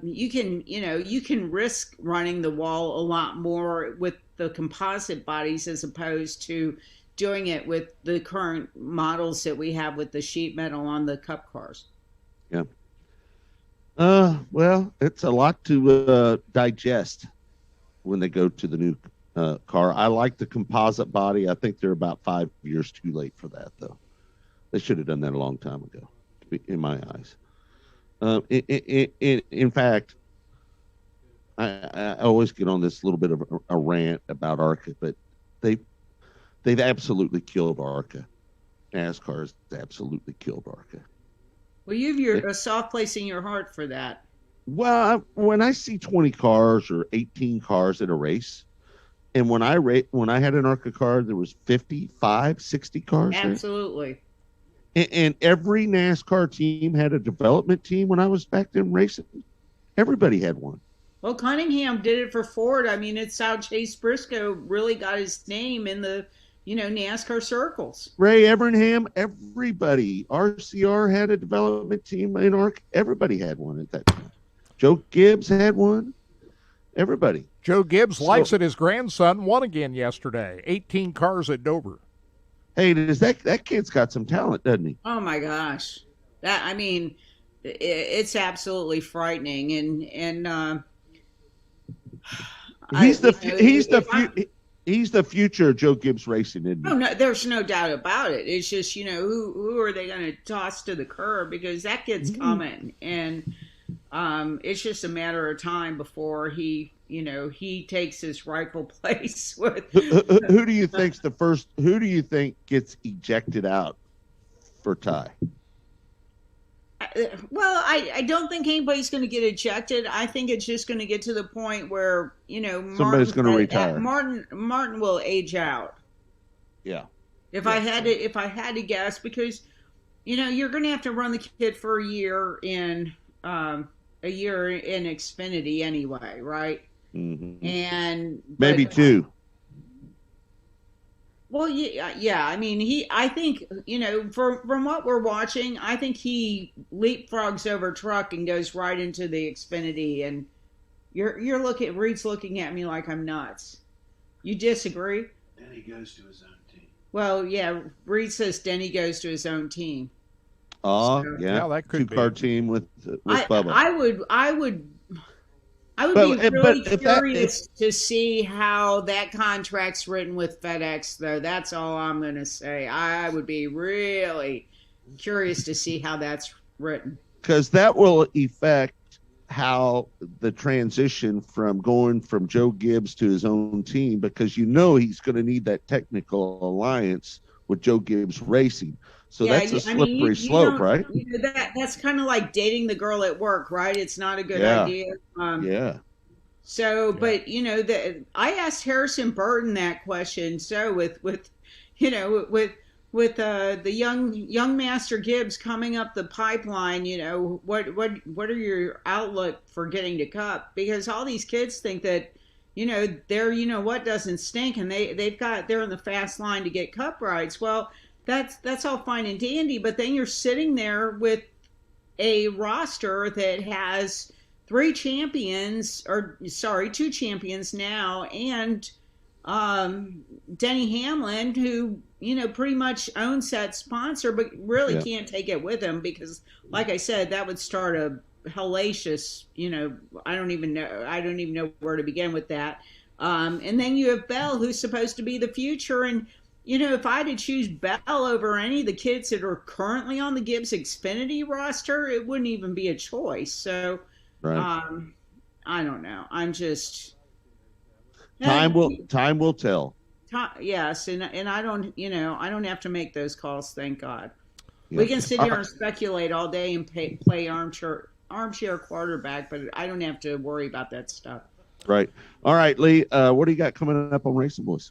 You can risk running the wall a lot more with the composite bodies as opposed to doing it with the current models that we have with the sheet metal on the Cup cars. Yeah. Well, it's a lot to digest when they go to the new car. I like the composite body. I think they're about 5 years too late for that, though. They should have done that a long time ago, in my eyes. In fact, I always get on this little bit of a rant about ARCA, but they've absolutely killed ARCA. NASCAR has absolutely killed ARCA. Well, you have a soft place in your heart for that. Well, when I see 20 cars or 18 cars in a race, and when I had an ARCA car, there was 55, 60 cars. Absolutely. And every NASCAR team had a development team when I was back then racing. Everybody had one. Well, Cunningham did it for Ford. I mean, it's how Chase Briscoe really got his name in the NASCAR circles. Ray Evernham, everybody. RCR had a development team in ARC. Everybody had one at that time. Joe Gibbs had one. Everybody. Joe Gibbs likes it. His grandson won again yesterday. 18 cars at Dover. Hey, that kid's got some talent, doesn't he? Oh my gosh, it's absolutely frightening, and he's the future of Joe Gibbs Racing, isn't he? Oh no, there's no doubt about it. It's just who are they going to toss to the curb, because that kid's coming, and it's just a matter of time before he takes his rightful place with. Who do you think's the first? Who do you think gets ejected out for Ty? Well, I don't think anybody's going to get ejected. I think it's just going to get to the point where somebody's going to retire. Martin will age out. Yeah. If I had to guess, because you're going to have to run the kid for a year in Xfinity anyway, right? Mm-hmm. And maybe two. Well, yeah. I mean, I think from what we're watching, I think he leapfrogs over truck and goes right into the Xfinity. And Reed's looking at me like I'm nuts. You disagree? Then he goes to his own team. Well, yeah. Reed says Denny goes to his own team. Oh, yeah, that could be two-car team with Bubba. I would be really curious to see how that contract's written with FedEx, though. That's all I'm going to say. I would be really curious to see how that's written. Because that will affect how the transition from going from Joe Gibbs to his own team, because he's going to need that technical alliance with Joe Gibbs Racing. So that's a slippery slope, right? That's kind of like dating the girl at work, right? It's not a good idea. Yeah. So, but I asked Harrison Burton that question. So with the young Master Gibbs coming up the pipeline, what are your outlook for getting to Cup? Because all these kids think that they're what doesn't stink, and they're in the fast line to get Cup rides. Well, that's all fine and dandy, but then you're sitting there with a roster that has two champions now, and Denny Hamlin, who pretty much owns that sponsor, but really can't take it with him, because, like I said, that would start a hellacious. I don't even know where to begin with that. And then you have Bell, who's supposed to be the future, and if I had to choose Bell over any of the kids that are currently on the Gibbs Xfinity roster, it wouldn't even be a choice. So, right. I don't know. I'm just time will tell. Yes, and I don't have to make those calls. Thank God. Yeah. We can sit here and speculate all day and play armchair quarterback, but I don't have to worry about that stuff. Right. All right, Lee. What do you got coming up on Racing Boys?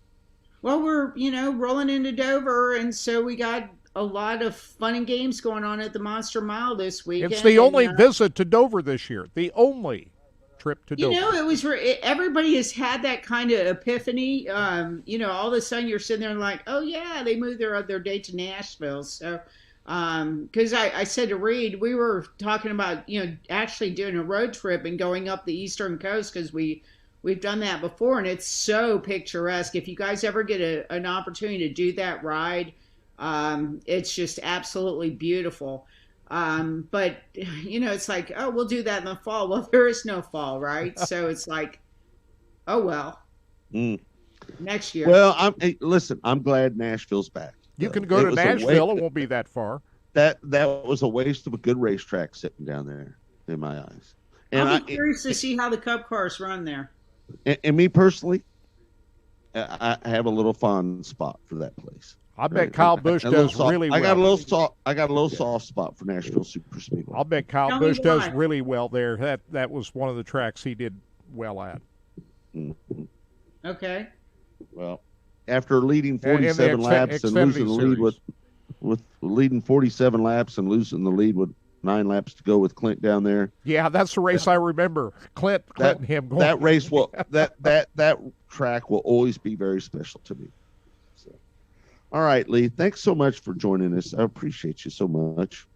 Well, we're, rolling into Dover, and so we got a lot of fun and games going on at the Monster Mile this weekend. It's the only visit to Dover this year. The only trip to You Dover. know, it was everybody has had that kind of epiphany. You know, all of a sudden you're sitting there and like, oh yeah, they moved their date to Nashville. So, because I said to Reed, we were talking about, you know, actually doing a road trip and going up the Eastern Coast because we've done that before, and it's so picturesque. If you guys ever get an opportunity to do that ride, it's just absolutely beautiful. But you know, it's like, oh, we'll do that in the fall. Well, there is no fall, right? So it's like, oh well, next year. Well, listen. I'm glad Nashville's back. You can go to Nashville. It won't be that far. That was a waste of a good racetrack sitting down there, in my eyes. And I'll be curious to see how the Cup cars run there. And me personally, I have a little fond spot for that place. I bet Kyle Busch does really well. I got a little soft spot for Nashville Super Speedway. I'll bet Kyle Busch does really well there. That was one of the tracks he did well at. Mm-hmm. Okay. Well, after leading 47 laps and losing the lead with leading 47 laps and losing the lead with 9 laps to go with Clint down there. Yeah, that's the race I remember. Clint and him going. That race will that track will always be very special to me. So, all right, Lee, thanks so much for joining us. I appreciate you so much.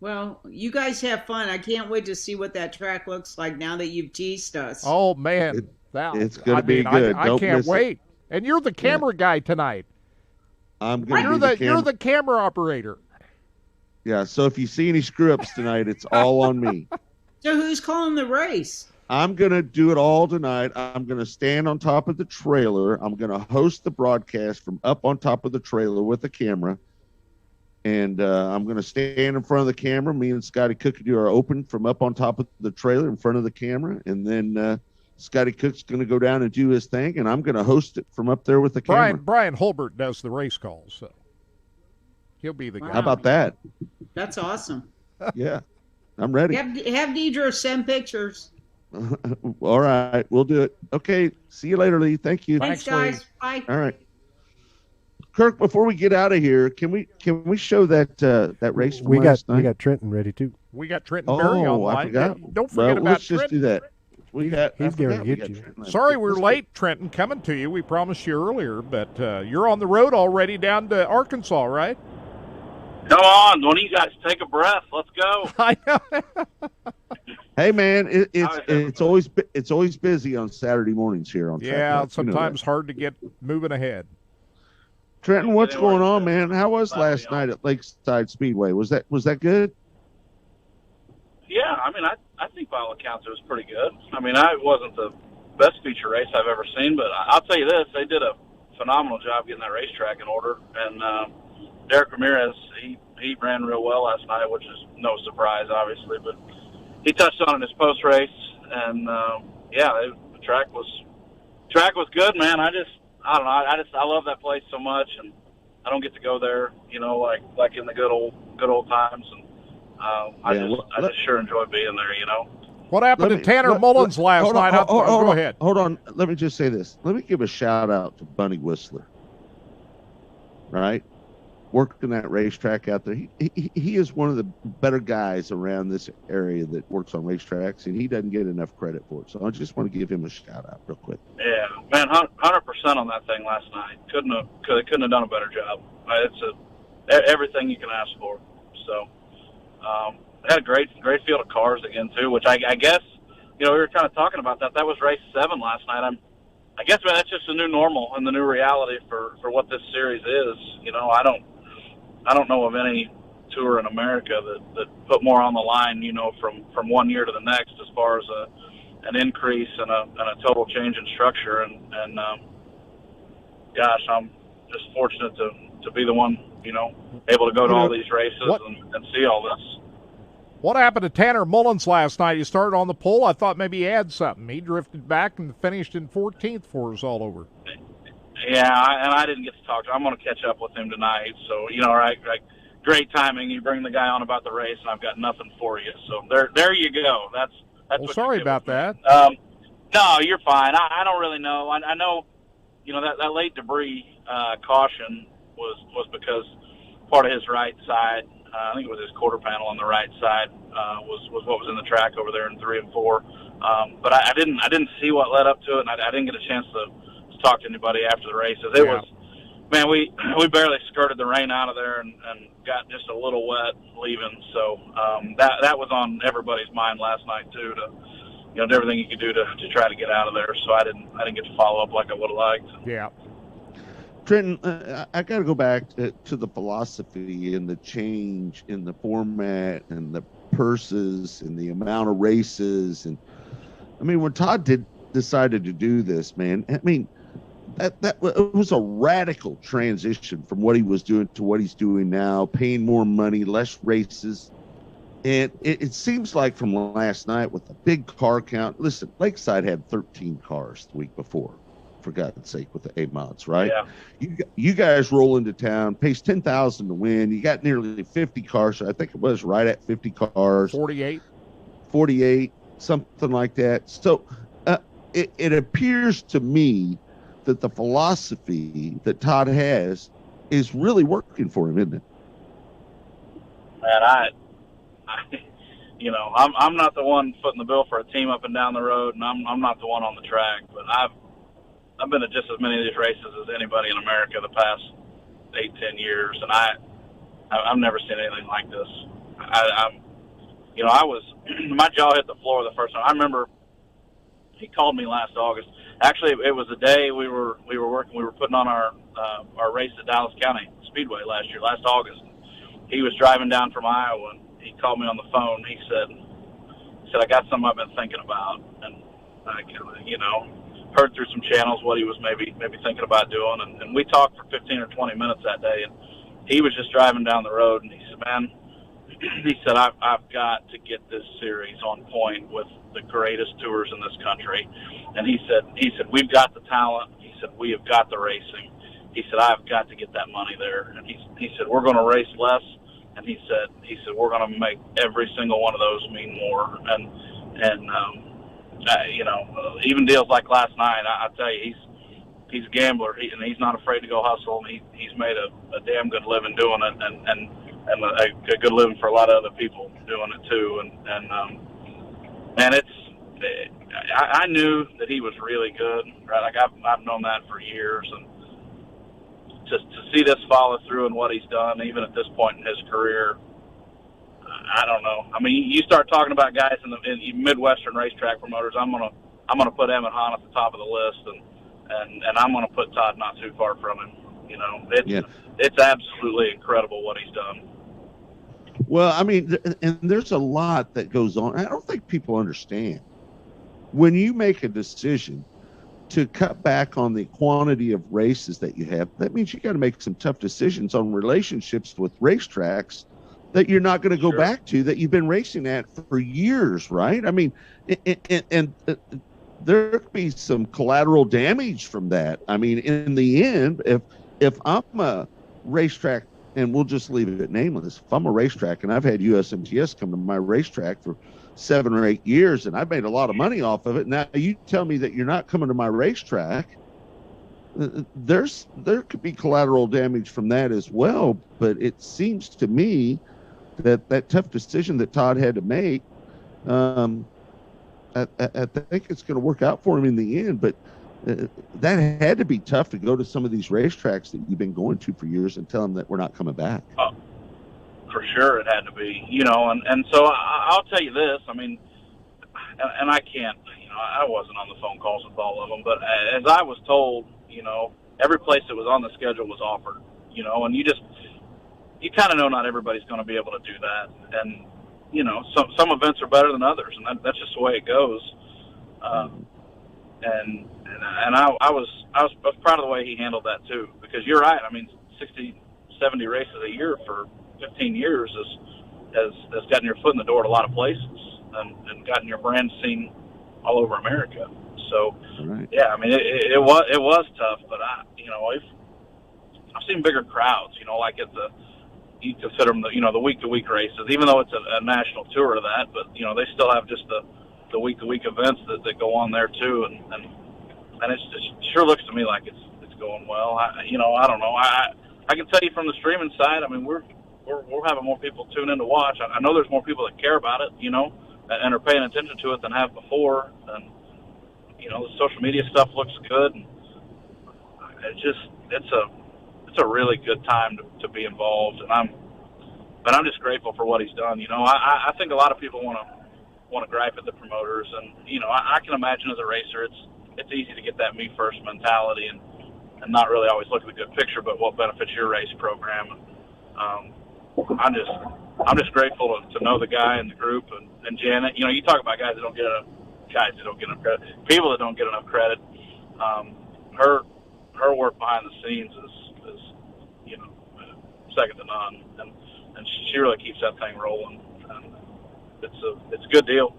Well, you guys have fun. I can't wait to see what that track looks like now that you've teased us. Oh man, it's going to be good. I can't wait. And you're the camera guy tonight. I'm going to be you're the camera operator. Yeah, so if you see any screw-ups tonight, it's all on me. So who's calling the race? I'm going to do it all tonight. I'm going to stand on top of the trailer. I'm going to host the broadcast from up on top of the trailer with the camera. And I'm going to stand in front of the camera. Me and Scotty Cook do our open from up on top of the trailer in front of the camera. And then Scotty Cook's going to go down and do his thing, and I'm going to host it from up there with the camera. Brian Holbert does the race calls, so he'll be the guy. How about that? That's awesome. Yeah, I'm ready. Have Deidre send pictures. All right, we'll do it. Okay, see you later, Lee. Thank you. Thanks, guys. Bye. All right. Kirk, before we get out of here, can we show that race from last night? We got Trenton ready too. We got Trenton Berry online. I forgot. Don't forget about let's just do that. He's going to get you. Sorry we're late, Trenton, coming to you. We promised you earlier, but you're on the road already down to Arkansas, right? Come on, don't you guys take a breath? Let's go. I know. Hey man, it's always busy on Saturday mornings here on Track Talk. Sometimes hard to get moving ahead. Trenton, what's going on, man? How was last night at Lakeside Speedway? Was that good? Yeah, I mean, I think by all accounts it was pretty good. I mean, it wasn't the best feature race I've ever seen, but I'll tell you this, they did a phenomenal job getting that racetrack in order. And Derek Ramirez, he ran real well last night, which is no surprise, obviously, but he touched on it in his post race, and the track was good, man. I don't know. I love that place so much, and I don't get to go there, you know, like in the good old times. And I just sure enjoy being there, you know. What happened to Tanner Mullins last night? Go ahead. Hold on. Let me just say this. Let me give a shout out to Bunny Whistler. Right? Working that racetrack out there. He is one of the better guys around this area that works on racetracks, and he doesn't get enough credit for it. So I just want to give him a shout out real quick. Yeah, man, 100% on that thing last night. Couldn't have done a better job. It's everything you can ask for. So. Had a great field of cars again too, which I guess, you know, we were kind of talking about that. That was race 7 last night. I guess, man, that's just the new normal and the new reality for what this series is. You know, I don't know of any tour in America that put more on the line, you know, from one year to the next as far as an increase and a total change in structure. And gosh, I'm just fortunate to be the one, you know, able to go to all these races and see all this. What happened to Tanner Mullins last night? He started on the pole. I thought maybe he had something. He drifted back and finished in 14th for us all over. Yeah, and I didn't get to talk to him. I'm going to catch up with him tonight. So, you know, right, great timing. You bring the guy on about the race, and I've got nothing for you. So there you go. That's well, sorry about that. No, you're fine. I don't really know. I know, you know, that late debris caution was because part of his right side, I think it was his quarter panel on the right side, was what was in the track over there in 3 and 4. But I didn't see what led up to it, and I didn't get a chance to talk to anybody after the races. It was, man, we barely skirted the rain out of there and got just a little wet leaving. So that was on everybody's mind last night too. To do everything you could do to try to get out of there. So I didn't get to follow up like I would have liked. Yeah. Trenton, I got to go back to the philosophy and the change in the format and the purses and the amount of races. And I mean, when Todd decided to do this, man, I mean, that it was a radical transition from what he was doing to what he's doing now, paying more money, less races. And it seems like from last night with the big car count, listen, Lakeside had 13 cars the week before, for God's sake, with the A-mods, right? Yeah. You guys roll into town, pays $10,000 to win. You got nearly 50 cars. So I think it was right at 50 cars. 48, something like that. So it appears to me that the philosophy that Todd has is really working for him, isn't it? Man, I'm not the one footing the bill for a team up and down the road, and I'm not the one on the track. But I've been at just as many of these races as anybody in America the past 8-10 years, and I've never seen anything like this. I was my jaw hit the floor the first time. I remember he called me last August. Actually, it was the day we were working. We were putting on our race at Dallas County Speedway last August. He was driving down from Iowa, and he called me on the phone. He said, I got something I've been thinking about, and I, heard through some channels what he was maybe thinking about doing, and we talked for 15 or 20 minutes that day. And he was just driving down the road, and he said, "Man," he said, "I've got to get this series on point with the greatest tours in this country." And he said, "We've got the talent." He said, "We have got the racing." He said, "I've got to get that money there." And he said, "We're going to race less." And he said, "We're going to make every single one of those mean more." And even deals like last night, I tell you, he's a gambler, and he's not afraid to go hustle. And he's made a damn good living doing it, and a good living for a lot of other people doing it too. And I knew that he was really good, right? Like I've known that for years, and to see this follow through and what he's done, even at this point in his career, I don't know. I mean, you start talking about guys in the Midwestern racetrack promoters. I'm gonna put Emmett Hahn at the top of the list, and I'm gonna put Todd not too far from him. It's absolutely incredible what he's done. Well, I mean, and there's a lot that goes on. I don't think people understand when you make a decision to cut back on the quantity of races that you have. That means you got to make some tough decisions on relationships with racetracks that you're not going to go back to, that you've been racing at for years, right? I mean, and there could be some collateral damage from that. I mean, in the end, if I'm a racetrack, and we'll just leave it nameless, if I'm a racetrack and I've had USMTS come to my racetrack for 7 or 8 years and I've made a lot of money off of it, now you tell me that you're not coming to my racetrack, there could be collateral damage from that as well. But it seems to me that tough decision that Todd had to make, I think it's going to work out for him in the end. But that had to be tough to go to some of these racetracks that you've been going to for years and tell them that we're not coming back. For sure it had to be, and so I'll tell you this, I mean, and I can't, I wasn't on the phone calls with all of them, but as I was told, every place that was on the schedule was offered, and you kind of know not everybody's going to be able to do that. And, some events are better than others, and that's just the way it goes. And I was proud of the way he handled that too, because you're right. I mean, 60, 70 races a year for 15 years has gotten your foot in the door at a lot of places and gotten your brand seen all over America. So, yeah, I mean, it was tough, but I've seen bigger crowds, like you consider them the week-to-week races, even though it's a national tour of that, but, they still have just the week-to-week events that go on there too. And it sure looks to me like it's going well. I don't know. I can tell you from the streaming side, I mean, we're having more people tune in to watch. I know there's more people that care about it, and are paying attention to it than have before. And the social media stuff looks good. And it's a really good time to be involved, and I'm just grateful for what he's done. I think a lot of people want to gripe at the promoters, and I can imagine as a racer, it's easy to get that me first mentality and not really always look at the good picture, but what benefits your race program. I'm just grateful to know the guy and the group and Janet. You talk about guys that don't get enough credit, people that don't get enough credit. Her work behind the scenes is second to none, and she really keeps that thing rolling. And it's a good deal.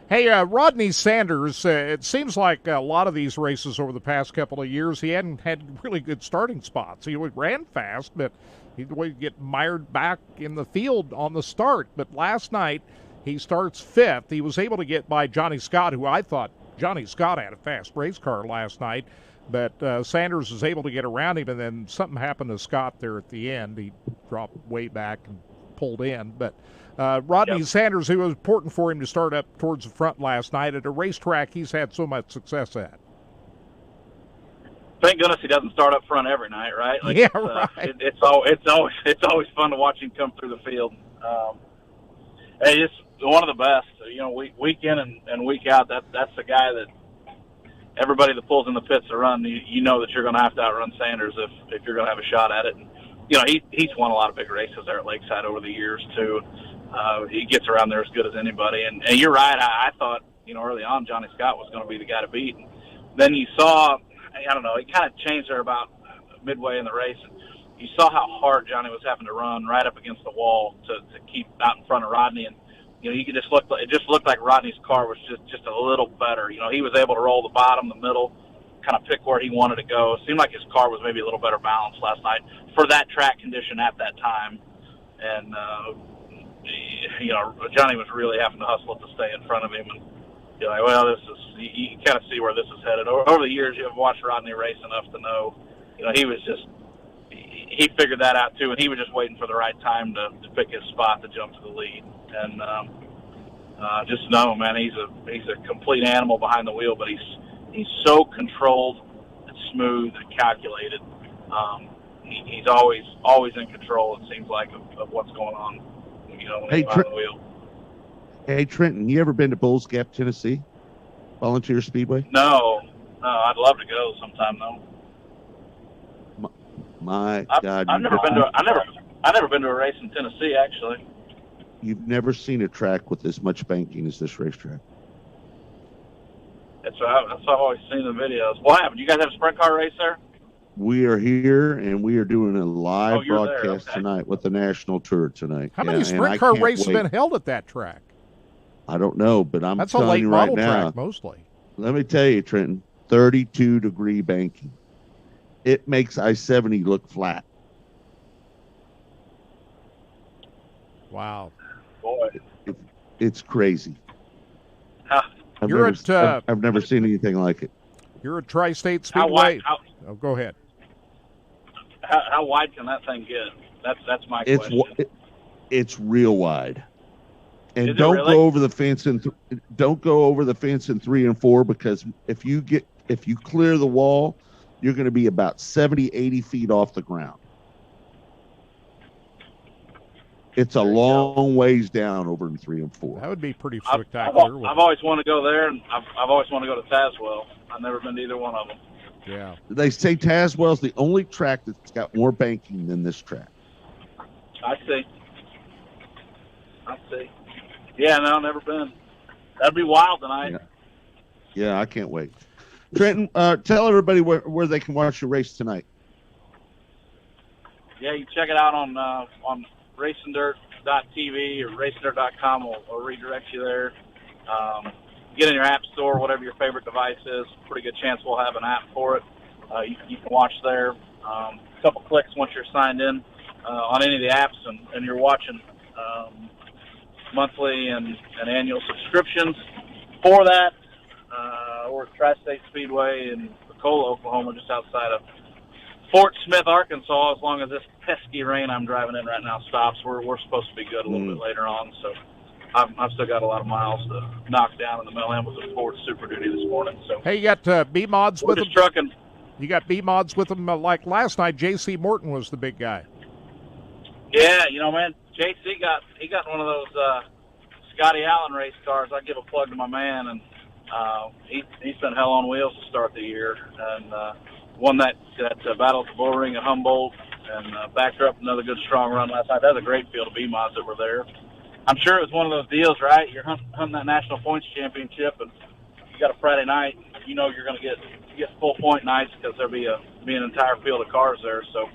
Hey, Rodney Sanders, it seems like a lot of these races over the past couple of years, he hadn't had really good starting spots. He ran fast, but he'd get mired back in the field on the start. But last night, he starts fifth. He was able to get by Johnny Scott, who I thought Johnny Scott had a fast race car last night. But Sanders was able to get around him, and then something happened to Scott there at the end. He dropped way back and pulled in. But Rodney Sanders, it was important for him to start up towards the front last night at a racetrack he's had so much success at. Thank goodness he doesn't start up front every night, right? Right. It's always fun to watch him come through the field. It's one of the best. Week in and week out, that's the guy that everybody that pulls in the pits to run, you know that you're going to have to outrun Sanders if you're going to have a shot at it. And, he's won a lot of big races there at Lakeside over the years too. He gets around there as good as anybody. And you're right. I thought early on Johnny Scott was going to be the guy to beat. And then you saw, I don't know, it kind of changed there about midway in the race. And you saw how hard Johnny was having to run right up against the wall to keep out in front of Rodney. And you could it just looked like Rodney's car was just a little better. He was able to roll the bottom, the middle, kind of pick where he wanted to go. It seemed like his car was maybe a little better balanced last night for that track condition at that time. And Johnny was really having to hustle to stay in front of him. And you're like, well, you can kind of see where this is headed. Over the years, you've watched Rodney race enough to know, he figured that out too, and he was just waiting for the right time to pick his spot to jump to the lead. And just know, man, he's a complete animal behind the wheel, but he's so controlled and smooth and calculated. He's always in control, it seems like, of what's going on, when he's behind the wheel. Hey, Trenton, you ever been to Bulls Gap, Tennessee? Volunteer Speedway? No, I'd love to go sometime though. My God, I've never been to a race in Tennessee, actually. You've never seen a track with as much banking as this racetrack. That's what I've always seen in the videos. What happened? You guys have a sprint car race there? We are here, and we are doing a live broadcast Okay. tonight with the national tour tonight. How many sprint car races have been held at that track? I don't know, but That's a telling late you right model now. track mostly. Let me tell you, Trenton, 32-degree banking. It makes I-70 look flat. Wow. Boy. It's crazy. Huh. I've never seen anything like it. You're at Tri-State Speedway. Go ahead. How wide can that thing get? That's my question. It's real wide. And Is it don't really? go over the fence don't go over the fence in 3 and 4, because if you clear the wall, you're going to be about 70, 80 feet off the ground. It's a long ways down over in 3 and 4. That would be pretty I've spectacular. always wanted to go there, and I've always wanted to go to Tazewell. I've never been to either one of them. Yeah. They say Tazewell's the only track that's got more banking than this track. I see. Yeah, no, never been. That'd be wild tonight. Yeah, I can't wait. Trenton, tell everybody where they can watch your race tonight. Yeah, you can check it out on RacingDirt.tv or RacingDirt.com. will redirect you there. Get in your app store, whatever your favorite device is. Pretty good chance we'll have an app for it. You can watch there. A couple clicks once you're signed in on any of the apps, and you're watching monthly and annual subscriptions for that. We're at Tri-State Speedway in Wacola, Oklahoma, just outside of Fort Smith, Arkansas. As long as this pesky rain I'm driving in right now stops, we're supposed to be good a little bit later on. So I've still got a lot of miles to knock down in the mail. Was a Ford Super Duty this morning. So hey, you got B-Mods with them? Trucking. You got B-Mods with them like last night. J.C. Morton was the big guy. Yeah, man, JC got one of those Scotty Allen race cars. I give a plug to my man, and he's been hell on wheels to start the year, and won that battle at the Bull Ring at Humboldt, and backed her up another good strong run last night. That was a great field of B-Mods that were there. I'm sure it was one of those deals, right? You're hunting that national points championship, and you got a Friday night. You're going to get full point nights because there'll be an entire field of cars there. So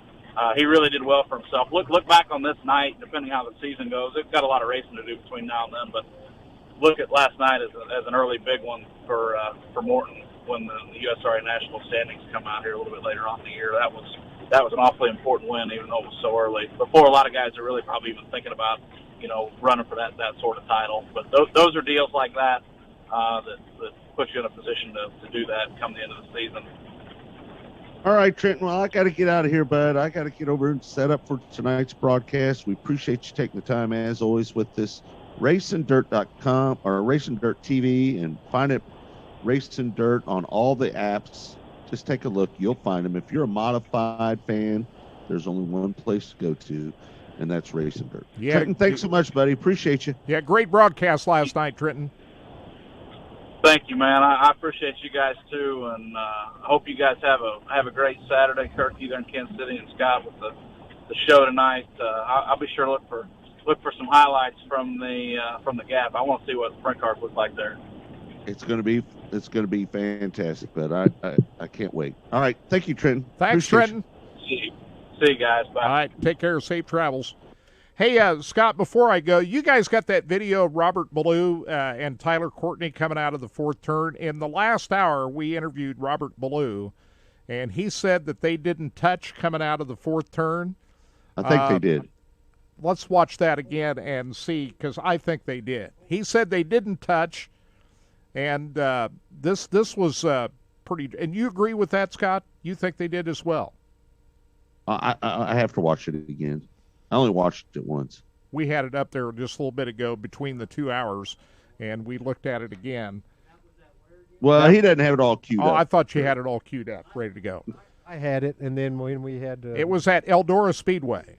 he really did well for himself. Look back on this night, depending how the season goes. It's got a lot of racing to do between now and then, but look at last night as an early big one for Morton when the USRA national standings come out here a little bit later on in the year. That was an awfully important win, even though it was so early. Before a lot of guys are really probably even thinking about running for that sort of title. But those are deals like that that put you in a position to do that come the end of the season. All right, Trenton. Well, I got to get out of here, bud. I got to get over and set up for tonight's broadcast. We appreciate you taking the time, as always, with this. RacingDirt.com or Racing Dirt TV, and find it Racing Dirt on all the apps. Just take a look. You'll find them. If you're a modified fan, there's only one place to go to, and that's Racing Dirt. Yeah, Trenton, thanks so much, buddy. Appreciate you. Yeah, great broadcast last night, Trenton. Thank you, man. I appreciate you guys too, and I hope you guys have a great Saturday. Kirk, you there in Kansas City, and Scott with the show tonight. I'll be sure to look for some highlights from the Gap. I want to see what sprint cars look like there. It's going to be fantastic, but I can't wait. All right, thank you, Trenton. Thanks, Trenton. See you guys. Bye. All right, take care. Safe travels. Hey, Scott, before I go, you guys got that video of Robert Ballou and Tyler Courtney coming out of the fourth turn. In the last hour, we interviewed Robert Ballou, and he said that they didn't touch coming out of the fourth turn. I think they did. Let's watch that again and see, because I think they did. He said they didn't touch, and this was pretty. And you agree with that, Scott? You think they did as well? I have to watch it again. I only watched it once. We had it up there just a little bit ago between the 2 hours, and we looked at it again. Well, he doesn't have it all queued up. Oh, I thought you had it all queued up, ready to go. I had it, and then when we had... it was at Eldora Speedway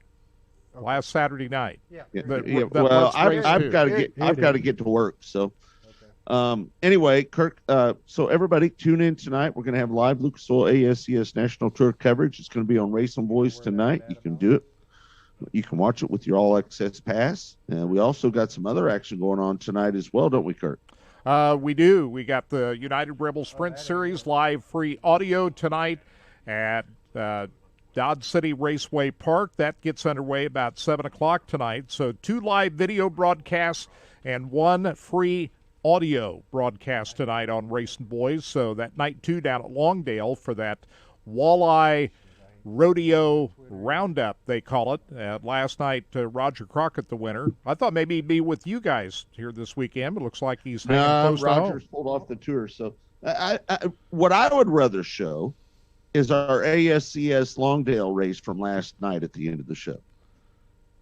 last Saturday night. Yeah. Well, I've got to get to work. So, anyway, Kirk. So everybody, tune in tonight. We're going to have live Lucas Oil ASCS National Tour coverage. It's going to be on Racing Boys tonight. You can do it. You can watch it with your All Access Pass. And we also got some other action going on tonight as well, don't we, Kirk? We do. We got the United Rebel Sprint Series live free audio tonight at Dodge City Raceway Park. That gets underway about 7 o'clock tonight. So 2 live video broadcasts and 1 free audio broadcast tonight on Racing Boys. So that night 2 down at Longdale for that Walleye Rodeo Roundup, they call it. Last night, Roger Crockett, the winner. I thought maybe he'd be with you guys here this weekend, but it looks like he's hanging close to home. Roger's pulled off the tour. So what I would rather show is our ASCS Longdale race from last night at the end of the show,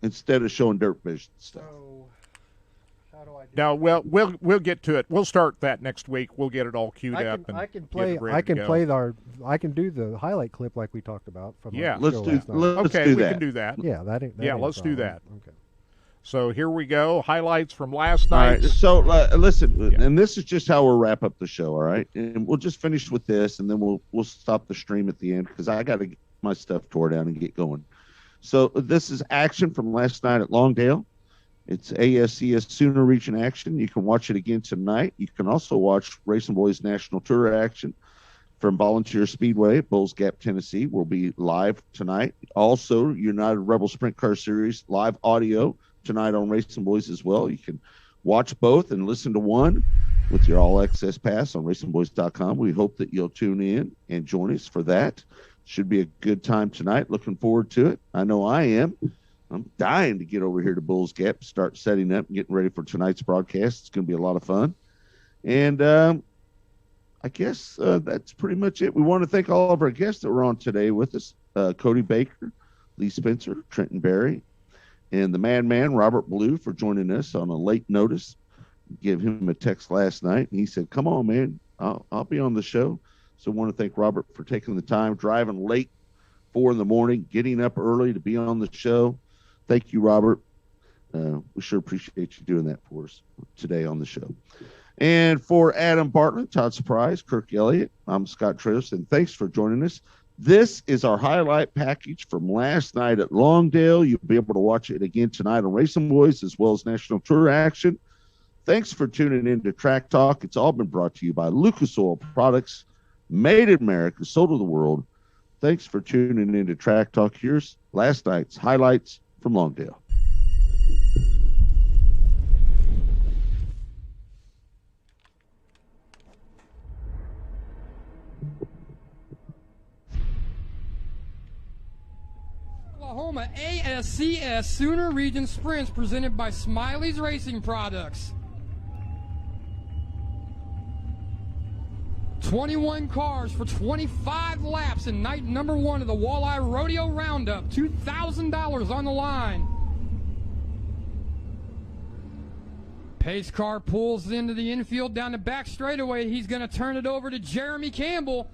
instead of showing Dirt Vision stuff. No, well, we'll get to it. We'll start that next week. We'll get it all queued up. And I can do the highlight clip like we talked about. From let's do that. We can do that. Yeah, let's do that. Okay. So here we go. Highlights from last night. All right. So listen, and this is just how we'll wrap up the show. All right, and we'll just finish with this, and then we'll stop the stream at the end because I got to get my stuff tore down and get going. So this is action from last night at Longdale. It's ASCS Sooner Region action. You can watch it again tonight. You can also watch Racing Boys National Tour action from Volunteer Speedway at Bulls Gap, Tennessee. Will be live tonight. Also, United Rebel Sprint Car Series live audio tonight on Racing Boys as well. You can watch both and listen to one with your All Access Pass on RacingBoys.com. We hope that you'll tune in and join us for that. Should be a good time tonight. Looking forward to it. I know I am. I'm dying to get over here to Bulls Gap, start setting up and getting ready for tonight's broadcast. It's going to be a lot of fun. And I guess that's pretty much it. We want to thank all of our guests that were on today with us. Cody Baker, Lee Spencer, Trenton Berry, and the Madman, Robert Blue, for joining us on a late notice. Give him a text last night, and he said, come on, man, I'll be on the show. So I want to thank Robert for taking the time, driving late, 4 a.m, getting up early to be on the show. Thank you, Robert. We sure appreciate you doing that for us today on the show. And for Adam Bartlett, Todd Surprise, Kirk Elliott, I'm Scott Travis, and thanks for joining us. This is our highlight package from last night at Longdale. You'll be able to watch it again tonight on Racing Boys as well as National Tour action. Thanks for tuning in to Track Talk. It's all been brought to you by Lucas Oil Products, made in America, sold to the world. Thanks for tuning in to Track Talk. Here's last night's highlights from Longdale. Oklahoma ASCS Sooner Region Sprints presented by Smiley's Racing Products. 21 cars for 25 laps in night number 1 of the Walleye Rodeo Roundup. $2,000 on the line. Pace car pulls into the infield down the back straightaway. He's going to turn it over to Jeremy Campbell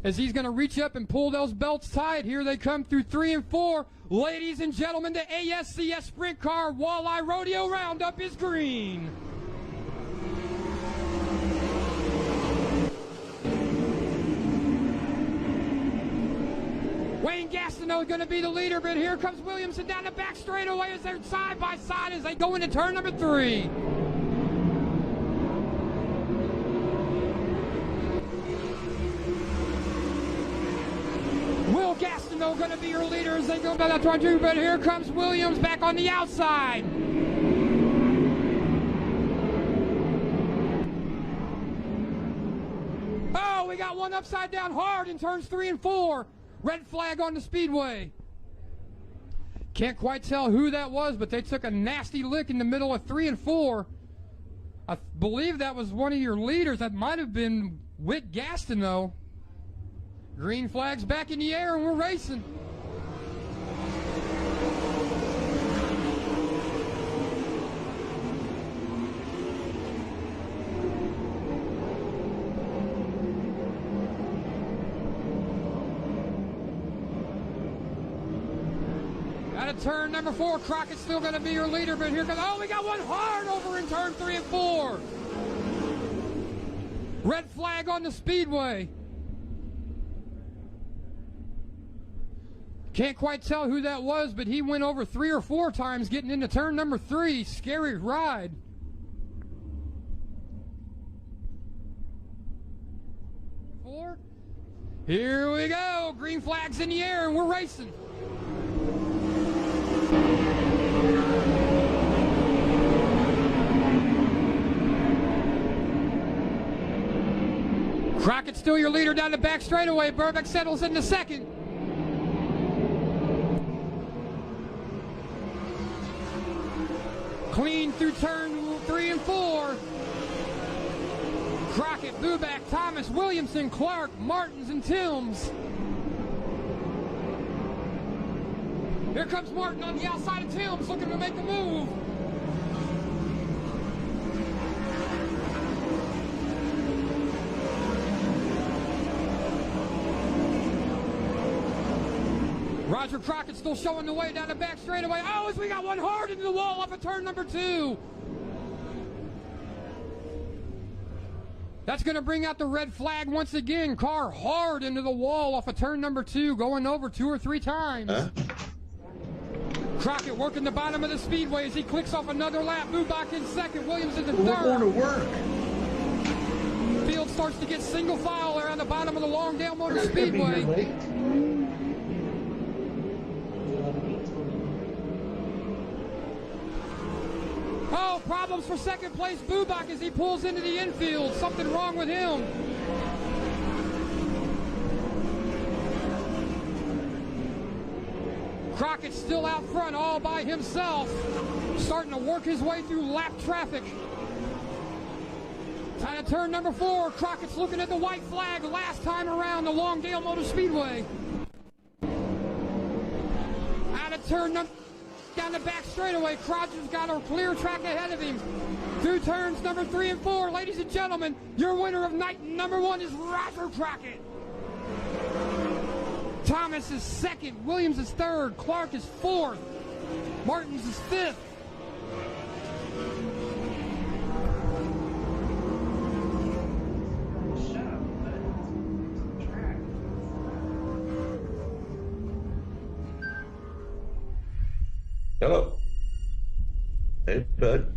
as he's going to reach up and pull those belts tight. Here they come through 3 and 4. Ladies and gentlemen, the ASCS Sprint Car Walleye Rodeo Roundup is green. Wayne Gastineau is going to be the leader, but here comes Williamson down the back straightaway as they're side by side as they go into turn number 3. Will Gastineau going to be your leader as they go down that turn 2, but here comes Williams back on the outside. Oh, we got one upside down hard in turns 3 and 4. Red flag on the speedway. Can't quite tell who that was, but they took a nasty lick in the middle of 3 and 4. I believe that was one of your leaders. That might have been Whit Gastineau. Green flag's back in the air and we're racing. Out of turn number 4, Crockett's still going to be your leader, but here comes, oh, we got one hard over in turn 3 and 4. Red flag on the speedway. Can't quite tell who that was, but he went over 3 or 4 times getting into turn number 3. Scary ride. Here we go. Green flag's in the air and we're racing. Crockett's still your leader down the back straightaway. Burbeck settles into second. Clean through turn 3 and 4. Crockett, Buback, Thomas, Williamson, Clark, Martins, and Timms. Here comes Martin on the outside of Timms, looking to make a move. Roger Crockett still showing the way down the back straightaway. Oh, as we got one hard into the wall off of turn number 2. That's going to bring out the red flag once again. Car hard into the wall off of turn number 2, going over 2 or 3 times. Crockett working the bottom of the speedway as he clicks off another lap. Buback in second, Williams in the third. We're going to work. Field starts to get single file around the bottom of the Longdale Motor Speedway. Oh, problems for second place Buback as he pulls into the infield. Something wrong with him. Crockett's still out front all by himself, starting to work his way through lap traffic. Time to turn number 4. Crockett's looking at the white flag last time around the Longdale Motor Speedway. Out of turn number... down the back straightaway. Crosby's got a clear track ahead of him. Through turns number 3 and 4, ladies and gentlemen, your winner of night number 1 is Roger Crockett. Thomas is second, Williams is third, Clark is fourth, Martins is fifth. Hello. Hey, bud.